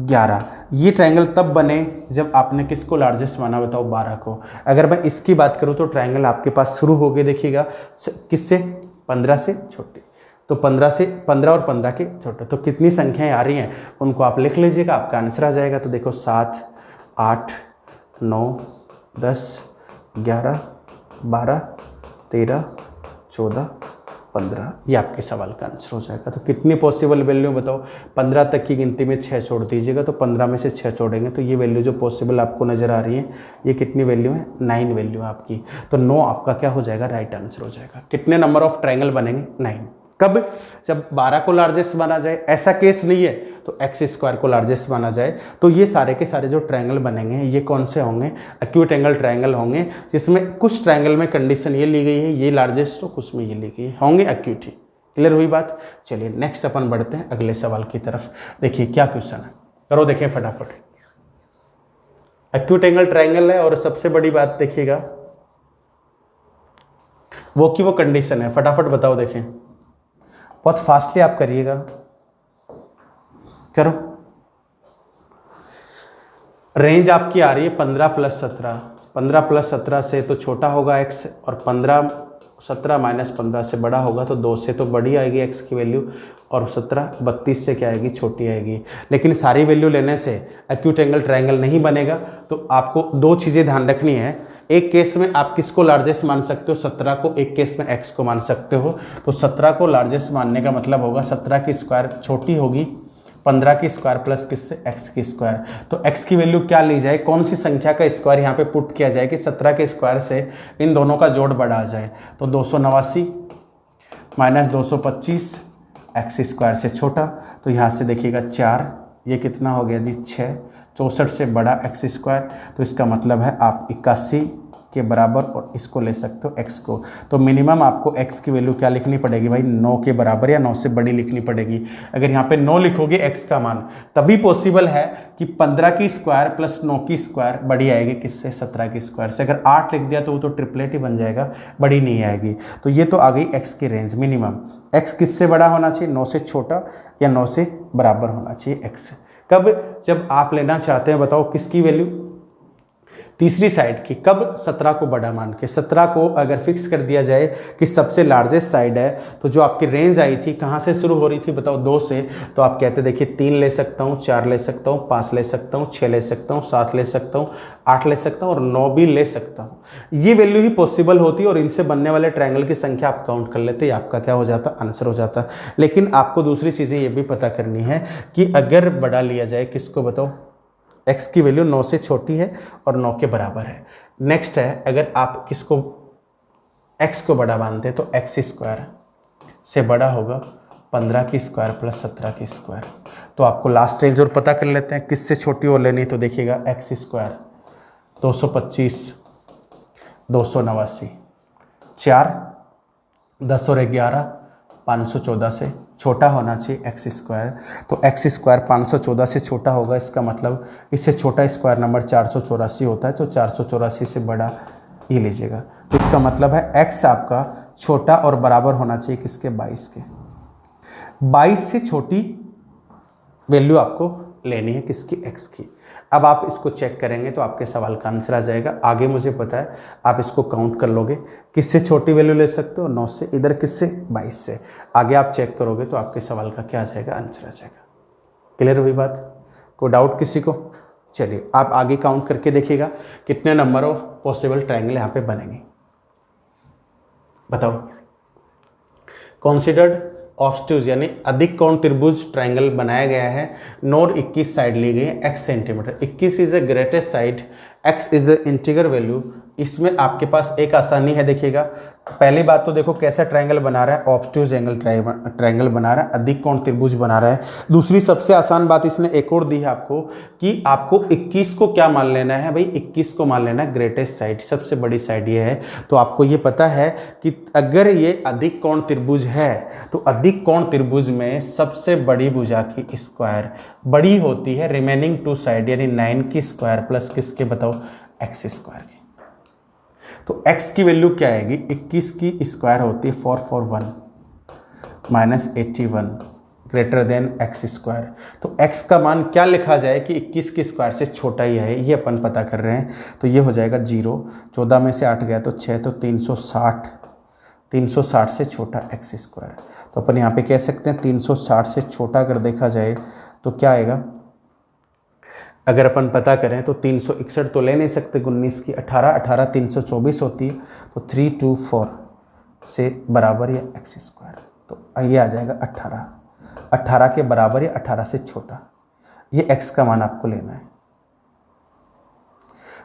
A: 11। ये ट्रायंगल तब बने जब आपने किसको लार्जेस्ट माना, बताओ 12 को। अगर मैं इसकी बात करूं तो ट्रायंगल आपके पास शुरू हो गए, देखिएगा किससे, 15 से छोटी। तो 15 और 15 के छोटे। तो कितनी संख्याएं आ रही हैं उनको आप लिख लीजिएगा, आपका आंसर आ जाएगा। तो देखो 7, 8, 9, 10, 11, 12, 13, 14, 15, ये आपके सवाल का आंसर हो जाएगा। तो कितनी पॉसिबल वैल्यू बताओ, 15 तक की गिनती में 6 छोड़ दीजिएगा। तो 15 में से 6 छोड़ेंगे तो ये वैल्यू जो पॉसिबल आपको नजर आ रही है ये कितनी वैल्यू है, 9 वैल्यू है आपकी। तो 9 आपका क्या हो जाएगा, राइट आंसर हो जाएगा। कितने नंबर ऑफ ट्रायंगल बनेंगे, 9। कब, जब 12 को लार्जेस्ट माना जाए। ऐसा केस नहीं है तो एक्स स्क्वायर को लार्जेस्ट माना जाए तो ये सारे के सारे जो ट्रायंगल बनेंगे ये कौन से होंगे, एक्यूट एंगल ट्रायंगल होंगे, जिसमें कुछ ट्रायंगल में कंडीशन ये ली गई है ये लार्जेस्ट तो कुछ में ये ली गई है, होंगे एक्यूट ही। क्लियर हुई बात। चलिए नेक्स्ट अपन बढ़ते हैं अगले सवाल की तरफ। देखिए क्या क्वेश्चन है, करो देखें फटाफट। एक्यूट एंगल ट्रायंगल है और सबसे बड़ी बात देखिएगा वो की वो कंडीशन है। फटाफट बताओ, देखें बहुत फास्टली आप करिएगा, करो। रेंज आपकी आ रही है 15 प्लस 17। 15 प्लस 17 से तो छोटा होगा x और 17 माइनस 15 से बड़ा होगा तो 2 से तो बड़ी आएगी x की वैल्यू और 32 से क्या आएगी, छोटी आएगी। लेकिन सारी वैल्यू लेने से एक्यूट एंगल ट्रायंगल नहीं बनेगा। तो आपको दो चीज़ें ध्यान रखनी है। एक केस में आप किसको लार्जेस्ट मान सकते हो, 17 को, एक केस में x को मान सकते हो। तो 17 को लार्जेस्ट मानने का मतलब होगा 17 की स्क्वायर छोटी होगी 15 की स्क्वायर प्लस किससे, x की स्क्वायर। तो x की वैल्यू क्या ली जाए, कौन सी संख्या का स्क्वायर यहाँ पे पुट किया जाए कि 17 के स्क्वायर से इन दोनों का जोड़ बढ़ा आ जाए। तो 289 माइनस 225 एक्स स्क्वायर से छोटा। तो यहाँ से देखिएगा 4, ये कितना हो गया जी 6, 64 से बड़ा एक्स स्क्वायर। तो इसका मतलब है आप 81 के बराबर और इसको ले सकते हो x को। तो मिनिमम आपको x की वैल्यू क्या लिखनी पड़ेगी भाई, 9 के बराबर या 9 से बड़ी लिखनी पड़ेगी। अगर यहाँ पे 9 लिखोगे x का मान तभी पॉसिबल है कि 15 की स्क्वायर प्लस 9 की स्क्वायर बड़ी आएगी किससे, 17 की स्क्वायर से। अगर 8 लिख दिया तो वो तो ट्रिपलेट ही बन जाएगा, बड़ी नहीं आएगी। तो ये तो आ गई x की रेंज। मिनिमम x किससे बड़ा होना चाहिए, 9 से छोटा या 9 से बराबर होना चाहिए x। कब, जब आप लेना चाहते हैं बताओ किसकी वैल्यू, तीसरी साइड की, कब 17 को बड़ा मान के, 17 को अगर फिक्स कर दिया जाए कि सबसे लार्जेस्ट साइड है, तो जो आपकी रेंज आई थी कहाँ से शुरू हो रही थी बताओ, 2 से, तो आप कहते देखिए 3 ले सकता हूँ, 4 ले सकता हूँ, 5 ले सकता हूँ, 6 ले सकता हूँ, 7 ले सकता हूँ, 8 ले सकता हूँ और 9 भी ले सकता हूँ। ये वैल्यू ही पॉसिबल होती है और इनसे बनने वाले ट्रायंगल की संख्या आप काउंट कर लेते, आपका क्या हो जाता, आंसर हो जाता। लेकिन आपको दूसरी चीज़ें ये भी पता करनी है कि अगर बड़ा लिया जाए किसको बताओ, x की वैल्यू 9 से छोटी है और 9 के बराबर है। नेक्स्ट है, अगर आप किसको x को बड़ा मानते हैं तो x स्क्वायर से बड़ा होगा 15 की स्क्वायर प्लस 17 की स्क्वायर। तो आपको लास्ट रेंज और पता कर लेते हैं किससे छोटी और लेनी, तो देखिएगा x स्क्वायर 225, 289, 4 10 और 11 514 से छोटा होना चाहिए x स्क्वायर। तो x स्क्वायर 514 से छोटा होगा, इसका मतलब इससे छोटा स्क्वायर नंबर 484 होता है, तो 484 से बड़ा ये लीजिएगा। तो इसका मतलब है x आपका छोटा और बराबर होना चाहिए किसके, 22 के। 22 से छोटी वैल्यू आपको लेनी है किसकी, x की। अब आप इसको चेक करेंगे तो आपके सवाल का आंसर आ जाएगा। आगे मुझे पता है आप इसको काउंट कर लोगे, किससे छोटी वैल्यू ले सकते हो, 9 से, इधर किससे, 22 से। आगे आप चेक करोगे तो आपके सवाल का क्या आ जाएगा, आंसर आ जाएगा। क्लियर हुई बात, कोई डाउट किसी को? चलिए आप आगे काउंट करके देखिएगा कितने नंबर ऑफ पॉसिबल ट्रायंगल यहाँ पे बनेंगे, बताओ। कॉन्सिडर्ड ऑब्स्ट्यूज यानी अधिक कोण त्रिभुज ट्रायंगल बनाया गया है। नोर 21 साइड ली गई है x centimetre. 21 is the greatest side, x is the integral value. इसमें आपके पास एक आसानी है, देखिएगा पहली बात तो देखो कैसा ट्रायंगल बना रहा है, ऑब्स्ट्यूज एंगल ट्रायंगल बना रहा है, अधिक कोण त्रिभुज बना रहा है। दूसरी सबसे आसान बात इसने एक और दी है आपको कि आपको 21 को क्या मान लेना है भाई, 21 को मान लेना है ग्रेटेस्ट साइड, सबसे बड़ी साइड ये है। तो आपको ये पता है कि अगर ये अधिक कोण त्रिभुज है तो अधिक कोण त्रिभुज में सबसे बड़ी भुजा की स्क्वायर बड़ी होती है रिमेनिंग 2 साइड, यानी 9 की स्क्वायर प्लस किसके बताओ, x स्क्वायर की। तो x की वैल्यू क्या आएगी, 21 की स्क्वायर होती है 441 minus 81 greater than x square. तो x का मान क्या लिखा जाए कि 21 की स्क्वायर से छोटा ही है, ये अपन पता कर रहे हैं। तो ये हो जाएगा 0, 14 में से 8 गया तो 6, तो 360, 360 से छोटा x स्क्वायर। तो अपन यहाँ पे कह सकते हैं 360 से छोटा अगर देखा जाए तो क्या आएगा, अगर अपन पता करें तो 361 तो ले नहीं सकते, 19 की 18, 18 324 होती है, तो 324 से बराबर या x स्क्वायर। तो ये आ जाएगा 18, 18 के बराबर या 18 से छोटा, ये x का मान आपको लेना है।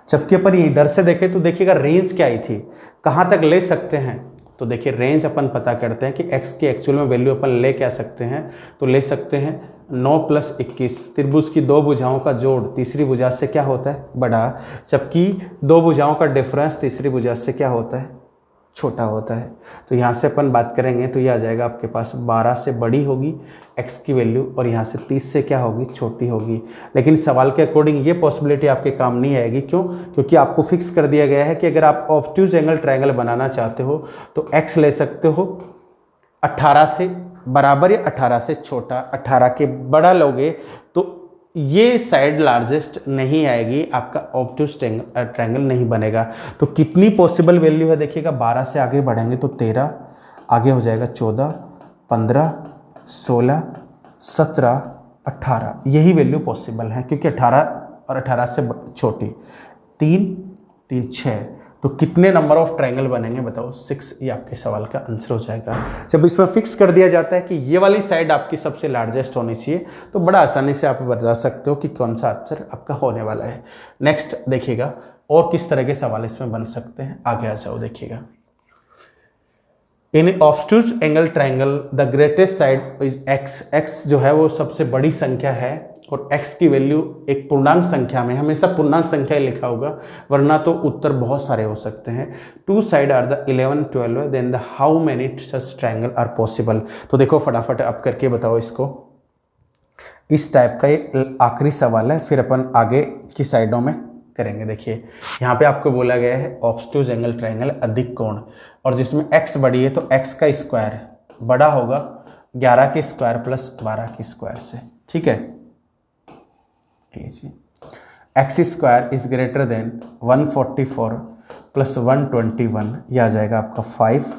A: जबकि अपन इधर से देखें तो देखिएगा रेंज क्या आई थी, कहाँ तक ले सकते हैं। तो देखिए रेंज अपन पता करते हैं कि x की एक्चुअल में वैल्यू अपन ले क्या सकते हैं, तो ले सकते हैं 9 प्लस 21, त्रिभुज की 2 भुजाओं का जोड़ तीसरी भुजा से क्या होता है, बड़ा, जबकि 2 भुजाओं का डिफरेंस तीसरी भुजा से क्या होता है, छोटा होता है। तो यहाँ से अपन बात करेंगे तो ये आ जाएगा आपके पास 12 से बड़ी होगी x की वैल्यू और यहाँ से 30 से क्या होगी, छोटी होगी। लेकिन सवाल के अकॉर्डिंग ये पॉसिबिलिटी आपके काम नहीं आएगी, क्यों, क्योंकि आपको फिक्स कर दिया गया है कि अगर आप ऑब्ट्यूज एंगल ट्रायंगल बनाना चाहते हो तो x ले सकते हो 18 से बराबर या 18 से छोटा, 18 के बड़ा लोगे तो ये साइड लार्जेस्ट नहीं आएगी, आपका ऑब्ट्यूज ट्रायंगल नहीं बनेगा। तो कितनी पॉसिबल वैल्यू है देखिएगा, 12 से आगे बढ़ेंगे तो 13, आगे हो जाएगा 14, 15, 16, 17, 18, यही वैल्यू पॉसिबल है क्योंकि 18 और 18 से छोटी, 3, 3, 6। तो कितने नंबर ऑफ ट्रायंगल बनेंगे बताओ, 6, ये आपके सवाल का आंसर हो जाएगा। जब इसमें फिक्स कर दिया जाता है कि ये वाली साइड आपकी सबसे लार्जेस्ट होनी चाहिए तो बड़ा आसानी से आप बता सकते हो कि कौन सा आंसर आपका होने वाला है। नेक्स्ट देखिएगा और किस तरह के सवाल इसमें बन सकते हैं, आगे आ जाओ देखिएगा। In obtuse angle triangle the greatest side is x, x जो है वो सबसे बड़ी संख्या है और x की वैल्यू एक पूर्णांक संख्या में, हमेशा पूर्णांक संख्या लिखा होगा वरना तो उत्तर बहुत सारे हो सकते हैं। 2 side are the 11, 12, then the how many such triangle are possible. तो देखो फटाफट आप करके बताओ इसको, इस टाइप का ये आखिरी सवाल है, फिर अपन आगे की साइडों में करेंगे। देखिए यहाँ पे आपको बोला गया है ऑब्ट्यूज एंगल ट्रायंगल अधिक कोण, और जिसमें x बड़ी है तो x का स्क्वायर बड़ा होगा 11 की स्क्वायर प्लस 12 की स्क्वायर से, ठीक है। X square is greater then 144 plus 121, यह आ जाएगा आपका 5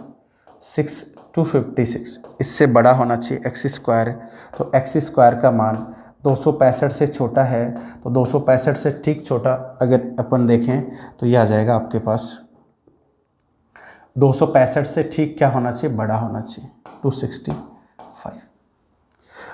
A: 6 256, इससे बड़ा होना चाहिए एक्स स्क्वायर। तो एक्स स्क्वायर का मान 265 से छोटा है, तो 265 से ठीक छोटा अगर अपन देखें तो यह आ जाएगा आपके पास 265 से ठीक क्या होना चाहिए, बड़ा होना चाहिए 265।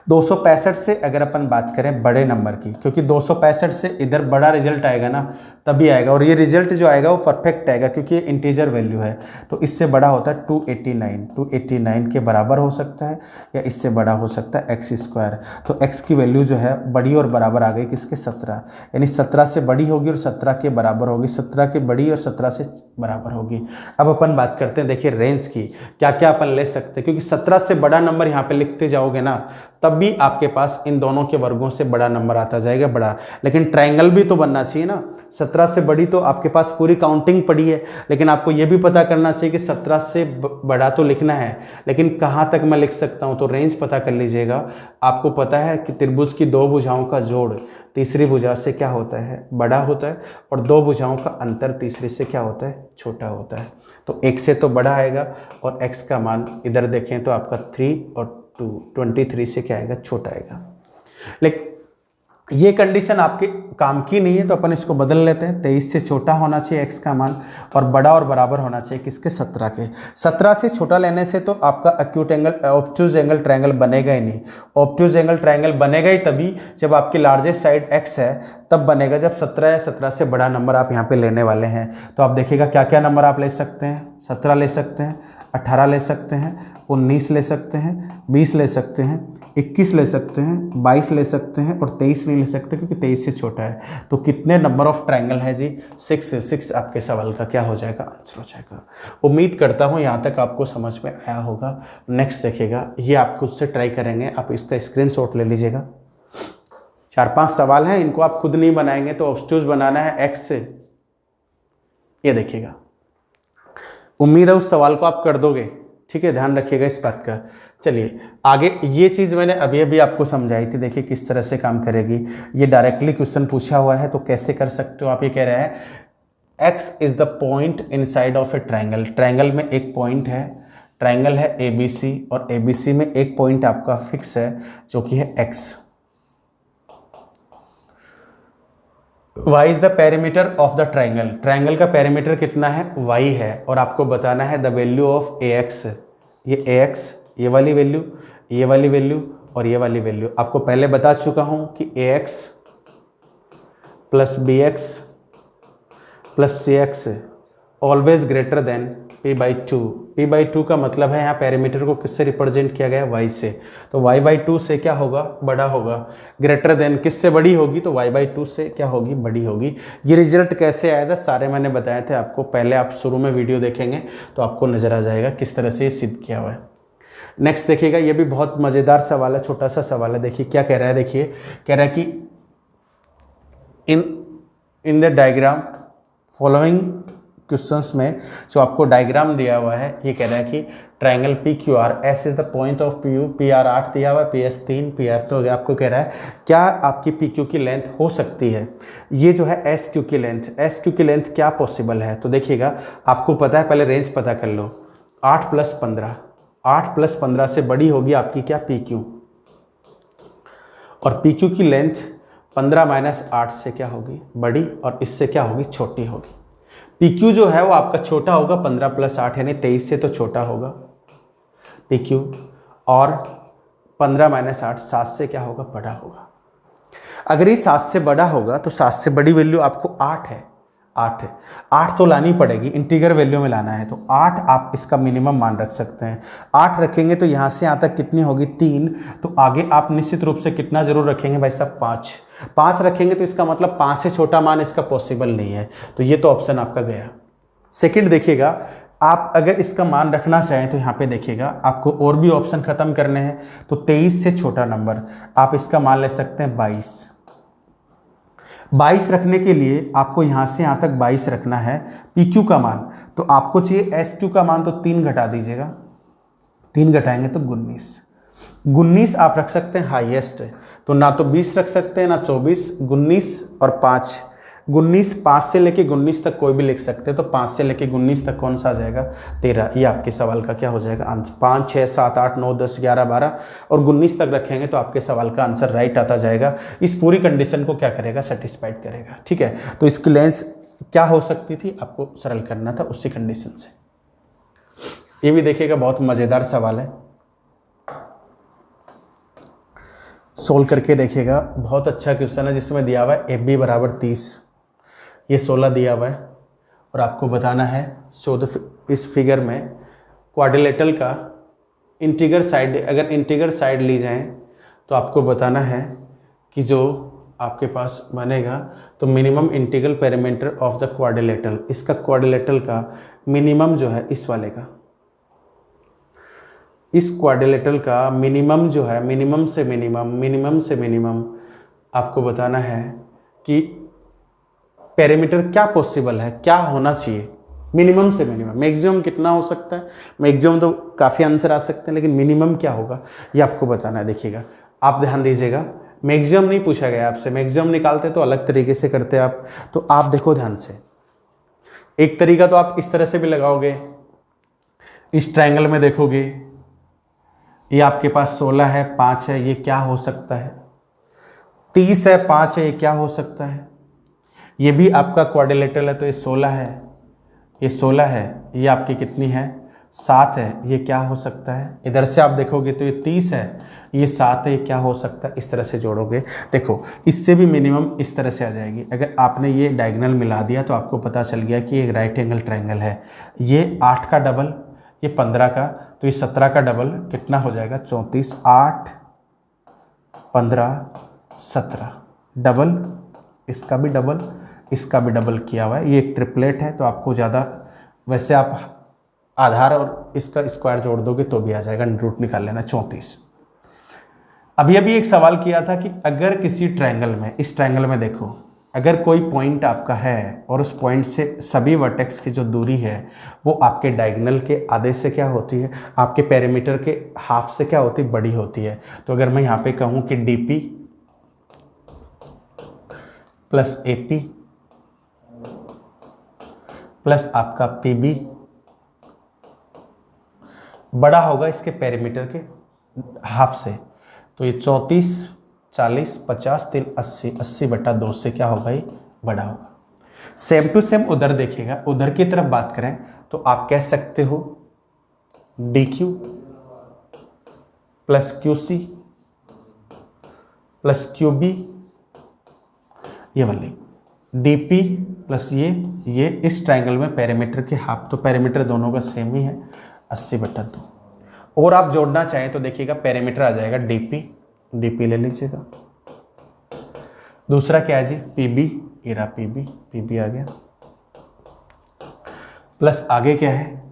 A: 265 से अगर अपन बात करें बड़े नंबर की, क्योंकि 265 से इधर बड़ा रिजल्ट आएगा ना तभी आएगा, और ये रिजल्ट जो आएगा वो परफेक्ट आएगा क्योंकि ये इंटीजर वैल्यू है। तो इससे बड़ा होता है 289 के बराबर हो सकता है, या इससे बड़ा हो सकता है एक्स स्क्वायर। तो एक्स की वैल्यू जो है बड़ी और बराबर आ गई किसके, 17, यानी 17 से बड़ी होगी और 17 के बराबर होगी, 17 के बड़ी और 17 से बराबर होगी। अब अपन बात करते हैं, देखिए रेंज की क्या क्या अपन ले सकते हैं, क्योंकि 17 से बड़ा नंबर यहाँ पे लिखते जाओगे ना तब भी आपके पास इन दोनों के वर्गों से बड़ा नंबर आता जाएगा बड़ा, लेकिन ट्रायंगल भी तो बनना चाहिए ना। 17 से बड़ी तो आपके पास पूरी काउंटिंग पड़ी है, लेकिन आपको यह भी पता करना चाहिए कि 17 से बड़ा तो लिखना है, लेकिन कहाँ तक मैं लिख सकता हूँ, तो रेंज पता कर लीजिएगा। आपको पता है कि त्रिभुज की दो भुजाओं का जोड़ तीसरी भुजा से क्या होता है, बड़ा होता है, और दो भुजाओं का अंतर तीसरी से क्या होता है, छोटा होता है। तो एक से तो बड़ा आएगा, और x का मान इधर देखें तो आपका 3 और 2 23 से क्या आएगा, छोटा आएगा। लेकिन ये कंडीशन आपके काम की नहीं है, तो अपन इसको बदल लेते हैं। 23 से छोटा होना चाहिए x का मान, और बड़ा और बराबर होना चाहिए किसके, 17 के। 17 से छोटा लेने से तो आपका acute angle obtuse angle triangle बनेगा ही नहीं। ऑब्ट्यूज एंगल ट्रायंगल बनेगा ही तभी जब आपकी लार्जेस्ट साइड x है, तब बनेगा जब 17 है। 17 से बड़ा नंबर आप यहाँ पे लेने वाले हैं, तो आप देखिएगा क्या क्या नंबर आप ले सकते हैं। 17 ले सकते हैं, 18 ले सकते हैं, 19 ले सकते हैं, 20 ले सकते हैं, 21 ले सकते हैं, 22 ले सकते हैं, और 23 नहीं ले सकते क्योंकि 23 से छोटा है। तो कितने नंबर ऑफ ट्रायंगल है जी, 6 आपके सवाल का क्या हो जाएगा, आंसर हो जाएगा। उम्मीद करता हूँ यहाँ तक आपको समझ में आया होगा। नेक्स्ट देखिएगा, ये आप खुद से ट्राई करेंगे, आप इसका स्क्रीनशॉट ले लीजिएगा। 4-5 सवाल हैं, इनको आप खुद नहीं बनाएंगे तो ऑब्ट्यूज बनाना है एक्स से। ये देखिएगा, उम्मीद है उस सवाल को आप कर दोगे, ठीक है, ध्यान रखिएगा इस बात का। चलिए आगे, ये चीज़ मैंने अभी अभी आपको समझाई थी, देखिए किस तरह से काम करेगी। ये डायरेक्टली क्वेश्चन पूछा हुआ है, तो कैसे कर सकते हो आप। ये कह रहे हैं x is the point inside of a triangle. Triangle में एक पॉइंट है, ट्रायंगल है ABC, और ABC में एक पॉइंट आपका फिक्स है जो कि है x। y is the perimeter of the triangle. Triangle का पेरीमीटर कितना है, y है, और आपको बताना है द वैल्यू ऑफ ax। ये ax, ये वाली वैल्यू, ये वाली वैल्यू, और ये वाली वैल्यू आपको पहले बता चुका हूं कि ax plus bx plus cx always greater than p/2। p/2 का मतलब है यहाँ पेरीमीटर को किससे रिप्रेजेंट किया गया, y से। तो y/2 से क्या होगा, बड़ा होगा। ग्रेटर देन किससे बड़ी होगी, तो y/2 से क्या होगी, बड़ी होगी। ये रिजल्ट कैसे आया था, सारे मैंने बताए थे आपको, पहले आप शुरू में वीडियो देखेंगे तो आपको नजर आ जाएगा किस तरह से ये सिद्ध किया हुआ है। नेक्स्ट देखिएगा, ये भी बहुत मजेदार सवाल है, छोटा सा सवाल है। देखिए क्या कह रहा है, देखिए कह रहा है कि in the diagram following questions में जो आपको डायग्राम दिया हुआ है, ये कह रहा है कि triangle PQR, S is the point of PU, PR 8 दिया हुआ है, PS 3, PR तो आपको कह रहा है क्या आपकी PQ की लेंथ हो सकती है। ये जो है SQ की लेंथ, SQ की लेंथ क्या पॉसिबल है। तो देखिएगा, आपको पता है, पहले रेंज पता कर लो। 8 + 15, 8 + 15 से बड़ी होगी आपकी क्या, PQ, और PQ की लेंथ 15 - 8 से क्या होगी, बड़ी, और इससे क्या होगी, छोटी होगी। PQ जो है वो आपका छोटा होगा 15 + 8 यानी 23 से तो छोटा होगा PQ, और 15 - 8 7 से क्या होगा, बड़ा होगा। अगर ये 7 से बड़ा होगा तो 7 से बड़ी वैल्यू आपको 8 है, 8 है, 8 तो लानी पड़ेगी, इंटीगर वैल्यू में लाना है, तो 8 आप इसका मिनिमम मान रख सकते हैं। 8 रखेंगे तो यहाँ से यहाँ तक कितनी होगी, 3, तो आगे आप निश्चित रूप से कितना जरूर रखेंगे भाई साहब, 5 रखेंगे, तो इसका मतलब 5 से छोटा मान इसका पॉसिबल नहीं है, तो ये तो ऑप्शन आपका गया। सेकंड देखिएगा, आप अगर इसका मान रखना चाहें तो यहाँ पे देखिएगा, आपको और भी ऑप्शन खत्म करने हैं, तो 23 से छोटा नंबर आप इसका मान ले सकते हैं 22 रखने के लिए आपको यहाँ से यहाँ तक 22 रखना है PQ का मान, तो आपको चाहिए SQ का मान, तो 3 घटा दीजिएगा, 3 घटाएंगे तो 19 आप रख सकते हैं हाईएस्ट, तो ना तो 20 रख सकते हैं ना 24, 19 और 5 19, 5 से लेके 19 तक कोई भी लिख सकते हैं, तो 5 से लेके 19 तक कौन सा आ जाएगा? 13। ये आपके सवाल का क्या हो जाएगा? आंसर। 5, 6, 7, 8, 9, 10, 11, 12 और 19 तक रखेंगे तो आपके सवाल का आंसर राइट आता जाएगा। इस पूरी कंडीशन को क्या करेगा? सेटिस्फाइड करेगा। ठीक है, तो इसकी लेंस क्या हो सकती थी? आपको सरल करना था उसी कंडीशन से। ये भी देखिएगा, बहुत मज़ेदार सवाल है, सोल्व करके देखिएगा। बहुत अच्छा क्वेश्चन है, जिसमें दिया हुआ है ए बी बराबर 30, ये 16 दिया हुआ है और आपको बताना है इस फिगर में क्वाड्रिलेटरल का इंटीग्रल साइड, अगर इंटीग्रल साइड ली जाए तो आपको बताना है कि जो आपके पास बनेगा, तो minimum integral perimeter of the quadrilateral, इसका क्वाड्रिलेटरल का मिनिमम जो है इस वाले का, इस क्वाड्रिलेटरल का मिनिमम जो है, मिनिमम से मिनिमम आपको बताना है कि पेरीमीटर क्या पॉसिबल है, क्या होना चाहिए मिनिमम से मिनिमम। मैक्सिमम कितना हो सकता है? मैक्सिमम तो काफ़ी आंसर आ सकते हैं, लेकिन मिनिमम क्या होगा ये आपको बताना है। देखिएगा, आप ध्यान दीजिएगा, मैक्सिमम नहीं पूछा गया आपसे, मैक्सिमम निकालते तो अलग तरीके से करते आप। तो आप देखो ध्यान से, एक तरीका तो आप इस तरह से भी लगाओगे, इस ट्रायंगल में देखोगे, ये आपके पास 16 है, 5 है, ये क्या हो सकता है? 30 है, 5 है, ये क्या हो सकता है? ये भी आपका क्वाड्रिलेटरल है, तो ये 16 है, ये 16 है, ये आपकी कितनी है? 7 है, ये क्या हो सकता है? इधर से आप देखोगे तो ये 30 है, ये 7 है, ये क्या हो सकता है? इस तरह से जोड़ोगे, देखो इससे भी मिनिमम इस तरह से आ जाएगी। अगर आपने ये डायगोनल मिला दिया तो आपको पता चल गया कि एक राइट एंगल ट्रायंगल है। ये 8 का डबल, ये 15 का, तो ये 17 का डबल कितना हो जाएगा? 34। 8, 15, 17 डबल, इसका भी डबल, इसका भी डबल किया हुआ है। ये एक ट्रिपलेट है, तो आपको ज़्यादा, वैसे आप आधार और इसका स्क्वायर जोड़ दोगे तो भी आ जाएगा, रूट निकाल लेना। 34। अभी एक सवाल किया था कि अगर किसी ट्रायंगल में, इस ट्रायंगल में देखो, अगर कोई पॉइंट आपका है और उस पॉइंट से सभी वर्टेक्स की जो दूरी है वो आपके डायगोनल के आधे से क्या होती है? आपके पेरीमीटर के हाफ से क्या होती है? बड़ी होती है। तो अगर मैं यहाँ पे कहूँ कि DP प्लस AP प्लस आपका PB बड़ा होगा इसके पेरीमीटर के हाफ से, तो ये 34, 40, 50, 3, 80, 80/2 से क्या होगा? ये बड़ा होगा। सेम टू सेम उधर देखिएगा, उधर की तरफ बात करें तो आप कह सकते हो DQ plus QC plus QB, ये वाली DP प्लस ये इस ट्रायंगल में पेरीमीटर के हाफ, तो पेरीमीटर दोनों का सेम ही है, 80/2। और आप जोड़ना चाहें तो देखिएगा, पेरीमीटर आ जाएगा DP ले लीजिएगा। दूसरा क्या है जी? PB, ये रहा PB आ गया, प्लस आगे क्या है?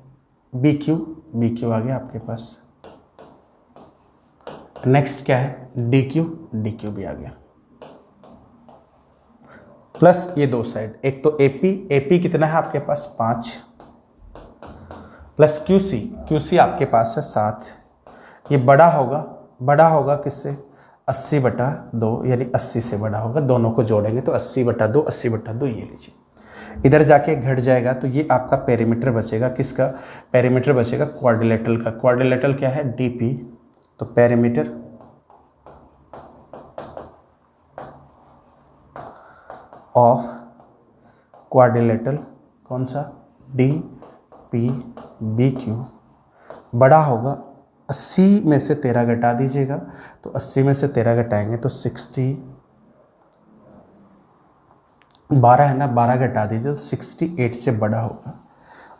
A: BQ आ गया आपके पास। नेक्स्ट क्या है? DQ भी आ गया, प्लस ये दो साइड, एक तो AP कितना है आपके पास? 5, प्लस QC आपके पास है 7। ये बड़ा होगा किससे? 80/2, यानी 80 से बड़ा होगा। दोनों को जोड़ेंगे तो 80/2 ये लीजिए, इधर जाके घट जाएगा, तो ये आपका पेरीमीटर बचेगा। किसका पेरीमीटर बचेगा? क्वाड्रिलेटरल का। क्वाड्रिलेटरल क्या है? DP, तो पेरीमीटर ऑफ क्वाड्रिलेटरल कौन सा? DPBQ बड़ा होगा, 80 में से 13 घटा दीजिएगा, तो 80 में से 13 घटाएंगे तो 60, 12 है ना, 12 घटा दीजिए तो 68 से बड़ा होगा।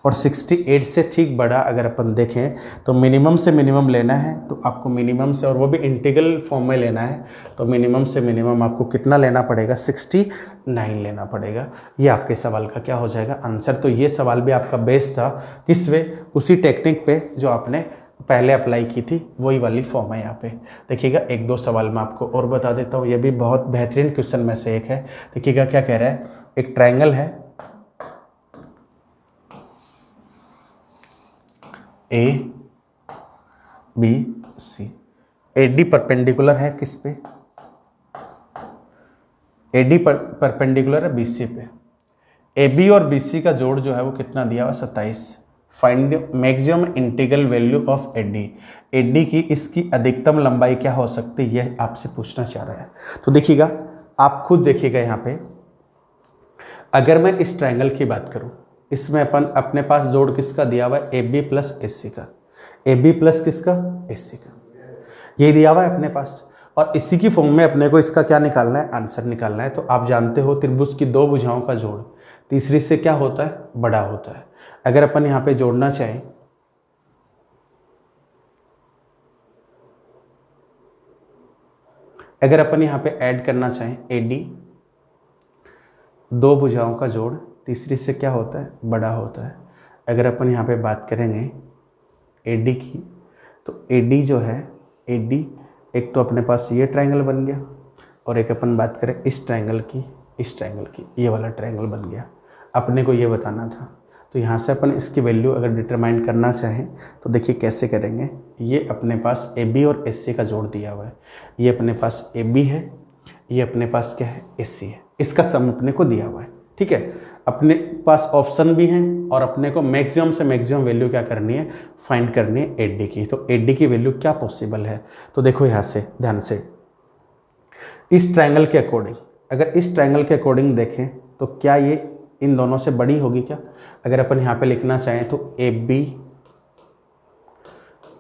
A: और 68 से ठीक बड़ा अगर अपन देखें तो मिनिमम से मिनिमम लेना है, तो आपको मिनिमम से, और वो भी इंटीग्रल फॉर्म में लेना है, तो मिनिमम से मिनिमम आपको कितना लेना पड़ेगा? 69 लेना पड़ेगा। ये आपके सवाल का क्या हो जाएगा? आंसर। तो ये सवाल भी आपका बेस था, किस वे? उसी टेक्निक पे जो आपने पहले अप्लाई की थी, वही वाली फॉर्म है यहाँ पे। देखिएगा, एक दो सवाल मैं आपको और बता देता हूँ, ये भी बहुत बेहतरीन क्वेश्चन में से एक है। देखिएगा क्या कह रहा है, एक ट्रायंगल है ABC, AD परपेंडिकुलर है किस पे? AD परपेंडिकुलर है BC पे, AB और BC का जोड़ जो है वो कितना दिया हुआ 27। Find the maximum integral value of AD, AD की इसकी अधिकतम लंबाई क्या हो सकती है यह आपसे पूछना चाह रहा है। तो देखिएगा, आप खुद देखिएगा यहाँ पे, अगर मैं इस ट्रायंगल की बात करूं, इसमें अपने पास जोड़ किसका दिया हुआ है AB प्लस AC का, AB प्लस किसका AC का, ये दिया हुआ है अपने पास। और इसी की फॉर्म में अपने को इसका क्या निकालना है, आंसर निकालना है। तो आप जानते हो त्रिभुज की दो भुजाओं का जोड़ तीसरी से क्या होता है, बड़ा होता है। अगर अपन यहाँ पे जोड़ना चाहें, अगर अपन यहाँ पे ऐड करना चाहें AD, दो भुजाओं का जोड़ तीसरी से क्या होता है, बड़ा होता है। अगर अपन यहाँ पे बात करेंगे AD की, तो AD जो है, AD एक तो अपने पास ये ट्रायंगल बन गया, और एक अपन बात करें इस ट्रायंगल की, इस ट्रायंगल की, ये वाला ट्रायंगल बन गया। अपने को ये बताना था। तो यहाँ से अपन इसकी वैल्यू अगर डिटरमाइन करना चाहें तो देखिए कैसे करेंगे। ये अपने पास AB और AC का जोड़ दिया हुआ है, ये अपने पास AB है, ये अपने पास क्या है, AC है। इसका सम अपने को दिया हुआ है, ठीक है। अपने पास ऑप्शन भी हैं और अपने को मैक्सिमम से मैक्सिमम वैल्यू क्या करनी है, फाइंड करनी है AD की। तो AD की वैल्यू क्या पॉसिबल है, तो देखो यहाँ से ध्यान से, इस ट्रायंगल के अकॉर्डिंग, अगर इस ट्रायंगल के अकॉर्डिंग देखें तो क्या ये इन दोनों से बड़ी होगी क्या। अगर अपन यहाँ पे लिखना चाहें तो AB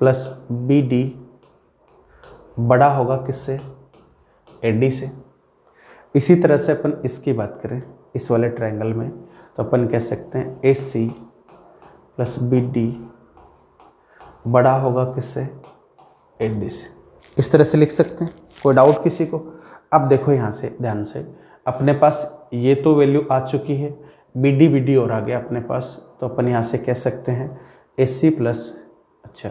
A: प्लस BD बड़ा होगा किससे, AD से। इसी तरह से अपन इसकी बात करें इस वाले ट्रायंगल में, तो अपन कह सकते हैं AC प्लस BD बड़ा होगा किससे, AD से। इस तरह से लिख सकते हैं, कोई डाउट किसी को। अब देखो यहाँ से ध्यान से, अपने पास ये तो वैल्यू आ चुकी है, BD और आ गया अपने पास। तो अपन यहाँ से कह सकते हैं AC प्लस, अच्छा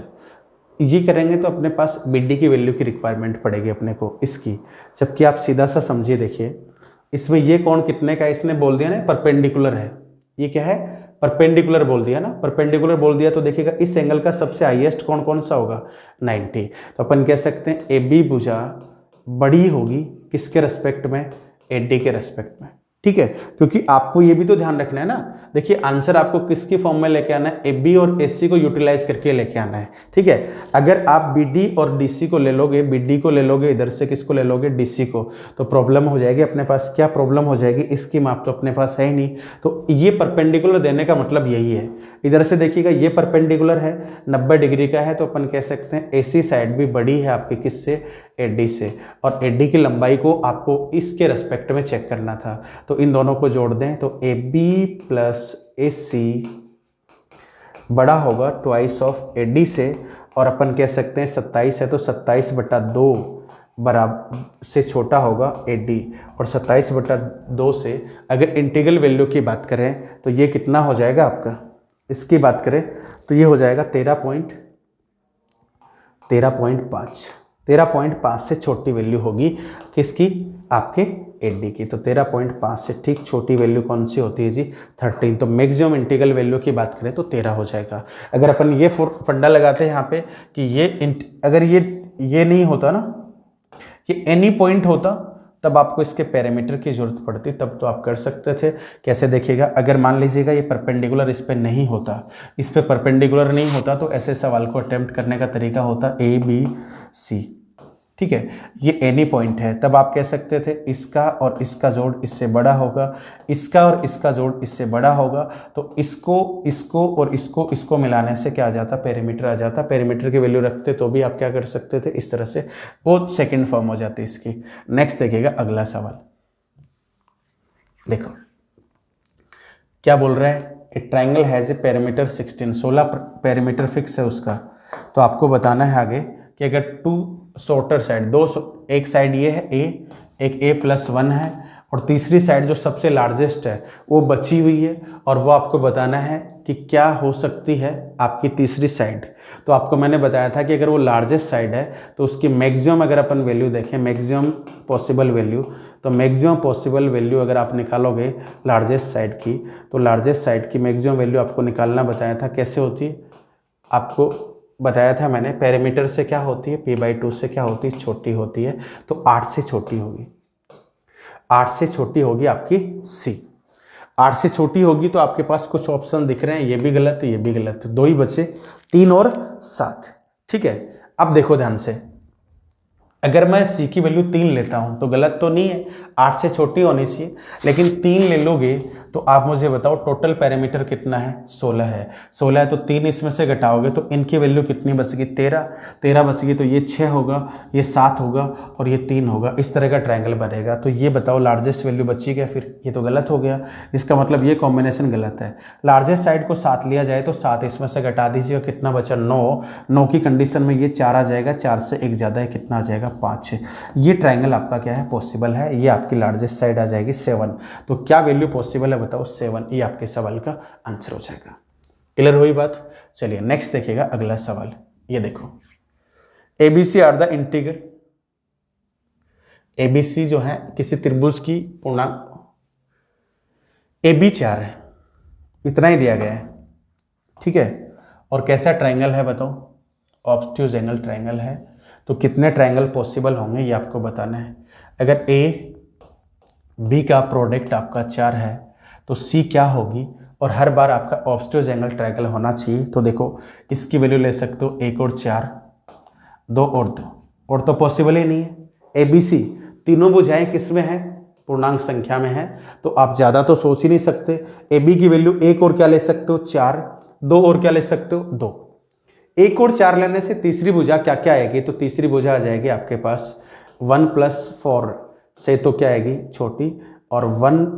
A: ये करेंगे तो अपने पास BD की वैल्यू की रिक्वायरमेंट पड़ेगी अपने को इसकी। जबकि आप सीधा सा समझिए, देखिए इसमें ये कोण कितने का है, इसने बोल दिया ना परपेंडिकुलर है, ये क्या है, परपेंडिकुलर बोल दिया ना, परपेंडिकुलर बोल दिया। तो देखिएगा इस एंगल का सबसे हाईएस्ट कोण कौन सा होगा, 90। तो अपन कह सकते हैं AB भुजा बड़ी होगी किसके रेस्पेक्ट में, AD के रेस्पेक्ट में, ठीक है। क्योंकि आपको ये भी तो ध्यान रखना है ना, देखिए आंसर आपको किसकी फॉर्म में लेके आना है, AB और AC को यूटिलाइज करके लेके आना है, ठीक है। अगर आप BD और DC को ले लोगे, BD को ले लोगे, इधर से किसको ले लोगे, DC को, तो प्रॉब्लम हो जाएगी अपने पास। क्या प्रॉब्लम हो जाएगी, इसकी माप तो अपने पास है ही नहीं। तो ये परपेंडिकुलर देने का मतलब यही है। इधर से देखिएगा ये परपेंडिकुलर है, 90 डिग्री का है, तो अपन कह सकते हैं AC साइड भी बड़ी है आपकी किससे, AD से। और AD की लंबाई को आपको इसके रेस्पेक्ट में चेक करना था। तो इन दोनों को जोड़ दें तो AB प्लस AC बड़ा होगा ट्वाइस ऑफ AD से। और अपन कह सकते हैं 27 है तो 27/2 बराबर से छोटा होगा AD, और 27/2 से अगर इंटीग्रल वैल्यू की बात करें तो ये कितना हो जाएगा आपका, इसकी बात करें तो ये हो जाएगा 13.5 से छोटी वैल्यू होगी किसकी, आपके AD की। तो 13.5 से ठीक छोटी वैल्यू कौन सी होती है जी, 13। तो मैक्सिमम इंटीग्रल वैल्यू की बात करें तो 13 हो जाएगा। अगर अपन ये फंडा लगाते हैं यहाँ पे कि ये अगर ये नहीं होता ना, ये एनी पॉइंट होता, तब आपको इसके पैरामीटर की जरूरत पड़ती, तब तो आप कर सकते थे। कैसे देखिएगा, अगर मान लीजिएगा ये परपेंडिकुलर इस पे नहीं होता, इस पे परपेंडिकुलर नहीं होता, तो ऐसे सवाल को अटेम्प्ट करने का तरीका होता ABC, ठीक है। ये एनी पॉइंट है, तब आप कह सकते थे इसका और इसका जोड़ इससे बड़ा होगा, इसका और इसका जोड़ इससे बड़ा होगा। तो इसको और इसको मिलाने से क्या आ जाता, पेरीमीटर आ जाता। पेरीमीटर की वैल्यू रखते तो भी आप क्या कर सकते थे, इस तरह से वो सेकंड फॉर्म हो जाती इसकी। नेक्स्ट देखिएगा अगला सवाल, देखो क्या बोल रहा है, ए triangle has a perimeter 16 perimeter fix है उसका। तो आपको बताना है आगे कि अगर टू शॉर्टर साइड, एक साइड ये है A, एक A+1 है, और तीसरी साइड जो सबसे लार्जेस्ट है वो बची हुई है, और वो आपको बताना है कि क्या हो सकती है आपकी तीसरी साइड। तो आपको मैंने बताया था कि अगर वो लार्जेस्ट साइड है तो उसकी मैक्सिमम अगर अपन वैल्यू देखें, मैक्सिमम पॉसिबल वैल्यू, तो मैक्सिमम पॉसिबल वैल्यू अगर आप निकालोगे लार्जेस्ट साइड की, तो लार्जेस्ट साइड की मैक्सिमम वैल्यू आपको निकालना बताया था। कैसे होती है आपको बताया था मैंने, पैरामीटर से क्या होती है, P/2 से क्या होती है, छोटी होती है। तो 8 से छोटी होगी। 8 से छोटी होगी आपकी सी। 8 से छोटी होगी तो आपके पास कुछ ऑप्शन दिख रहे हैं, ये भी गलत है, ये भी गलत है, 2 ही बचे, 3 और 7। ठीक है, अब देखो ध्यान से, अगर मैं सी की वैल्यू 3 लेता हूं तो गलत तो नहीं है, 8 से छोटी होनी चाहिए, लेकिन 3 ले लोगे तो आप मुझे बताओ टोटल पैरामीटर कितना है, 16 है। 16 है तो 3 इसमें से घटाओगे तो इनकी वैल्यू कितनी बचेगी, 13। 13 बचेगी तो ये 6 होगा, ये 7 होगा और ये 3 होगा। इस तरह का ट्रायंगल बनेगा। तो ये बताओ लार्जेस्ट वैल्यू बची क्या फिर, ये तो गलत हो गया। इसका मतलब ये कॉम्बिनेशन गलत है। लार्जेस्ट साइड को 7 लिया जाए तो 7 इसमें से घटा दीजिएगा, कितना बचा, 9। 9 की कंडीशन में ये 4 आ जाएगा, 4 से एक ज़्यादा है, कितना आ जाएगा, 5। ये ट्रायंगल आपका क्या है, पॉसिबल है। ये आपकी लार्जेस्ट साइड आ जाएगी 7। तो क्या वैल्यू पॉसिबल है बताओ, 7। ये आपके सवाल का आंसर हो जाएगा। क्लियर हुई बात। चलिए नेक्स्ट देखिएगा अगला सवाल। ये देखो, ABC are the integral, ABC जो है किसी त्रिभुज की पूर्णांक, AB 4 है, इतना ही दिया गया है। ठीक है, और कैसा ट्रायंगल है बताओ, ऑब्ट्यूज एंगल ट्रायंगल है। तो कितने ट्रायंगल पॉसिबल होंगे ये आपको बताना है। अगर ए बी का प्रोडक्ट आपका 4 है तो सी क्या होगी, और हर बार आपका ऑब्ट्यूज एंगल ट्रायंगल होना चाहिए। तो देखो इसकी वैल्यू ले सकते हो 1 और 4, 2 और 2, और तो पॉसिबल ही नहीं है। ABC तीनों भुजाएं किस में है, पूर्णांक संख्या में है, तो आप ज्यादा तो सोच ही नहीं सकते। AB की वैल्यू 1 और क्या ले सकते हो, 4, 2 और क्या ले सकते हो, 2। 1 और 4 लेने से तीसरी भुजा क्या क्या आएगी, तो तीसरी भुजा आ जाएगी आपके पास 1 + 4 से तो क्या आएगी, छोटी, और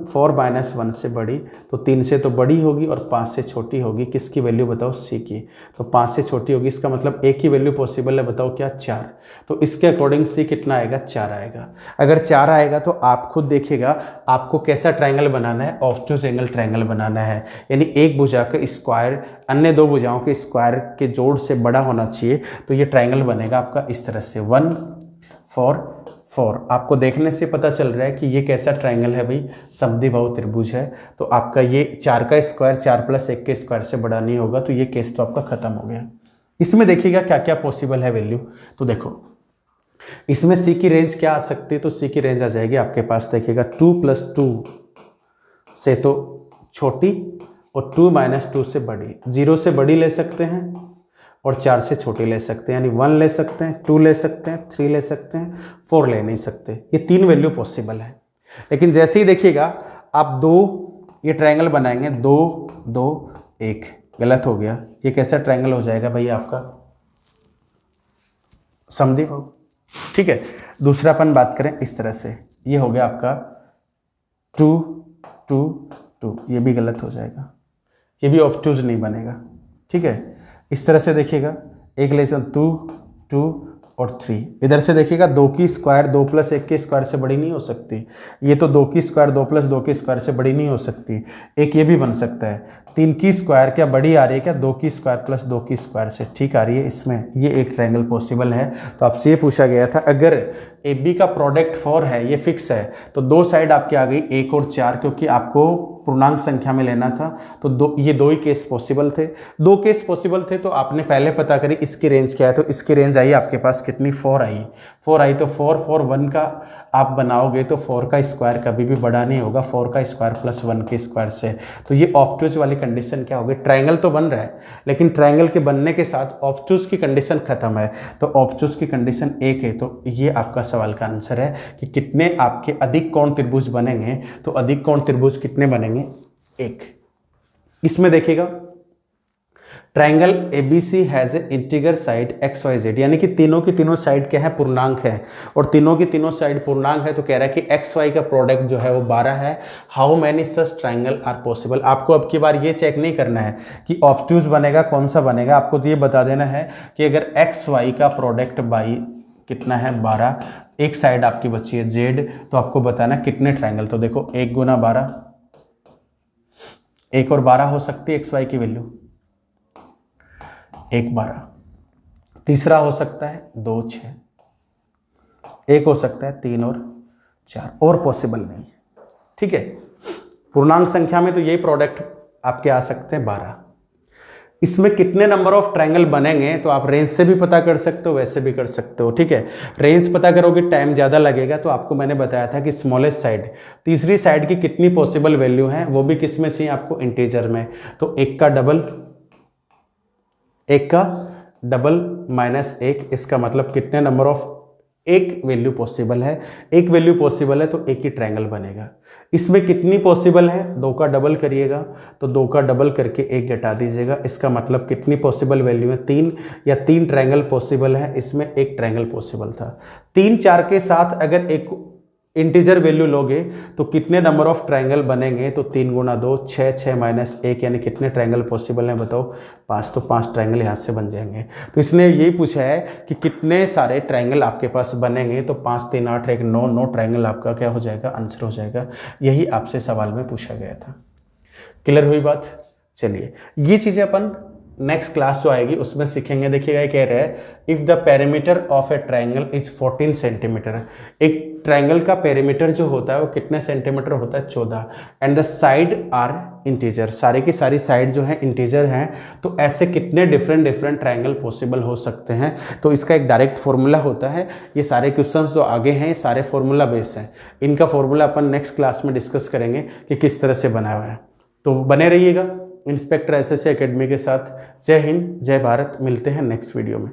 A: 4 - 1 से बड़ी, तो 3 से तो बड़ी होगी और 5 से छोटी होगी। किसकी वैल्यू बताओ, सी की। तो 5 से छोटी होगी, इसका मतलब एक ही वैल्यू पॉसिबल है, बताओ क्या, 4। तो इसके अकॉर्डिंग सी कितना आएगा, 4 आएगा। अगर 4 आएगा तो आप खुद देखिएगा आपको कैसा ट्रायंगल बनाना है, ऑब्ट्यूज एंगल ट्रायंगल बनाना है। यानी एक भुजा का स्क्वायर अन्य 2 भुजाओं के स्क्वायर के जोड़ से बड़ा होना चाहिए। तो ये ट्रायंगल बनेगा आपका इस तरह से, 1 4 4। आपको देखने से पता चल रहा है कि ये कैसा ट्रायंगल है भाई, समद्विबाहु त्रिभुज है। तो आपका ये 4 का स्क्वायर 4 + 1 के स्क्वायर से बड़ा नहीं होगा। तो ये केस तो आपका खत्म हो गया। इसमें देखिएगा क्या क्या पॉसिबल है वैल्यू। तो देखो इसमें सी की रेंज क्या आ सकती है, तो सी की रेंज आ जाएगी आपके पास, देखिएगा 2 + 2 से तो छोटी और 2 - 2 से बड़ी, 0 से बड़ी ले सकते हैं और 4 से छोटी ले सकते हैं। यानी 1 ले सकते हैं, 2 ले सकते हैं, 3 ले सकते हैं, 4 ले नहीं सकते। ये 3 वैल्यू पॉसिबल है। लेकिन जैसे ही देखिएगा आप 2 ये ट्रायंगल बनाएंगे, 2 2 1, गलत हो गया। ये कैसा ट्रायंगल हो जाएगा भाई आपका, समद्विबाहु। ठीक है, दूसरा अपन बात करें इस तरह से, ये हो गया आपका 2 2 2, ये भी गलत हो जाएगा, ये भी ऑब्ट्यूज नहीं बनेगा। ठीक है, इस तरह से देखिएगा, एक लेसन 2 2 और 3। इधर से देखिएगा 2 की स्क्वायर 2 + 1 के स्क्वायर से बड़ी नहीं हो सकती। ये तो 2 की स्क्वायर 2 + 2 के स्क्वायर से बड़ी नहीं हो सकती। एक ये भी बन सकता है, 3 की स्क्वायर क्या बड़ी आ रही है क्या, 2 की स्क्वायर + 2 की स्क्वायर से ठीक आ रही है। इसमें ये एक ट्रायंगल पॉसिबल है। तो आपसे ये पूछा गया था, अगर AB का प्रोडक्ट 4 है, ये फिक्स है, तो 2 साइड आपकी आ गई 1 और 4, क्योंकि आपको पूर्णांक संख्या में लेना था। तो ये 2 ही केस पॉसिबल थे। 2 केस पॉसिबल थे तो आपने पहले पता करी इसकी रेंज क्या है। तो इसकी रेंज आई आपके पास कितनी, 4 आई। 4 आई तो 4 4 1 का आप बनाओगे तो 4 का स्क्वायर कभी भी बड़ा नहीं होगा 4 का स्क्वायर + 1 के स्क्वायर से। तो ये ऑब्ट्यूज वाली कंडीशन क्या होगी, ट्रायंगल तो बन रहा है लेकिन ट्रायंगल के बनने के साथ ऑब्ट्यूज की कंडीशन खत्म है। तो ऑब्ट्यूज की कंडीशन 1 है। तो ये आपका सवाल का आंसर है कि कितने आपके अधिक कोण त्रिभुज बनेंगे। तो अधिक कोण त्रिभुज कितने बनेंगे, 1। इसमें देखिएगा triangle ABC has a integral side XYZ, यानी कि तीनों की तीनों साइड क्या है, पूर्णांक है, और तीनों की तीनों साइड पूर्णांक है। तो कह रहा है कि XY का प्रोडक्ट जो है वो 12 है। How many such triangle are possible. आपको अब की बार ये चेक नहीं करना है कि ऑब्ट्यूज बनेगा कौन सा बनेगा, आपको तो ये बता देना है कि अगर XY का प्रोडक्ट बाई कितना है, 12, एक साइड आपकी बची है Z, तो आपको बताना कितने ट्रायंगल। तो देखो 1 × 12, 1 और 12 हो सकती है XY की वैल्यू, 1 12। तीसरा हो सकता है 2 6, एक हो सकता है 3 और 4, और पॉसिबल नहीं है। ठीक है, पूर्णांक संख्या में तो यही प्रोडक्ट आपके आ सकते हैं 12। इसमें कितने नंबर ऑफ ट्रायंगल बनेंगे, तो आप रेंज से भी पता कर सकते हो, वैसे भी कर सकते हो, ठीक है। रेंज पता करोगे टाइम ज़्यादा लगेगा, तो आपको मैंने बताया था कि स्मॉलेस्ट साइड, तीसरी साइड की कितनी पॉसिबल वैल्यू है, वो भी किस में चाहिए आपको, इंटीजर में। तो एक का डबल माइनस एक, इसका मतलब कितने नंबर ऑफ, एक वैल्यू पॉसिबल है, एक वैल्यू पॉसिबल है तो एक ही ट्रायंगल बनेगा। इसमें कितनी पॉसिबल है, दो का डबल करिएगा, तो दो का डबल करके एक घटा दीजिएगा, इसका मतलब कितनी पॉसिबल वैल्यू है, तीन, या तीन ट्रायंगल पॉसिबल है, इसमें एक ट्रायंगल पॉसिबल था। तीन चार के साथ अगर एक इंटीजर वैल्यू लोगे तो कितने नंबर ऑफ ट्रायंगल बनेंगे, तो 3 गुना 2 6, 6 माइनस 1, यानी कितने ट्रायंगल पॉसिबल हैं बताओ, 5। तो 5 ट्रायंगल यहाँ से बन जाएंगे। तो इसने यही पूछा है कि कितने सारे ट्रायंगल आपके पास बनेंगे, तो 5 3 8 1 9, 9 ट्रायंगल आपका क्या हो जाएगा, आंसर हो जाएगा। यही आपसे सवाल में पूछा गया था। क्लियर हुई बात। चलिए ये चीज़ें अपन नेक्स्ट क्लास जो आएगी उसमें सीखेंगे। देखिएगा ये कह रहा है if the perimeter of a triangle is 14 centimetre, एक ट्रायंगल का पेरीमीटर जो होता है वो कितने सेंटीमीटर होता है, 14, and the side are integer, सारे की सारी साइड जो है इंटीजर हैं, तो ऐसे कितने डिफरेंट ट्रायंगल पॉसिबल हो सकते हैं। तो इसका एक डायरेक्ट फॉर्मूला होता है। ये सारे क्वेश्चंस जो आगे हैं ये सारे फॉर्मूला बेस्ड हैं, इनका फॉर्मूला अपन नेक्स्ट क्लास में डिस्कस करेंगे कि किस तरह से बना हुआ है। तो बने रहिएगा इंस्पेक्टर एसएससी एकेडमी के साथ। जय हिंद, जय भारत, मिलते हैं नेक्स्ट वीडियो में।